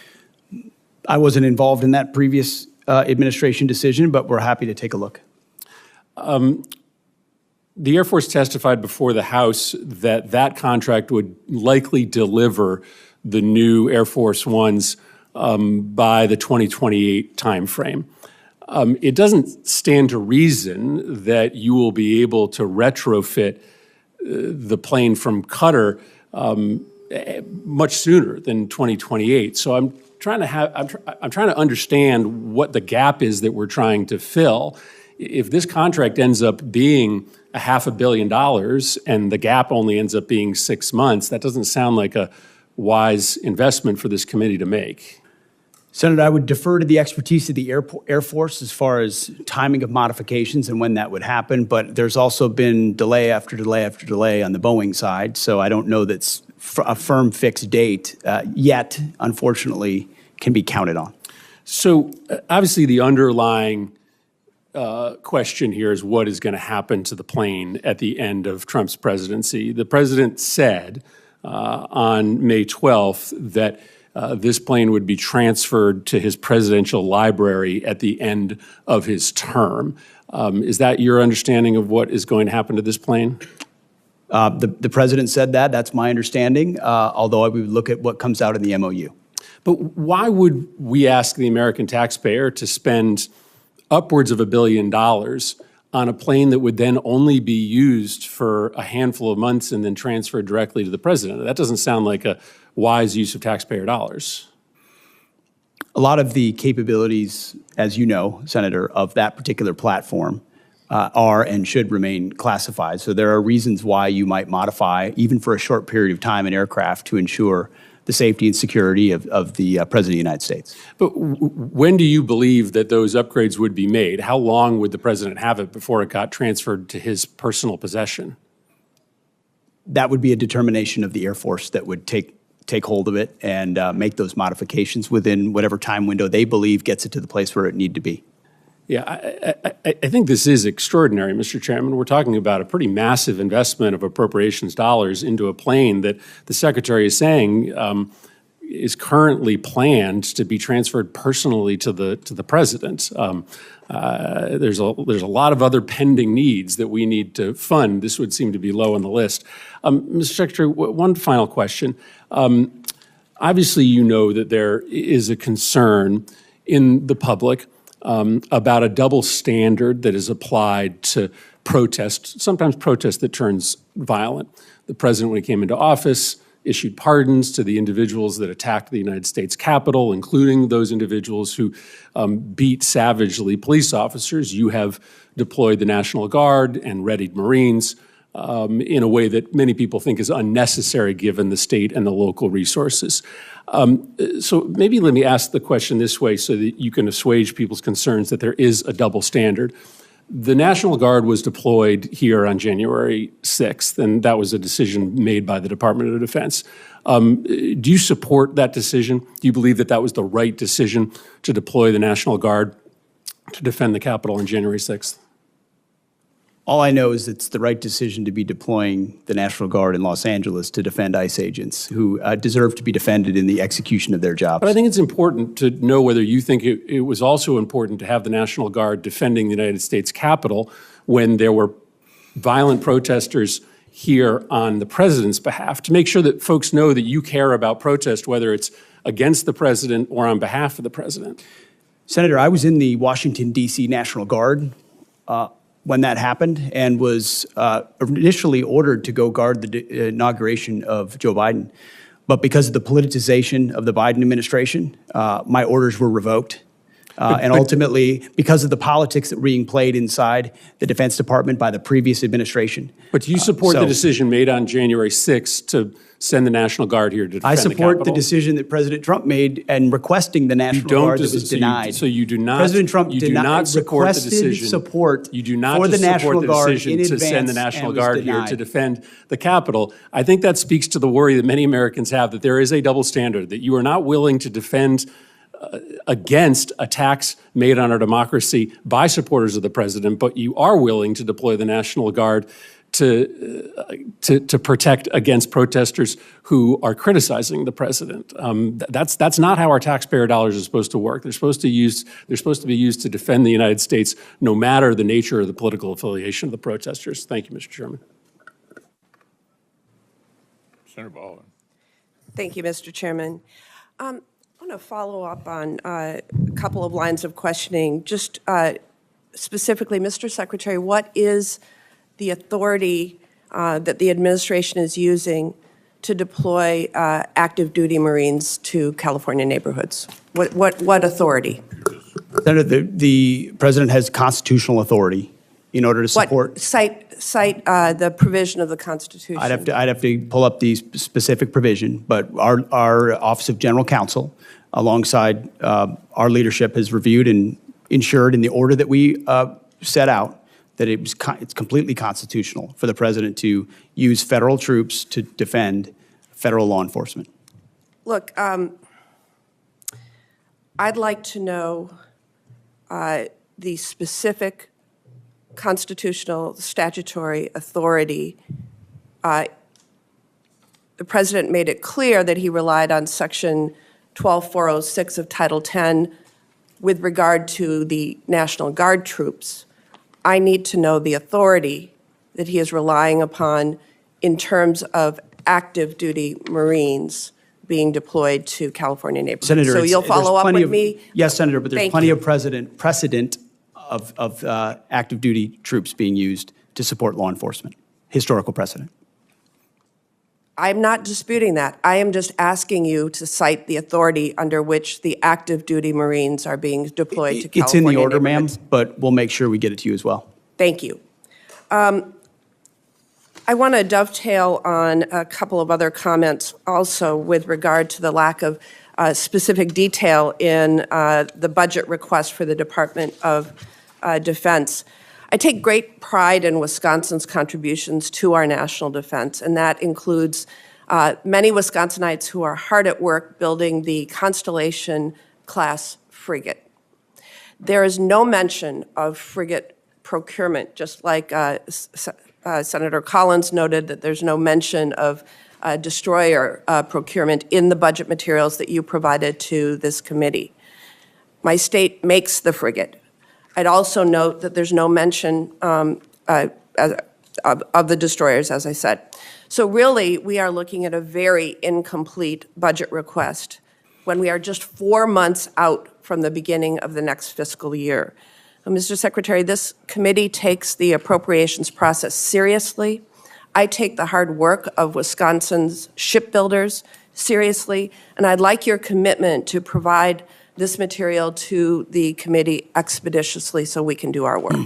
I wasn't involved in that previous administration decision, but we're happy to take a look. The Air Force testified before the House that that contract would likely deliver the new Air Force Ones by the 2028 timeframe. It doesn't stand to reason that you will be able to retrofit the plane from Qatar much sooner than 2028. So I'm trying to understand what the gap is that we're trying to fill. If this contract ends up being $500 million and the gap only ends up being 6 months, that doesn't sound like a wise investment for this committee to make. Senator, I would defer to the expertise of the Air Force as far as timing of modifications and when that would happen, but there's also been delay after delay after delay on the Boeing side, so I don't know that's a firm fixed date yet, unfortunately, can be counted on. So obviously the underlying question here is what is going to happen to the plane at the end of Trump's presidency. The president said on May 12th that this plane would be transferred to his presidential library at the end of his term. Is that your understanding of what is going to happen to this plane? The president said that. That's my understanding, although I would look at what comes out in the MOU. But why would we ask the American taxpayer to spend upwards of $1 billion on a plane that would then only be used for a handful of months and then transferred directly to the president? That doesn't sound like a wise use of taxpayer dollars. A lot of the capabilities, as you know, Senator, of that particular platform are and should remain classified. So there are reasons why you might modify, even for a short period of time, an aircraft to ensure the safety and security of the President of the United States. But when do you believe that those upgrades would be made? How long would the president have it before it got transferred to his personal possession? That would be a determination of the Air Force that would take hold of it and make those modifications within whatever time window they believe gets it to the place where it need to be. Yeah, I think this is extraordinary, Mr. Chairman. We're talking about a pretty massive investment of appropriations dollars into a plane that the Secretary is saying is currently planned to be transferred personally to the President. There's a lot of other pending needs that we need to fund. This would seem to be low on the list. Mr. Secretary, one final question. Obviously, you know that there is a concern in the public about a double standard that is applied to protest, sometimes protest that turns violent. The president, when he came into office, issued pardons to the individuals that attacked the United States Capitol, including those individuals who beat savagely police officers. You have deployed the National Guard and readied Marines in a way that many people think is unnecessary given the state and the local resources. So maybe let me ask the question this way so that you can assuage people's concerns that there is a double standard. The National Guard was deployed here on January 6th, and that was a decision made by the Department of Defense. Do you support that decision? Do you believe that that was the right decision to deploy the National Guard to defend the Capitol on January 6th? All I know is it's the right decision to be deploying the National Guard in Los Angeles to defend ICE agents who deserve to be defended in the execution of their jobs. But I think it's important to know whether you think it was also important to have the National Guard defending the United States Capitol when there were violent protesters here on the president's behalf, to make sure that folks know that you care about protest, whether it's against the president or on behalf of the president. Senator, I was in the Washington, D.C. National Guard when that happened and was initially ordered to go guard the inauguration of Joe Biden. But because of the politicization of the Biden administration, my orders were revoked. And ultimately, because of the politics that were being played inside the Defense Department by the previous administration. But do you support the decision made on January 6th to send the National Guard here to defend the Capitol? I support the decision that President Trump made and requesting the National Guard that was denied. So you do not. President Trump you do not support the decision. Support you do not for the National Guard decision to send the National Guard here denied. to defend the Capitol. I think that speaks to the worry that many Americans have that there is a double standard, that you are not willing to defend against attacks made on our democracy by supporters of the president, but you are willing to deploy the National Guard to protect against protesters who are criticizing the president. That's not how our taxpayer dollars are supposed to work. They're supposed to be used to defend the United States, no matter the nature of the political affiliation of the protesters. Thank you, Mr. Chairman. Senator Baldwin. Thank you, Mr. Chairman. I want to follow up on a couple of lines of questioning. Just specifically, Mr. Secretary, what is the authority that the administration is using to deploy active duty Marines to California neighborhoods? What authority? Senator, the president has constitutional authority in order to support. Cite the provision of the Constitution. I'd have to pull up the specific provision, but our Office of General Counsel, alongside our leadership, has reviewed and ensured in the order that we set out that it's completely constitutional for the president to use federal troops to defend federal law enforcement. Look, I'd like to know the specific constitutional statutory authority. The president made it clear that he relied on Section 12406 of Title 10 with regard to the National Guard troops. I need to know the authority that he is relying upon in terms of active duty Marines being deployed to California neighborhoods. Senator, so you'll follow up with me? Yes, Senator, but there's plenty of precedent of active duty troops being used to support law enforcement. Historical precedent. I'm not disputing that. I am just asking you to cite the authority under which the active duty Marines are being deployed to California. It's in the order, ma'am, but we'll make sure we get it to you as well. Thank you. I want to dovetail on a couple of other comments also with regard to the lack of specific detail in the budget request for the Department of Defense. I take great pride in Wisconsin's contributions to our national defense, and that includes many Wisconsinites who are hard at work building the Constellation-class frigate. There is no mention of frigate procurement, just like Senator Collins noted that there's no mention of destroyer procurement in the budget materials that you provided to this committee. My state makes the frigate. I'd also note that there's no mention of the destroyers, as I said. So really, we are looking at a very incomplete budget request when we are just 4 months out from the beginning of the next fiscal year. Mr. Secretary, this committee takes the appropriations process seriously. I take the hard work of Wisconsin's shipbuilders seriously, and I'd like your commitment to provide this material to the committee expeditiously so we can do our work.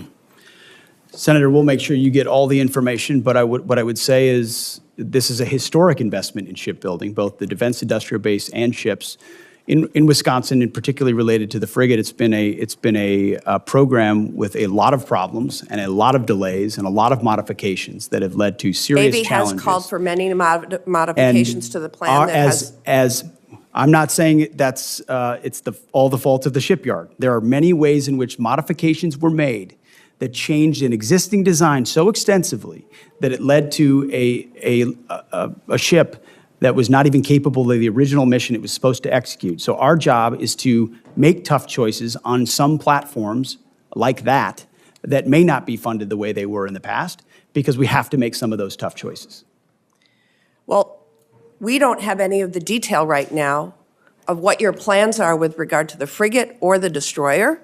Senator, we'll make sure you get all the information, but what I would say is this is a historic investment in shipbuilding, both the defense industrial base and ships. In Wisconsin, and particularly related to the frigate, it's been a program with a lot of problems and a lot of delays and a lot of modifications that have led to serious Navy challenges. has called for many modifications to the plan that has. I'm not saying it's all the fault of the shipyard. There are many ways in which modifications were made that changed an existing design so extensively that it led to a ship that was not even capable of the original mission it was supposed to execute. So our job is to make tough choices on some platforms like that may not be funded the way they were in the past, because we have to make some of those tough choices. Well, we don't have any of the detail right now of what your plans are with regard to the frigate or the destroyer,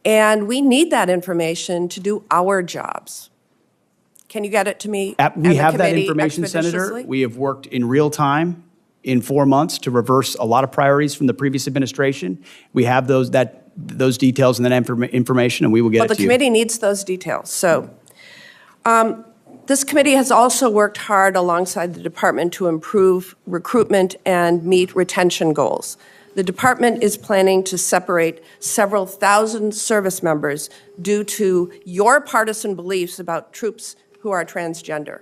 and we need that information to do our jobs. Can you get it to me? We have that information, Senator. We have worked in real time in 4 months to reverse a lot of priorities from the previous administration. We have those details and that information, and we will get it to you. But the committee needs those details. So this committee has also worked hard alongside the department to improve recruitment and meet retention goals. The department is planning to separate several thousand service members due to your partisan beliefs about troops who are transgender.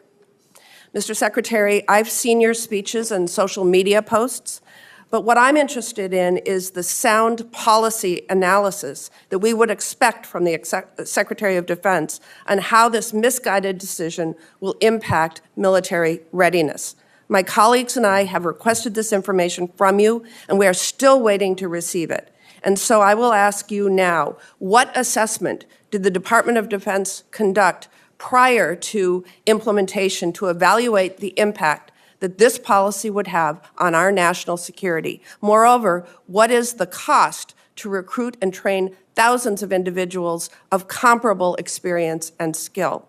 Mr. Secretary, I've seen your speeches and social media posts, but what I'm interested in is the sound policy analysis that we would expect from the Secretary of Defense on how this misguided decision will impact military readiness. My colleagues and I have requested this information from you, and we are still waiting to receive it. And so I will ask you now, what assessment did the Department of Defense conduct prior to implementation to evaluate the impact that this policy would have on our national security? Moreover, what is the cost to recruit and train thousands of individuals of comparable experience and skill?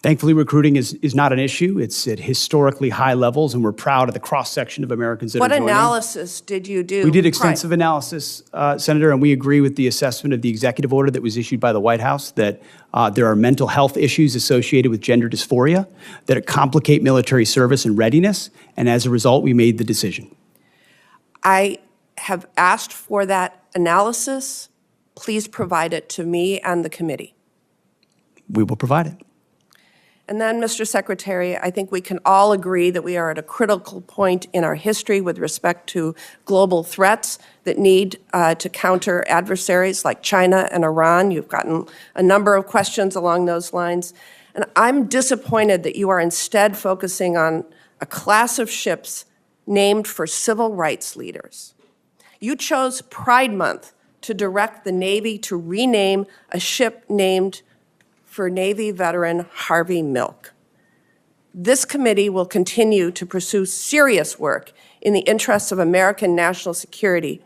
Thankfully, recruiting is not an issue. It's at historically high levels, and we're proud of the cross-section of Americans that are joining. What analysis did you do? We did extensive analysis, Senator, and we agree with the assessment of the executive order that was issued by the White House that there are mental health issues associated with gender dysphoria that complicate military service and readiness, and as a result, we made the decision. I have asked for that analysis. Please provide it to me and the committee. We will provide it. And then, Mr. Secretary, I think we can all agree that we are at a critical point in our history with respect to global threats that need to counter adversaries like China and Iran. You've gotten a number of questions along those lines. And I'm disappointed that you are instead focusing on a class of ships named for civil rights leaders. You chose Pride Month to direct the Navy to rename a ship named for Navy veteran Harvey Milk. This committee will continue to pursue serious work in the interests of American national security,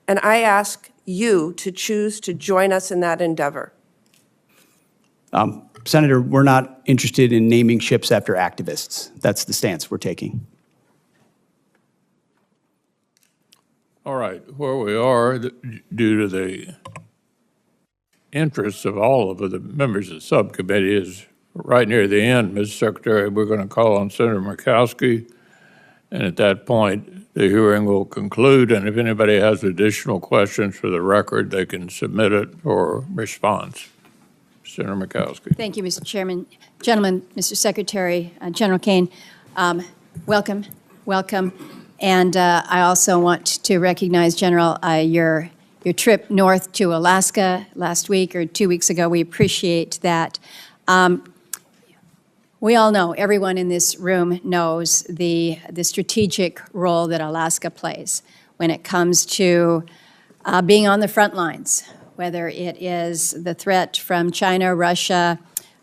and I ask you to choose to join us in that endeavor. Senator, we're not interested in naming ships after activists. That's the stance we're taking. All right, where we are, due to the interests of all of the members of the subcommittee, is right near the end, Mr. Secretary. We're going to call on Senator Murkowski, and at that point, the hearing will conclude, and if anybody has additional questions for the record, they can submit it for response. Senator Murkowski. Thank you, Mr. Chairman. Gentlemen, Mr. Secretary, General Caine, welcome. And I also want to recognize, General, your your trip north to Alaska last week or 2 weeks ago. We appreciate that. We all know, everyone in this room knows the strategic role that Alaska plays when it comes to being on the front lines, whether it is the threat from China, Russia,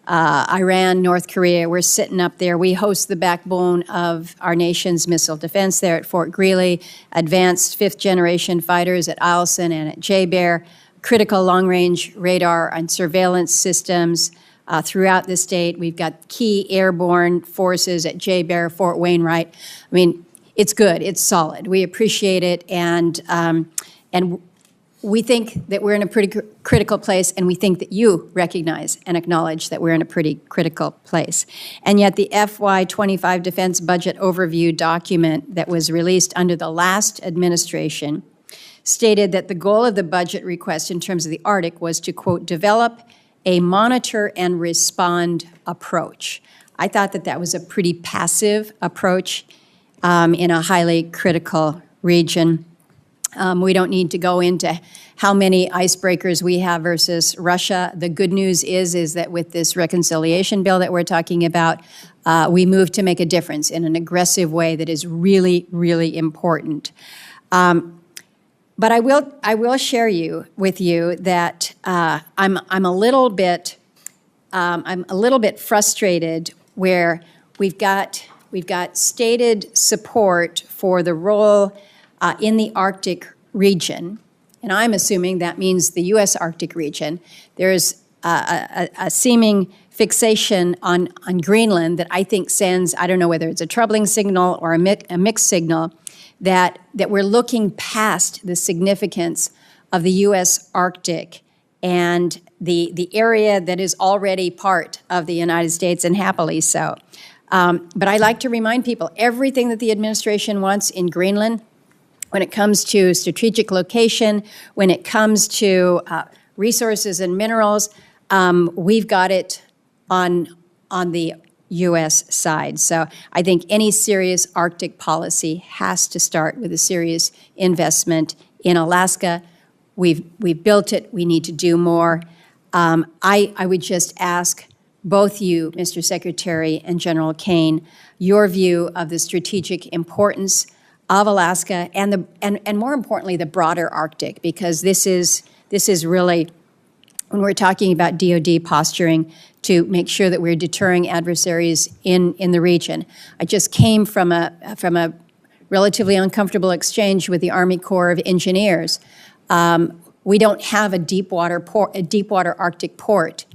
Iran, North Korea. We're sitting up there. We host the backbone of our nation's missile defense there at Fort Greely, advanced fifth-generation fighters at Eielson and at J-Bear, critical long-range radar and surveillance systems throughout the state. We've got key airborne forces at J-Bear, Fort Wainwright. I mean, it's good. It's solid. We appreciate it, and we think that we're in a pretty critical place, and we think that you recognize and acknowledge that we're in a pretty critical place. And yet the FY25 Defense Budget Overview document that was released under the last administration stated that the goal of the budget request in terms of the Arctic was to, quote, develop a monitor and respond approach. I thought that that was a pretty passive approach in a highly critical region. We don't need to go into how many icebreakers we have versus Russia. The good news is that with this reconciliation bill that we're talking about, we move to make a difference in an aggressive way that is really, really important. But I will share with you that I'm a little bit frustrated where we've got stated support for the role in the Arctic region, and I'm assuming that means the U.S. Arctic region. There's a seeming fixation on Greenland that I think sends, I don't know whether it's a troubling signal or a mixed signal, that we're looking past the significance of the U.S. Arctic and the area that is already part of the United States, and happily so. But I like to remind people, everything that the administration wants in Greenland, when it comes to strategic location, when it comes to resources and minerals, we've got it on the U.S. side. So I think any serious Arctic policy has to start with a serious investment in Alaska. We've built it. We need to do more. I would just ask both you, Mr. Secretary, and General Caine, your view of the strategic importance of Alaska and more importantly, the broader Arctic, because this is really, when we're talking about DoD posturing to make sure that we're deterring adversaries in the region. I just came from a relatively uncomfortable exchange with the Army Corps of Engineers. We don't have a deep water Arctic port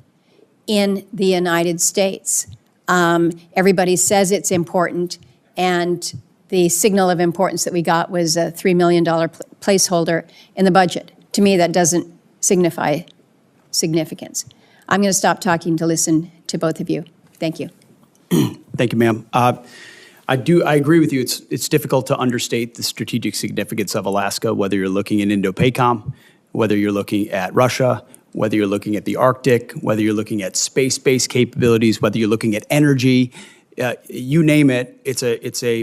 in the United States. Everybody says it's important, and the signal of importance that we got was a $3 million placeholder in the budget. To me, that doesn't signify significance. I'm going to stop talking to listen to both of you. Thank you. Thank you, ma'am. I agree with you. It's difficult to understate the strategic significance of Alaska, whether you're looking in Indo-PACOM, whether you're looking at Russia, whether you're looking at the Arctic, whether you're looking at space-based capabilities, whether you're looking at energy. You name it, it's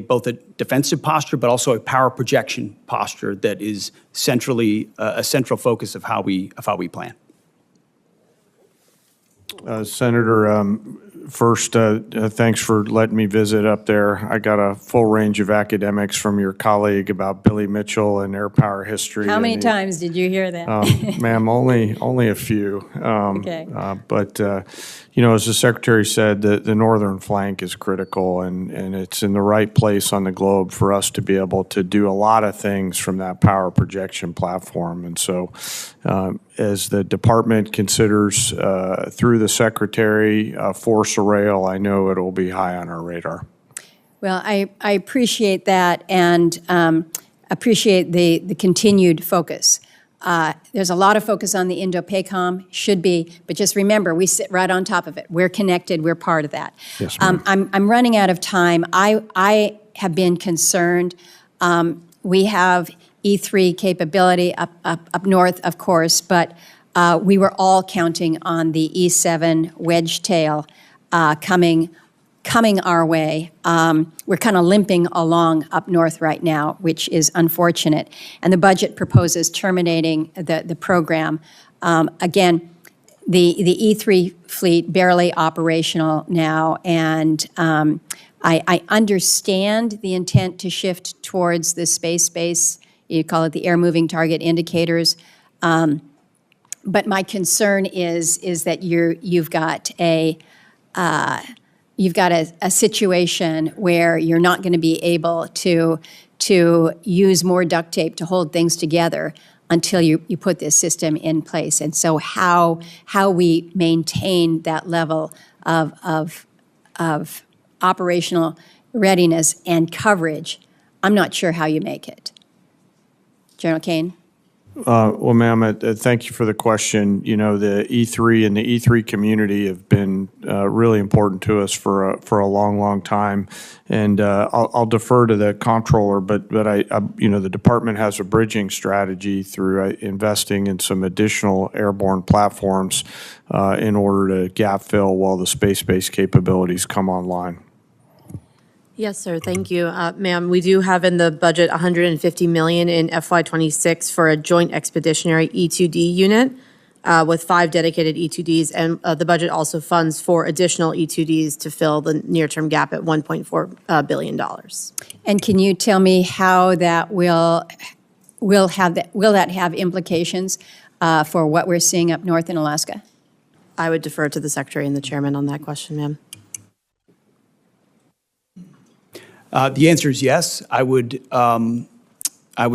both a defensive posture, but also a power projection posture that is centrally a central focus of how we plan. Senator, first, thanks for letting me visit up there. I got a full range of academics from your colleague about Billy Mitchell and air power history. How many times did you hear that? Ma'am, only a few. Okay. But, you know, as the Secretary said, the northern flank is critical, and it's in the right place on the globe for us to be able to do a lot of things from that power projection platform. And so as the department considers through the Secretary force rail, I know it will be high on our radar. Well, I appreciate that, and appreciate the continued focus. There's a lot of focus on the Indo-PACOM, should be, but just remember, we sit right on top of it. We're connected. We're part of that. Yes, ma'am. I'm running out of time. I have been concerned. We have E3 capability up north, of course, but we were all counting on the E7 wedge tail coming coming our way. We're kind of limping along up north right now, which is unfortunate. And the budget proposes terminating the program. Again, the E3 fleet barely operational now, and I understand the intent to shift towards the space-based, you call it the air-moving target indicators, but my concern is that you've got a situation where you're not going to be able to use more duct tape to hold things together until you put this system in place. And so how we maintain that level of operational readiness and coverage, I'm not sure how you make it. General Caine? Well, ma'am, thank you for the question. You know, the E3 and the E3 community have been really important to us for a long, long time. And I'll defer to the comptroller, but you know, the department has a bridging strategy through investing in some additional airborne platforms in order to gap fill while the space-based capabilities come online. Yes, sir. Thank you. Ma'am, we do have in the budget $150 million in FY26 for a joint expeditionary E2D unit with 5 dedicated E2Ds. And the budget also funds 4 additional E2Ds to fill the near-term gap at $1.4 billion. And can you tell me how that will that have implications for what we're seeing up north in Alaska? I would defer to the Secretary and the Chairman on that question, ma'am. The answer is yes. I would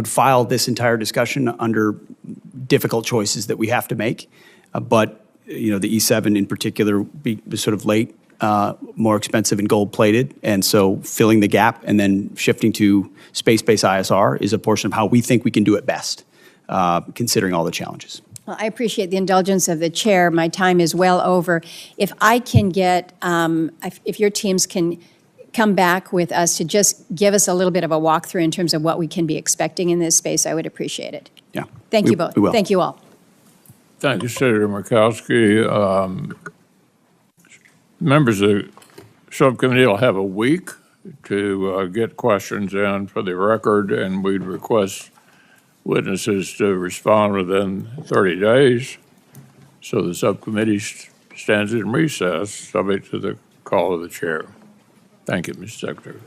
file this entire discussion under difficult choices that we have to make. But you know, the E7 in particular was sort of late, more expensive and gold-plated, and so filling the gap and then shifting to space-based ISR is a portion of how we think we can do it best, considering all the challenges. Well, I appreciate the indulgence of the chair. My time is well over. If I can get, if your teams can come back with us to just give us a little bit of a walkthrough in terms of what we can be expecting in this space, I would appreciate it. Yeah. Thank you both. Thank you all. Thank you, Senator Murkowski. Members of the subcommittee will have a week to get questions in for the record, and we'd request witnesses to respond within 30 days. So the subcommittee stands in recess, subject to the call of the chair. Thank you, Mr. Secretary.